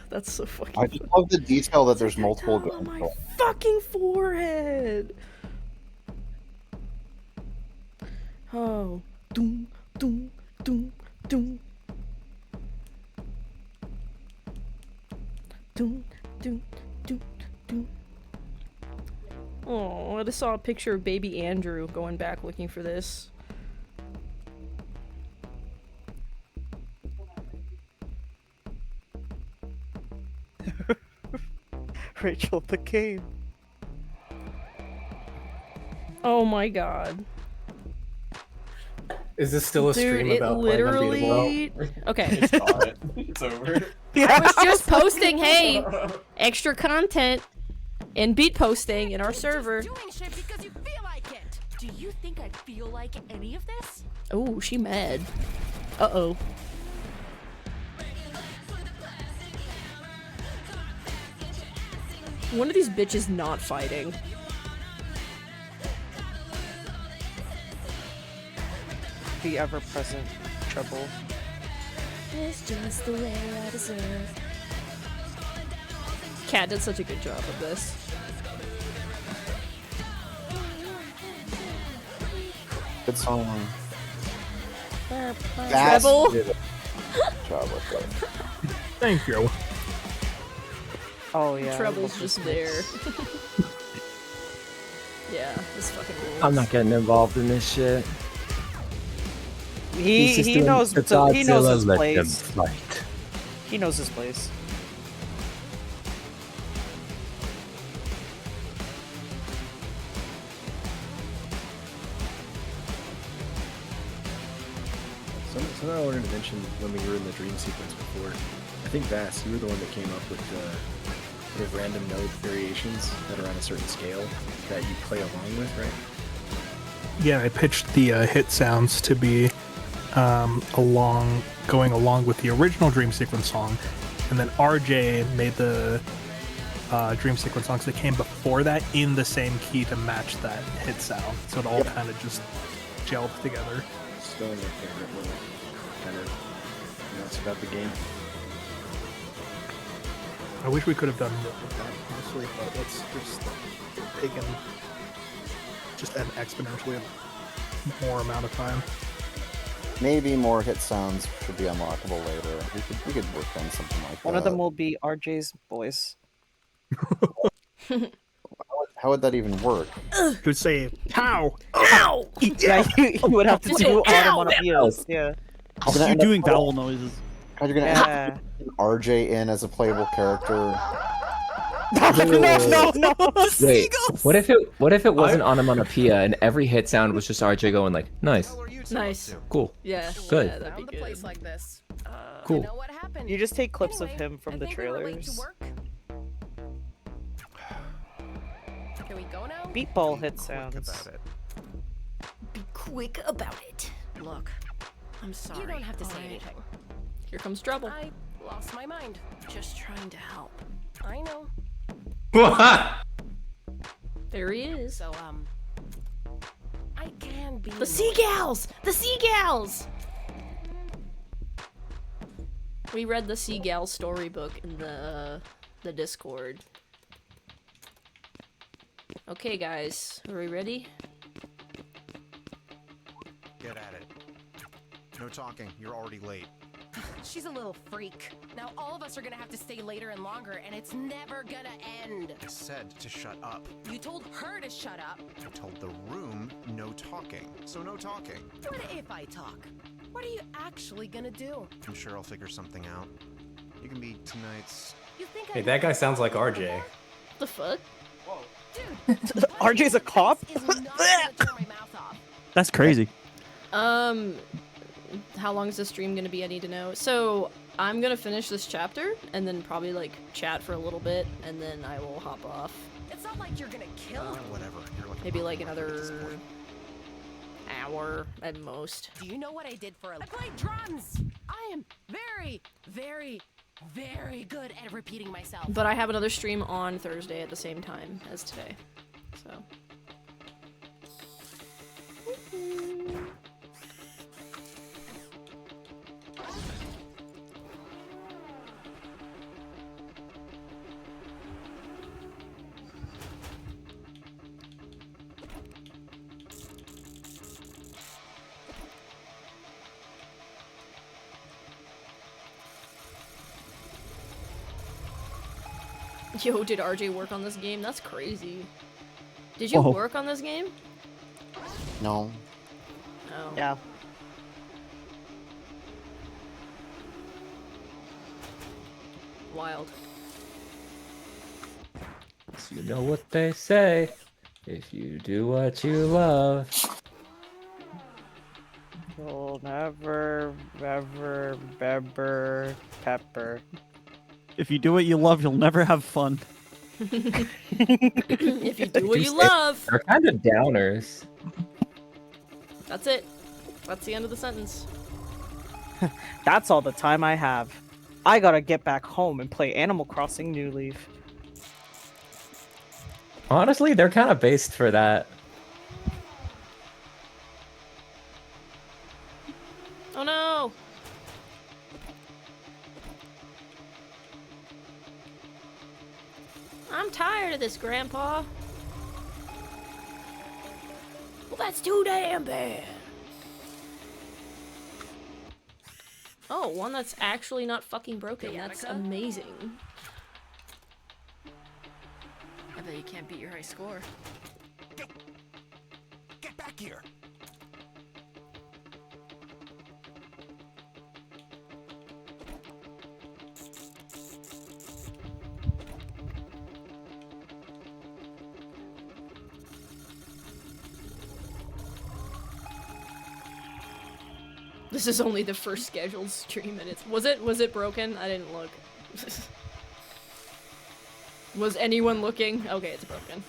Speaker 1: That's so fucking
Speaker 5: I just love the detail that there's multiple
Speaker 1: on my fucking forehead. Oh, doom, doom, doom, doom, doom, doom, doom, doom. Oh, I just saw a picture of baby Andrew going back looking for this.
Speaker 4: Rachel the game.
Speaker 1: Oh my god.
Speaker 3: Is this still a stream
Speaker 1: Dude,
Speaker 3: about
Speaker 1: it
Speaker 3: playing
Speaker 1: literally...
Speaker 3: Unbeatable?
Speaker 1: Okay.
Speaker 13: It's over.
Speaker 1: I was just posting, hey, extra content and beat posting in our server.
Speaker 6: Do you think I feel like any of this?
Speaker 1: Oh, she mad. Uh-oh. One of these bitches not fighting.
Speaker 4: The ever-present trouble.
Speaker 1: It's just the way I deserve. Cat did such a good job of this.
Speaker 5: Good song.
Speaker 1: Treble.
Speaker 5: Did a job with that.
Speaker 7: Thank you.
Speaker 4: Oh yeah.
Speaker 1: Treble's just there. Yeah, this fucking rules.
Speaker 2: I'm not getting involved in this shit.
Speaker 4: He knows his
Speaker 2: Godzilla, let them
Speaker 4: place.
Speaker 2: fight.
Speaker 4: He knows his place.
Speaker 15: Something I wanted to mention when we were in the dream sequence before. I think Vass, you were the one that came up with the random note variations that are on a certain scale that you play along with, right?
Speaker 7: Yeah, I pitched the hit sounds to be going along with the original Dream Sequence song, and then RJ made the Dream Sequence songs that came before that in the same key to match that hit sound, so it all kind of just gelled together.
Speaker 15: Still my favorite little kind of notes about the game.
Speaker 7: I wish we could have done more with that, honestly, but it's just taken just an exponentially more amount of time.
Speaker 5: Maybe more hit sounds should be unlockable later. We could work on something like that.
Speaker 4: One of them will be RJ's voice.
Speaker 5: How would that even work?
Speaker 7: Could say "Pow,
Speaker 1: ow."
Speaker 4: Yeah, you would have to
Speaker 1: Just
Speaker 4: do
Speaker 1: say, "Ow."
Speaker 4: onomatopoeias. Yeah.
Speaker 19: You doing vowel noises.
Speaker 5: How you're gonna
Speaker 4: Yeah.
Speaker 5: add RJ in as a playable character?
Speaker 4: No.
Speaker 2: Wait, what if it wasn't onomatopoeia and every hit sound was just RJ going like, nice,
Speaker 1: Nice.
Speaker 2: cool,
Speaker 1: Yeah.
Speaker 2: good,
Speaker 1: Yeah, that'd be good.
Speaker 20: Place like this.
Speaker 2: cool.
Speaker 20: You know what happened?
Speaker 4: You just take clips of
Speaker 20: Anyway,
Speaker 4: him from
Speaker 20: I
Speaker 4: the
Speaker 20: think we were late to
Speaker 4: trailers.
Speaker 20: work. Can we go now?
Speaker 4: Beatball hit sounds.
Speaker 1: Be quick about it.
Speaker 6: Look, I'm sorry.
Speaker 20: You don't have to say
Speaker 6: alright?
Speaker 20: anything.
Speaker 1: Here comes trouble.
Speaker 20: I lost my mind.
Speaker 6: Just trying to help.
Speaker 20: I know.
Speaker 3: What?
Speaker 1: There he is.
Speaker 20: So, I can be
Speaker 1: The Seagulls! The Seagulls! We read the Seagal storybook in the Discord. Okay, guys, are we ready?
Speaker 12: Get at it. No talking. You're already late.
Speaker 20: She's a little freak. Now all of us are gonna have to stay later and longer, and it's never gonna end.
Speaker 12: I said to shut up.
Speaker 20: You told her to shut up.
Speaker 12: I told the room no talking. So no talking.
Speaker 20: What if I talk? What are you actually gonna do?
Speaker 12: I'm sure I'll figure something out. You can be tonight's...
Speaker 20: You think
Speaker 3: Hey, that guy sounds like RJ.
Speaker 1: The fuck?
Speaker 4: RJ's a cop?
Speaker 19: That's crazy.
Speaker 1: How long is this stream gonna be? I need to know. So, I'm gonna finish this chapter, and then probably, like, chat for a little bit, and then I will hop off.
Speaker 20: It's not like you're gonna kill him.
Speaker 12: Whatever. You're looking
Speaker 1: Maybe, like, another hour at most.
Speaker 20: Do you know what I did for a... I played drums! I am very, very, very good at repeating myself.
Speaker 1: But I have another stream on Thursday at the same time as today. So. Yo, did RJ work on this game? That's crazy. Did you
Speaker 19: Whoa.
Speaker 1: work on this game?
Speaker 5: No.
Speaker 1: Oh.
Speaker 4: Yeah.
Speaker 1: Wild.
Speaker 2: So you know what they say. If you do what you love.
Speaker 4: You'll never, ever, pepper.
Speaker 19: If you do what you love, you'll never have fun.
Speaker 1: If you do what you love.
Speaker 2: They're kind of downers.
Speaker 1: That's it. That's the end of the sentence.
Speaker 4: That's all the time I have. I gotta get back home and play Animal Crossing New Leaf.
Speaker 2: Honestly, they're kind of based for that.
Speaker 1: Oh no! I'm tired of this, Grandpa. Well, that's too damn bad. Oh, one that's actually not fucking broken. That's amazing.
Speaker 6: I bet you can't beat your high score.
Speaker 17: Get back here!
Speaker 1: This is only the first scheduled stream, and was it broken? I didn't look. Was anyone looking? Okay, it's broken.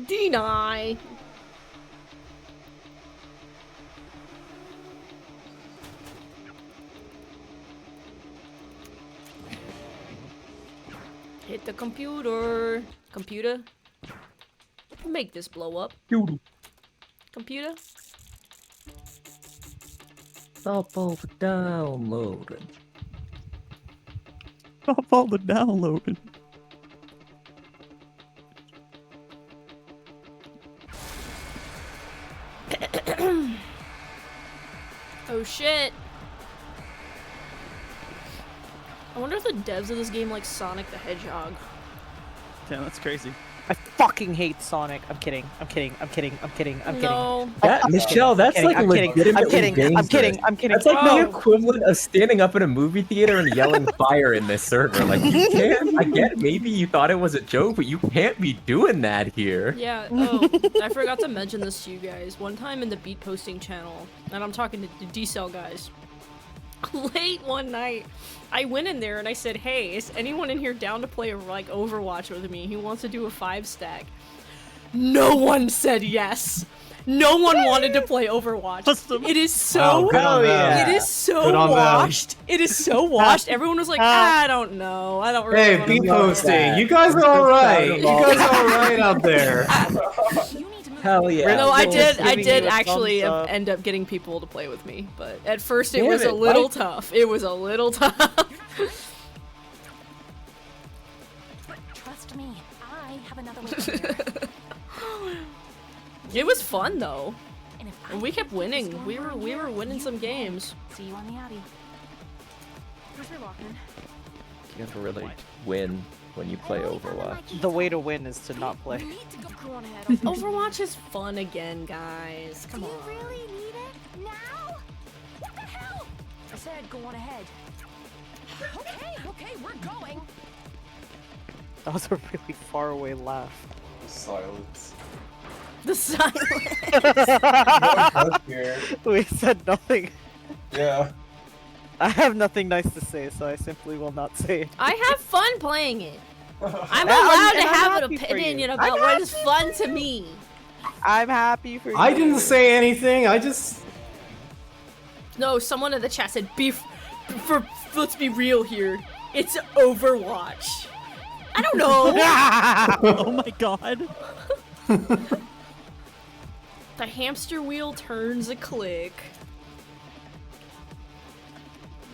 Speaker 1: Deny. Hit the computer. Computer. Make this blow up. Computer.
Speaker 2: Stop all the downloading.
Speaker 19: Stop all the downloading.
Speaker 1: Oh shit. I wonder if the devs of this game like Sonic the Hedgehog.
Speaker 19: Damn, that's crazy.
Speaker 4: I fucking hate Sonic. I'm kidding. I'm kidding. I'm kidding. I'm kidding. I'm kidding.
Speaker 1: No.
Speaker 2: That, Michelle, that's like legitimately
Speaker 4: I'm kidding. I'm kidding. I'm kidding.
Speaker 2: That's like
Speaker 1: Oh.
Speaker 2: the equivalent of standing up in a movie theater and yelling fire in this server. Like, you can't, I get maybe you thought it was a joke, but you can't be doing that here.
Speaker 1: Yeah, oh, I forgot to mention this to you guys. One time in the beat posting channel, and I'm talking to the D-Cell guys, late one night, I went in there and I said, hey, is anyone in here down to play like Overwatch with me? He wants to do a 5-stack. No one said yes. No one wanted to play Overwatch. It is so,
Speaker 3: good on them.
Speaker 1: it is so
Speaker 3: Good on them.
Speaker 1: washed. It is so washed. Everyone was like, I don't know. I don't really
Speaker 3: Hey,
Speaker 1: wanna
Speaker 3: beat
Speaker 1: play
Speaker 3: posting.
Speaker 1: that."
Speaker 3: You guys are all right. You guys are all right out there.
Speaker 2: Hell yeah.
Speaker 1: No, I did
Speaker 4: giving you a
Speaker 1: actually
Speaker 4: thumbs up.
Speaker 1: end up getting people to play with me, but at first it
Speaker 2: Damn
Speaker 1: was a
Speaker 2: it,
Speaker 1: little
Speaker 2: Mike.
Speaker 1: tough. It was a little tough.
Speaker 6: But trust me, I have another way to
Speaker 1: It was fun though.
Speaker 6: And if
Speaker 1: And we kept winning. We were winning some games.
Speaker 6: See you on the Abbey. Where's my walking?
Speaker 2: You have to really win when you play Overwatch.
Speaker 4: The way to win is to not play.
Speaker 6: Go on ahead.
Speaker 1: Overwatch is fun again, guys. Come on.
Speaker 10: Really need it now?
Speaker 6: What the hell? I said go on ahead.
Speaker 20: Okay, we're going.
Speaker 4: That was a really far away laugh.
Speaker 13: Silence.
Speaker 1: The silence.
Speaker 4: We said nothing.
Speaker 13: Yeah.
Speaker 4: I have nothing nice to say, so I simply will not say it.
Speaker 1: I have fun playing it. I'm
Speaker 4: Yeah,
Speaker 1: allowed to
Speaker 4: and I'm
Speaker 1: have an
Speaker 4: happy for
Speaker 1: opinion
Speaker 4: you.
Speaker 1: about
Speaker 4: I'm
Speaker 1: what is fun to me.
Speaker 4: I'm happy for you.
Speaker 3: I didn't say anything. I just.
Speaker 1: No, someone in the chat said beef. Let's be real here. It's Overwatch. I don't know.
Speaker 19: Oh my god.
Speaker 1: The hamster wheel turns a click.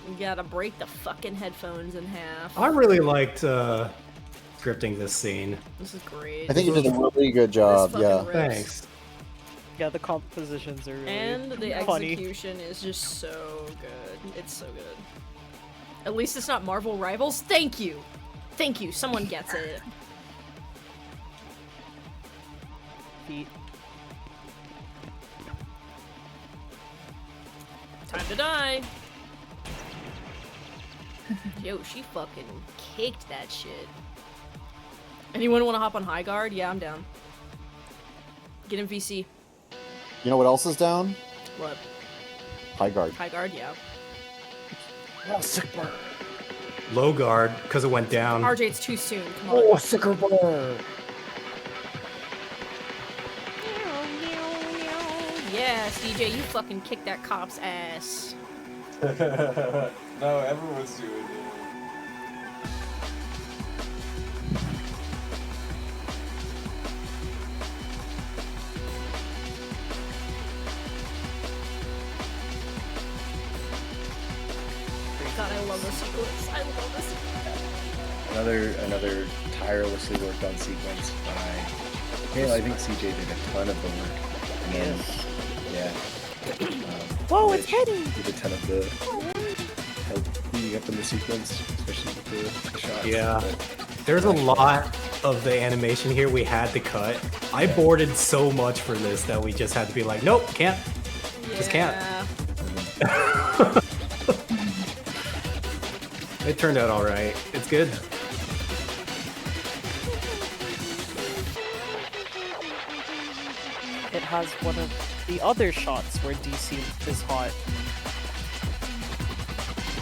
Speaker 1: You gotta break the fucking headphones in half.
Speaker 3: I really liked scripting this scene.
Speaker 1: This is great.
Speaker 5: I think you did a really good job.
Speaker 1: fucking
Speaker 5: Yeah.
Speaker 1: rips.
Speaker 3: Thanks.
Speaker 4: Yeah, the compositions are really
Speaker 1: And the
Speaker 4: funny.
Speaker 1: execution is just so good. It's so good. At least it's not Marvel Rivals. Thank you. Thank you. Someone gets it.
Speaker 4: Feet.
Speaker 1: Time to die. Yo, she fucking caked that shit. Anyone want to hop on high guard? Yeah, I'm down. Get in VC.
Speaker 5: You know what else is down?
Speaker 1: What?
Speaker 5: High guard.
Speaker 1: High guard, yeah.
Speaker 5: Oh, sick burn.
Speaker 3: Low guard, because it went down.
Speaker 1: RJ, it's too soon. Come on.
Speaker 5: Oh, sicker burn.
Speaker 11: Yeah, CJ, you fucking kicked that cop's ass.
Speaker 13: No, everyone's doing it.
Speaker 11: God, I love this sequence. I love this sequence.
Speaker 15: Another tirelessly worked on sequence by. Yeah, I think CJ did a ton of the work. And then, yeah.
Speaker 4: Whoa, it's Penny!
Speaker 15: Did a ton of the help leading up in the sequence, especially with the shots.
Speaker 3: Yeah.
Speaker 15: But,
Speaker 3: There's a lot of the animation here we had to cut. I boarded so much for this that we just had to be like, nope, can't. Just can't. It turned out alright. It's good.
Speaker 4: It has one of the other shots where DC is hot.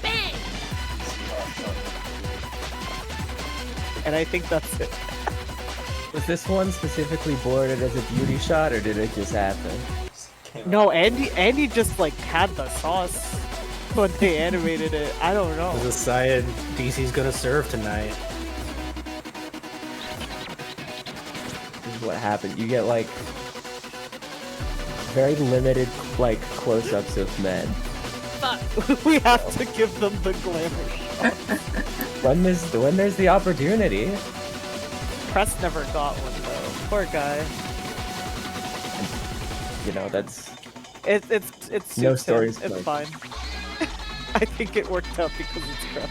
Speaker 11: Bang!
Speaker 4: And I think that's it.
Speaker 2: Was this one specifically boarded as a beauty shot, or did it just happen?
Speaker 4: No, Andy just like had the sauce when they animated it. I don't know.
Speaker 3: It was decided DC's gonna serve tonight.
Speaker 2: This is what happened. You get like very limited like close-ups of men.
Speaker 11: Fuck.
Speaker 4: We have to give them the glamour shot.
Speaker 2: When there's the opportunity.
Speaker 4: Press never got one though. Poor guy.
Speaker 2: You know, that's
Speaker 4: It's
Speaker 2: no
Speaker 4: suits him.
Speaker 2: stories.
Speaker 4: It's
Speaker 2: like-
Speaker 4: fine. I think it worked out because it's Press.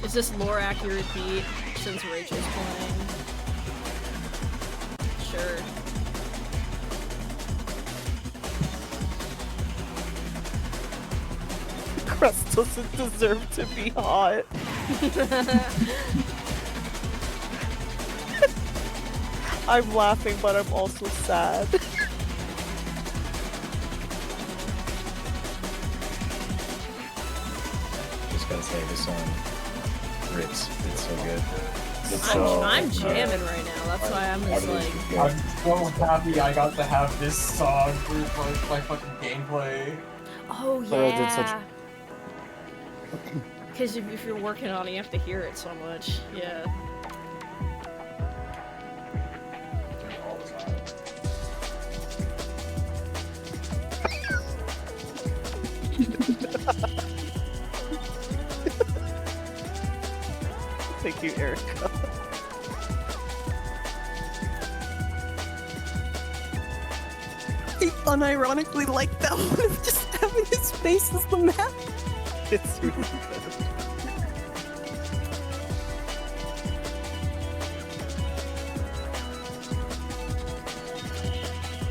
Speaker 11: Is this lore accurate beat since Rachel's playing? Sure.
Speaker 4: Crust doesn't deserve to be hot. I'm laughing, but I'm also sad.
Speaker 15: Just gotta say, this song rips. It's so good.
Speaker 11: I'm jamming right now. That's why I'm just like.
Speaker 13: I'm so happy I got to have this song for my fucking gameplay.
Speaker 11: Oh
Speaker 5: Sarah did such-
Speaker 11: yeah. Because if you're working on it, you have to hear it so much. Yeah.
Speaker 4: Thank you, Erica.
Speaker 8: I unironically like that one of just having his face as the map.
Speaker 4: It's really good.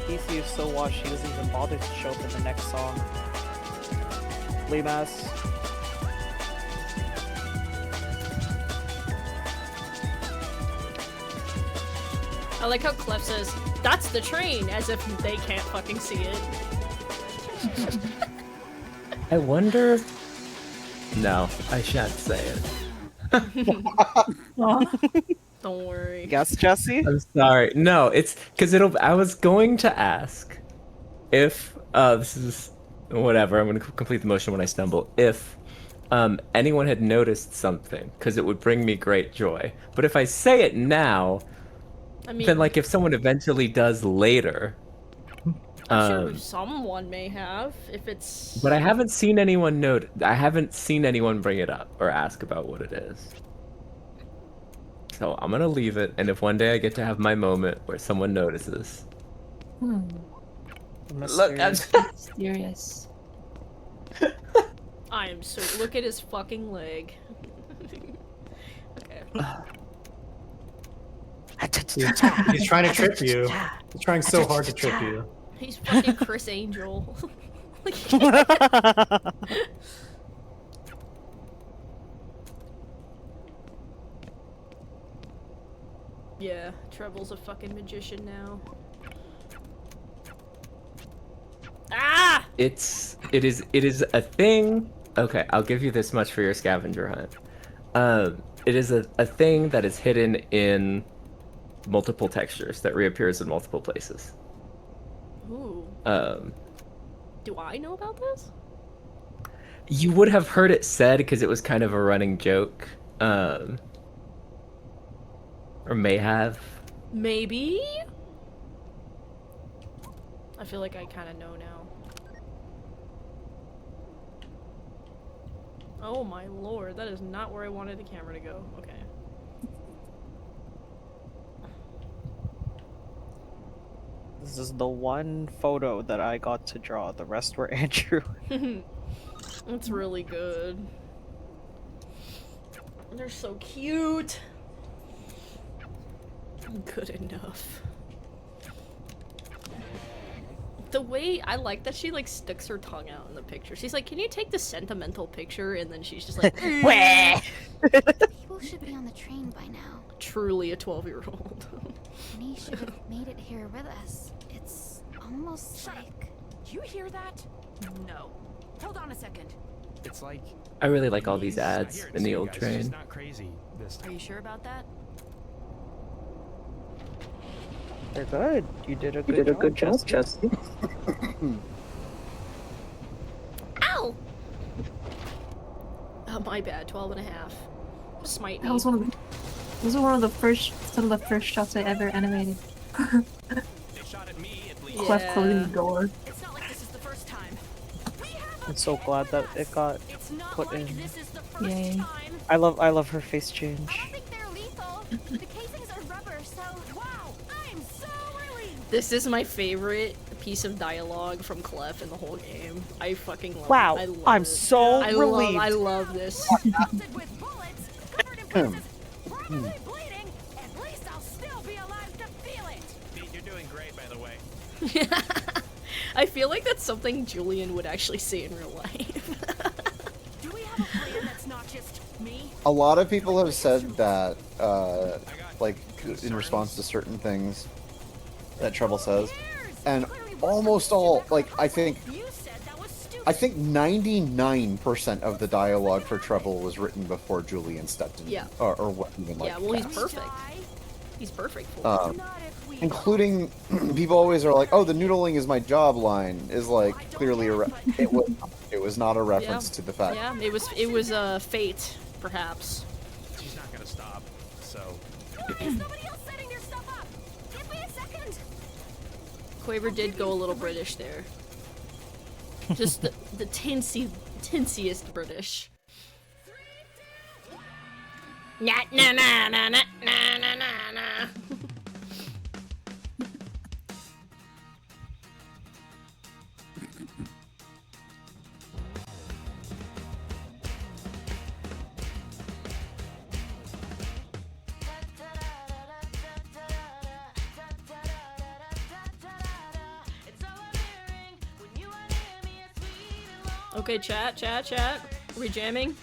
Speaker 4: DC is so washed he doesn't even bother to show up in the next song. Limas.
Speaker 11: I like how Clef says, "That's the train," as if they can't fucking see it.
Speaker 2: I wonder. No, I shan't say it.
Speaker 11: Don't worry.
Speaker 4: Yes, Jesse?
Speaker 2: I'm sorry. No, it's because I was going to ask if this is whatever. I'm going to complete the motion when I stumble. If anyone had noticed something, because it would bring me great joy. But if I say it now,
Speaker 11: I mean,
Speaker 2: then like if someone eventually does later.
Speaker 11: I'm sure someone may have, if it's.
Speaker 2: But I haven't seen anyone I haven't seen anyone bring it up or ask about what it is. So I'm gonna leave it, and if one day I get to have my moment where someone notices. Look, I'm
Speaker 21: mysterious.
Speaker 11: I am so. Look at his fucking leg. Okay.
Speaker 3: He's trying to trip you. He's trying so hard to trip you.
Speaker 11: He's fucking Chris Angel. Yeah, Treble's a fucking magician now. Ah!
Speaker 2: It is a thing. Okay, I'll give you this much for your scavenger hunt. It is a thing that is hidden in multiple textures that reappears in multiple places.
Speaker 1: Ooh. Do I know about this?
Speaker 2: You would have heard it said because it was kind of a running joke. Or may have.
Speaker 1: Maybe? I feel like I kind of know now. Oh my lord, that is not where I wanted the camera to go. Okay.
Speaker 4: This is the one photo that I got to draw. The rest were Andrew.
Speaker 1: It's really good. They're so cute. Good enough. The way I like that she like sticks her tongue out in the picture. She's like, "Can you take the sentimental picture?" And then she's just like,
Speaker 10: People should be on the train by now.
Speaker 1: Truly a 12-year-old.
Speaker 10: And he should have made it here with us. It's almost like...
Speaker 20: Do you hear that? No. Hold on a second.
Speaker 16: It's like
Speaker 2: I really like all these ads in the old
Speaker 16: It's
Speaker 2: train.
Speaker 16: not crazy this time.
Speaker 6: Are you sure about that?
Speaker 4: They're good. You did a good job, Chesty.
Speaker 1: Ow! Oh, my bad. 12 and a half. Smite me.
Speaker 21: That was one of the. Those were some of the first shots I ever animated. Clef closing the door.
Speaker 20: It's not like this is the first time.
Speaker 4: I'm so glad that it got put in.
Speaker 21: Yay.
Speaker 4: I love her face change.
Speaker 10: The casings are rubber, so... Wow! I'm so relieved!
Speaker 1: This is my favorite piece of dialogue from Clef in the whole game. I fucking love
Speaker 4: Wow,
Speaker 1: it. I love
Speaker 4: I'm
Speaker 1: it.
Speaker 4: so
Speaker 1: I
Speaker 4: relieved.
Speaker 1: I love this.
Speaker 20: Bleeding. At least I'll still be alive to feel it.
Speaker 16: Pete, you're doing great, by the way.
Speaker 1: I feel like that's something Julian would actually say in real life.
Speaker 20: Do we have a plan that's not just me?
Speaker 5: A lot of people have said that, like, in response to certain things that Treble says, and almost all, like, I think 99% of the dialogue for Treble was written before Julian stepped in.
Speaker 1: Yeah.
Speaker 5: Or what even like.
Speaker 1: Yeah, well, he's
Speaker 5: cast.
Speaker 1: perfect. He's perfect for it.
Speaker 5: Including, people always are like, "Oh, the noodling is my job" line is like clearly it was not a reference to the fact.
Speaker 1: Yeah, it was fate, perhaps.
Speaker 16: She's not gonna stop, so.
Speaker 20: Somebody else setting their stuff up. Give me a second.
Speaker 1: Quaver did go a little British there. Just the tinsiest British. Na na na na na na na na. Okay, chat. Are we jamming?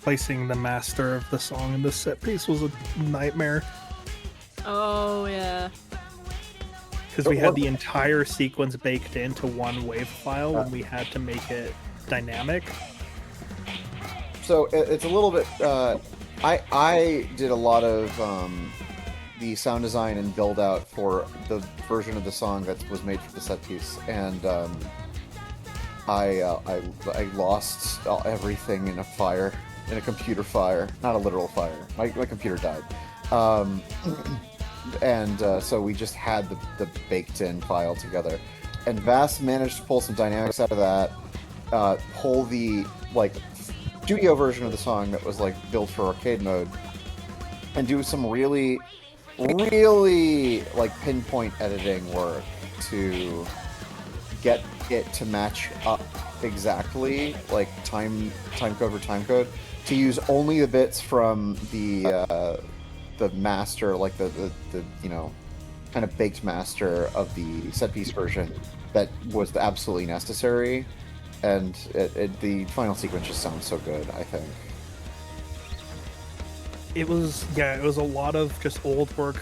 Speaker 7: Placing the master of the song in the set piece was a nightmare.
Speaker 1: Oh, yeah.
Speaker 7: Because we had the entire sequence baked into one wave file when we had to make it dynamic.
Speaker 5: So it's a little bit. I did a lot of the sound design and build out for the version of the song that was made for the set piece, and I lost everything in a fire, in a computer fire, not a literal fire. My computer died, and so we just had the baked-in file together, and Vast managed to pull some dynamics out of that, pull the studio version of the song that was like built for arcade mode, and do some really like pinpoint editing work to get it to match up exactly, like time code for time code, to use only the bits from the master, like the kind of baked master of the set piece version that was absolutely necessary, and the final sequence just sounds so good, I think.
Speaker 7: It was a lot of just old work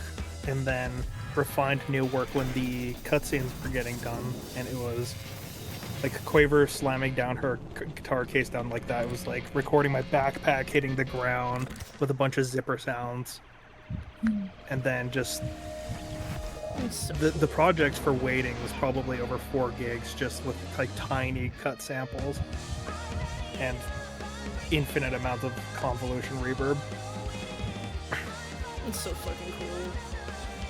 Speaker 7: and then refined new work when the cutscenes were getting done, and it was like Quaver slamming down her guitar case down like that. It was like recording my backpack hitting the ground with a bunch of zipper sounds, and then just the project for Waiting was probably over 4 gigs just with like tiny cut samples and infinite amounts of convolution reverb.
Speaker 11: It's so fucking cool.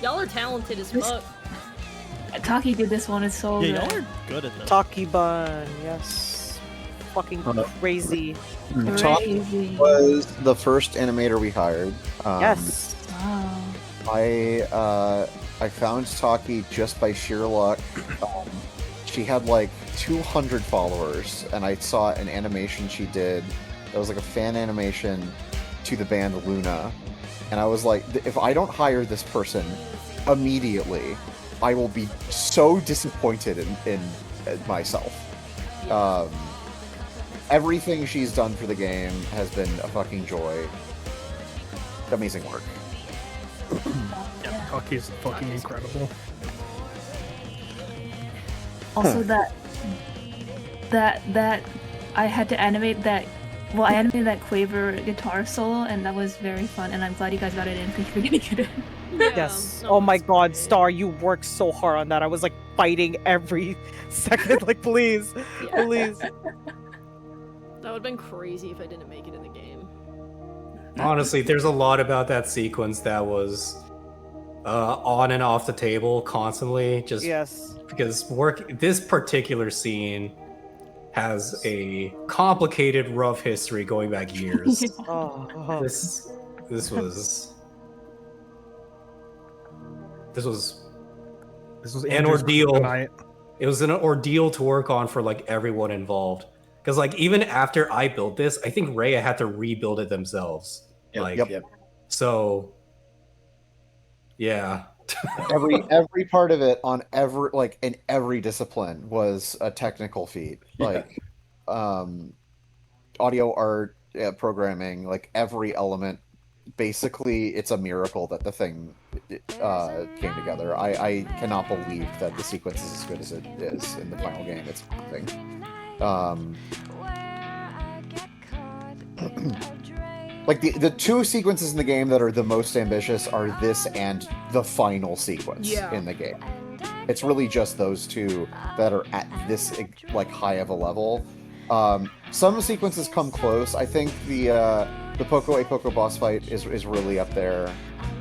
Speaker 11: Y'all are talented as fuck.
Speaker 21: Taki did this one. It's so
Speaker 19: Yeah,
Speaker 21: good.
Speaker 19: y'all are good at this.
Speaker 4: Taki Bun, yes. Fucking crazy.
Speaker 5: Taki was the first animator we hired.
Speaker 4: Yes.
Speaker 21: Wow.
Speaker 5: I found Taki just by sheer luck. She had like 200 followers, and I saw an animation she did that was like a fan animation to the band Luna, and I was like, if I don't hire this person immediately, I will be so disappointed in myself. Everything she's done for the game has been a fucking joy. Amazing work.
Speaker 7: Yeah, Taki's fucking incredible.
Speaker 21: Also, that I had to animate that. Well, I animated that Quaver guitar solo, and that was very fun. And I'm glad you guys got it in. Thank you for getting it in.
Speaker 4: Yes. Oh my god, Star, you worked so hard on that. I was like fighting every second. Like, please, please.
Speaker 11: That would have been crazy if I didn't make it in the game.
Speaker 3: Honestly, there's a lot about that sequence that was on and off the table constantly. Just because this particular scene has a complicated, rough history going back years. This was an
Speaker 7: Andrew's
Speaker 3: ordeal.
Speaker 7: kryptonite.
Speaker 3: It was an ordeal to work on for like everyone involved. Because like even after I built this, I think Rhea had to rebuild it themselves. So yeah.
Speaker 5: every part of it on in every discipline was a technical feat. Like audio, art, programming, like every element. Basically, it's a miracle that the thing came together. I cannot believe that the sequence is as good as it is in the final game. It's amazing. Like the 2 sequences in the game that are the most ambitious are this and the final sequence in the game. It's really just those 2 that are at this like high of a level. Some sequences come close. I think the Poco a Poco boss fight is really up there.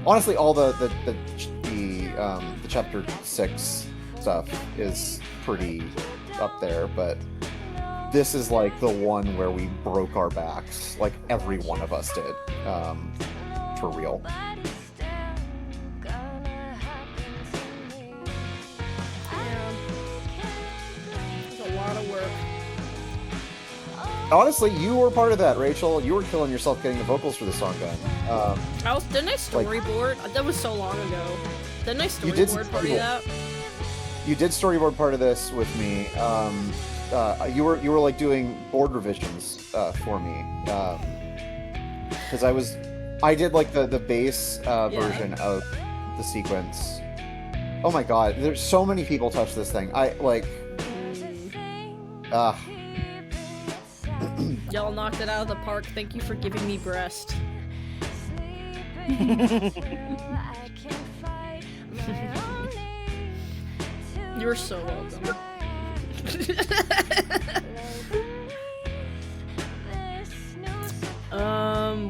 Speaker 5: Honestly, all the chapter 6 stuff is pretty up there, but this is like the one where we broke our backs, like every one of us did, for real.
Speaker 11: It's a lot of work.
Speaker 5: Honestly, you were part of that, Rachel. You were killing yourself getting the vocals for the song done.
Speaker 11: Didn't I storyboard? That was so long ago. Didn't I storyboard part of that?
Speaker 5: You did storyboard part of this with me. You were like doing board revisions for me, because I did like the bass version of the sequence. Oh my god, there's so many people touch this thing.
Speaker 11: Y'all knocked it out of the park. Thank you for giving me breast. You're so welcome.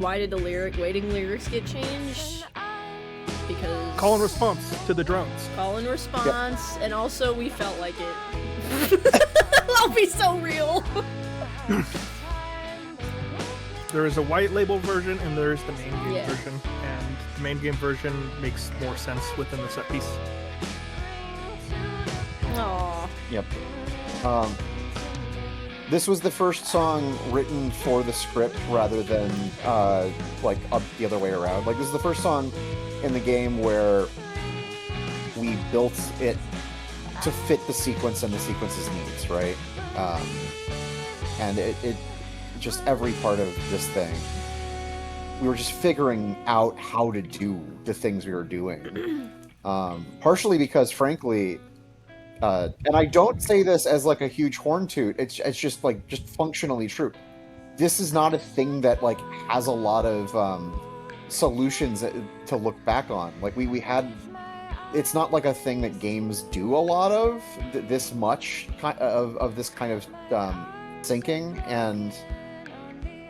Speaker 11: Why did the Waiting lyrics get changed? Because
Speaker 7: Call and response to the drones.
Speaker 11: Call and response, and also we felt like it. I'll be so real.
Speaker 7: There is a white label version and there is the main game
Speaker 11: Yeah.
Speaker 7: version, and the main game version makes more sense within the set piece.
Speaker 11: Aww.
Speaker 5: Yep. This was the first song written for the script rather than the other way around. Like, this is the first song in the game where we built it to fit the sequence and the sequence's needs, right? And it just every part of this thing, we were just figuring out how to do the things we were doing. Partially because, frankly, And I don't say this as like a huge horn toot. It's just like just functionally true. This is not a thing that like has a lot of solutions to look back on. Like we had, it's not like a thing that games do a lot of this much of this kind of syncing, and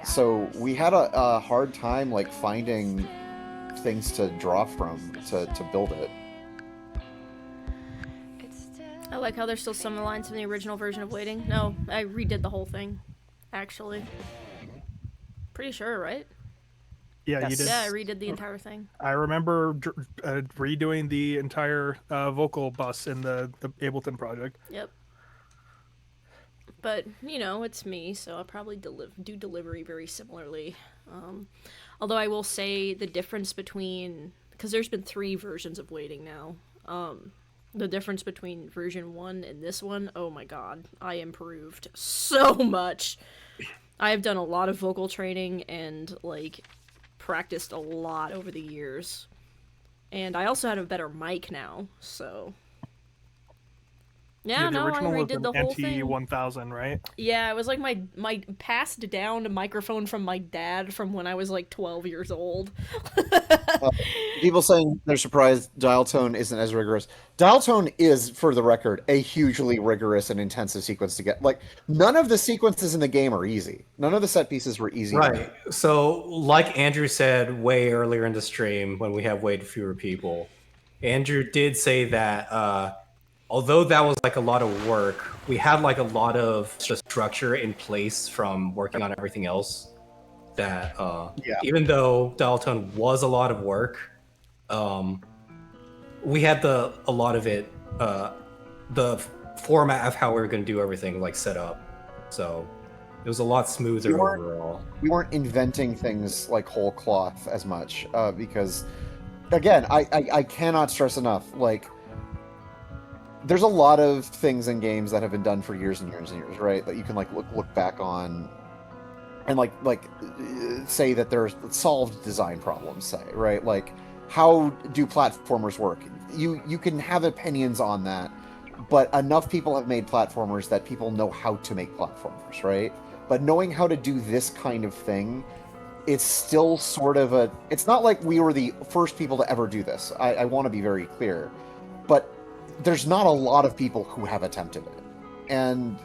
Speaker 5: so we had a hard time like finding things to draw from to build it.
Speaker 1: I like how there's still some lines from the original version of Waiting. No, I redid the whole thing, actually. Pretty sure, right?
Speaker 7: Yeah, you did.
Speaker 1: Yeah, I redid the entire thing.
Speaker 7: I remember redoing the entire vocal bus in the Ableton project.
Speaker 1: Yep. But, you know, it's me, so I'll probably do delivery very similarly. Although I will say the difference between... Because there's been 3 versions of Waiting now. The difference between version 1 and this one, oh my god, I improved so much. I have done a lot of vocal training and, like, practiced a lot over the years. And I also have a better mic now, so... Yeah,
Speaker 7: the
Speaker 1: no, I
Speaker 7: original was
Speaker 1: redid
Speaker 7: an
Speaker 1: the whole thing.
Speaker 7: NT1000, right?
Speaker 1: Yeah, it was like my passed down microphone from my dad from when I was like 12 years old.
Speaker 5: People saying they're surprised dial tone isn't as rigorous. Dial tone is, for the record, a hugely rigorous and intensive sequence to get. Like, none of the sequences in the game are easy. None of the set pieces were easy.
Speaker 3: Right. So, like Andrew said way earlier in the stream when we have way fewer people, Andrew did say that although that was like a lot of work, we had like a lot of structure in place from working on everything else. That even though dial tone was a lot of work, we had a lot of it, the format of how we were going to do everything like set up. So it was a lot smoother overall.
Speaker 5: We weren't inventing things like whole cloth as much because, again, I cannot stress enough, like, there's a lot of things in games that have been done for years and years and years, right? That you can like look back on and like say that there's solved design problems, say, right? Like, how do platformers work? You can have opinions on that, but enough people have made platformers that people know how to make platformers, right? But knowing how to do this kind of thing, it's still sort of it's not like we were the first people to ever do this. I want to be very clear, but there's not a lot of people who have attempted it. And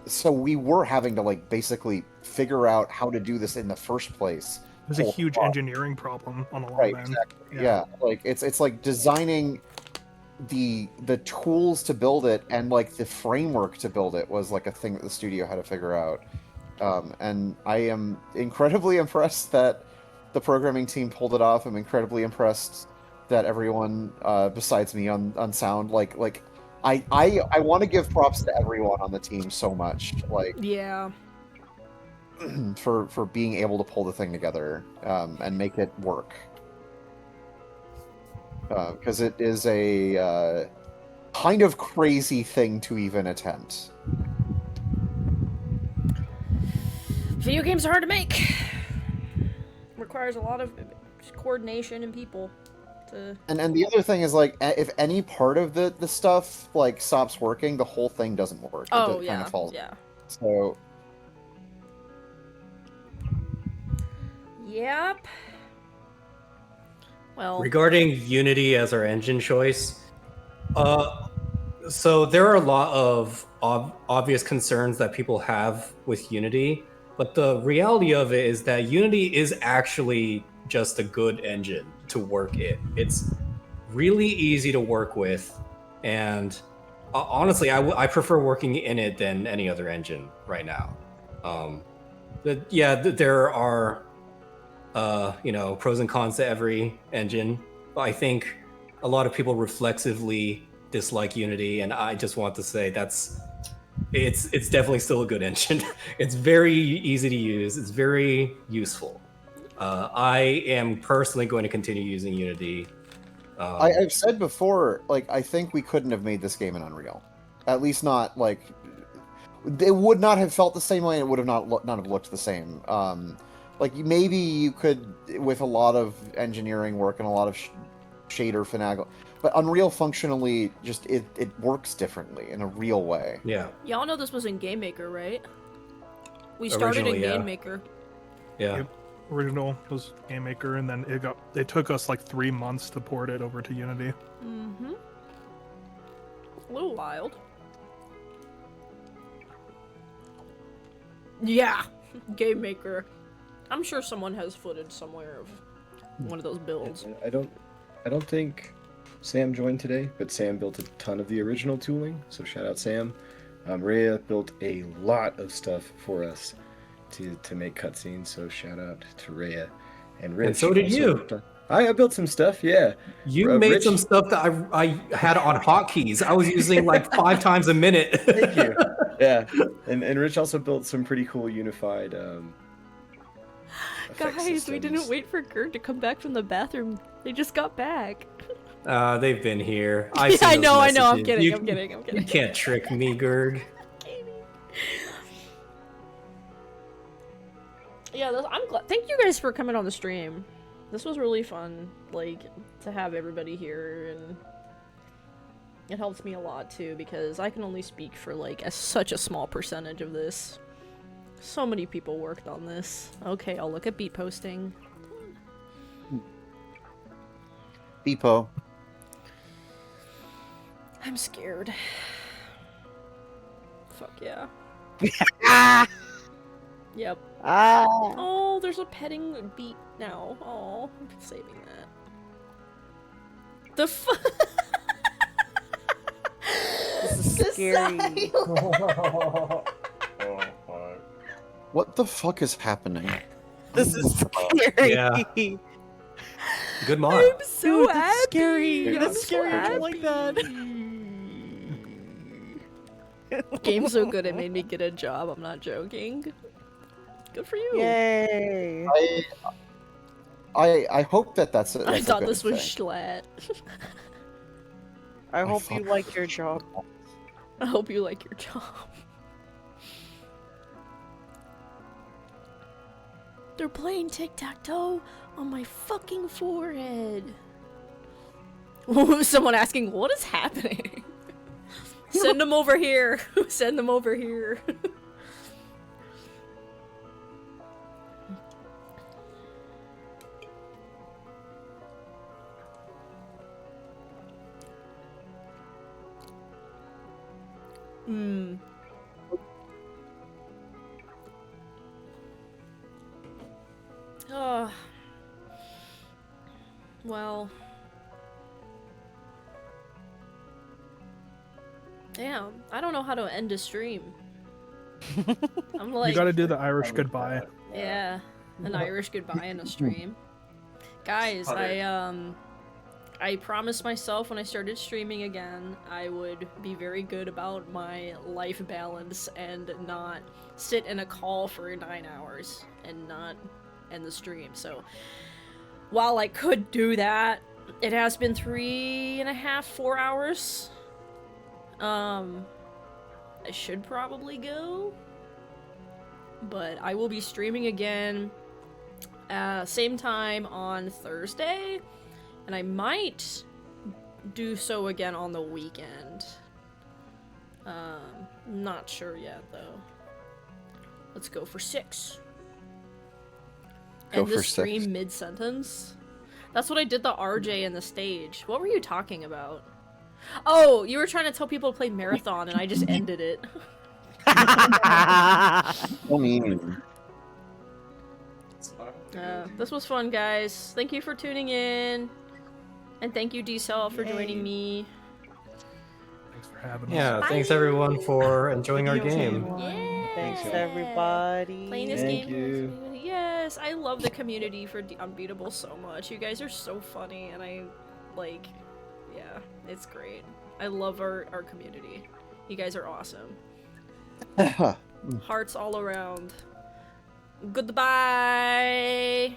Speaker 5: so we were having to like basically figure out how to do this in the first place.
Speaker 7: It was a huge engineering problem on a lot of them.
Speaker 5: Exactly. Yeah. Like it's like designing the tools to build it and like the framework to build it was like a thing that the studio had to figure out. And I am incredibly impressed that the programming team pulled it off. I'm incredibly impressed that everyone besides me on sound, like I want to give props to everyone on the team so much, like,
Speaker 1: yeah,
Speaker 5: for being able to pull the thing together and make it work, because it is a kind of crazy thing to even attempt.
Speaker 1: Video games are hard to make. Requires a lot of coordination and people.
Speaker 5: And the other thing is, like, if any part of the stuff like stops working, the whole thing doesn't work.
Speaker 1: Oh,
Speaker 5: it kind of falls.
Speaker 1: Yeah.
Speaker 5: So.
Speaker 1: Yep. Well.
Speaker 3: Regarding Unity as our engine choice, so there are a lot of obvious concerns that people have with Unity, but the reality of it is that Unity is actually just a good engine to work in. It's really easy to work with, and honestly, I prefer working in it than any other engine right now. There are pros and cons to every engine, but I think a lot of people reflexively dislike Unity, and I just want to say it's definitely still a good engine. It's very easy to use. It's very useful. I am personally going to continue using Unity.
Speaker 5: I've said before, like, I think we couldn't have made this game in Unreal. At least not, like... It would not have felt the same way, and it would have not have looked the same. Like, maybe you could, with a lot of engineering work and a lot of shader finagle... But Unreal functionally just it works differently in a real way.
Speaker 3: Yeah.
Speaker 11: Y'all know this was in Game Maker, right? We started in
Speaker 3: Originally, yeah.
Speaker 11: Game Maker.
Speaker 3: Yeah.
Speaker 7: Yep. Original was Game Maker, and then it took us like 3 months to port it over to Unity.
Speaker 11: Mm-hmm. A little wild. Yeah, Game Maker. I'm sure someone has footage somewhere of one of those builds.
Speaker 15: I don't think Sam joined today, but Sam built a ton of the original tooling, so shout out Sam. Rhea built a lot of stuff for us to make cutscenes, so shout out to Rhea. And Rich.
Speaker 3: And so did you.
Speaker 15: I built some stuff, yeah.
Speaker 3: You made some stuff that I had on hotkeys. I was using like 5 times a minute.
Speaker 15: Thank you. Yeah, and Rich also built some pretty cool unified.
Speaker 11: Guys, we didn't wait for Gert to come back from the bathroom. They just got back.
Speaker 3: They've been here.
Speaker 11: Yeah, I know. I'm
Speaker 3: messages.
Speaker 11: kidding. I'm kidding.
Speaker 3: You can't trick me, Gerd.
Speaker 11: Yeah, I'm glad. Thank you guys for coming on the stream. This was really fun, like, to have everybody here, and it helps me a lot too, because I can only speak for like such a small percentage of this. So many people worked on this. Okay, I'll look at beat posting.
Speaker 5: Beepo.
Speaker 11: I'm scared. Fuck yeah. Yep. Oh, there's a petting beat now. Oh, I'm saving that. The
Speaker 4: This is scary.
Speaker 5: What the fuck is happening?
Speaker 4: This is scary.
Speaker 3: Yeah. Good mod.
Speaker 11: I'm so
Speaker 19: Dude, that's
Speaker 11: happy.
Speaker 19: scary.
Speaker 11: I'm
Speaker 19: That's
Speaker 11: so
Speaker 19: scary. I
Speaker 11: happy.
Speaker 19: don't like that.
Speaker 11: Game's so good it made me get a job. I'm not joking. Good for you.
Speaker 4: Yay.
Speaker 5: I hope that's a,
Speaker 11: I
Speaker 5: that's a
Speaker 11: thought
Speaker 5: good
Speaker 11: this was
Speaker 5: thing.
Speaker 11: Schlatt.
Speaker 4: I hope you like your job.
Speaker 11: I hope you like your job. They're playing tic-tac-toe on my fucking forehead. Someone asking, what is happening? Send them over here. Send them over here. Oh. Well. Damn, I don't know how to end a stream. I'm like,
Speaker 7: You gotta do the Irish goodbye.
Speaker 11: yeah, an Irish goodbye in a stream. Guys, I promised myself when I started streaming again, I would be very good about my life balance and not sit in a call for 9 hours and not end the stream. So while I could do that, it has been 3.5, 4 hours. I should probably go, but I will be streaming again same time on Thursday, and I might do so again on the weekend. Not sure yet though. Let's go for 6.
Speaker 5: Go
Speaker 11: End the
Speaker 5: for
Speaker 11: stream
Speaker 5: 6.
Speaker 11: mid-sentence. That's what I did the RJ in the stage. What were you talking about? Oh, you were trying to tell people to play Marathon, and I just ended it. This was fun, guys. Thank you for tuning in. And thank you, D-Cell, for joining me.
Speaker 7: Thanks for having us.
Speaker 3: Yeah, thanks everyone for enjoying our game.
Speaker 4: Thanks everybody.
Speaker 11: Playing this
Speaker 15: Thank
Speaker 11: game.
Speaker 15: you.
Speaker 11: Yes, I love the community for Unbeatable so much. You guys are so funny, and yeah, it's great. I love our community. You guys are awesome. Hearts all around. Goodbye.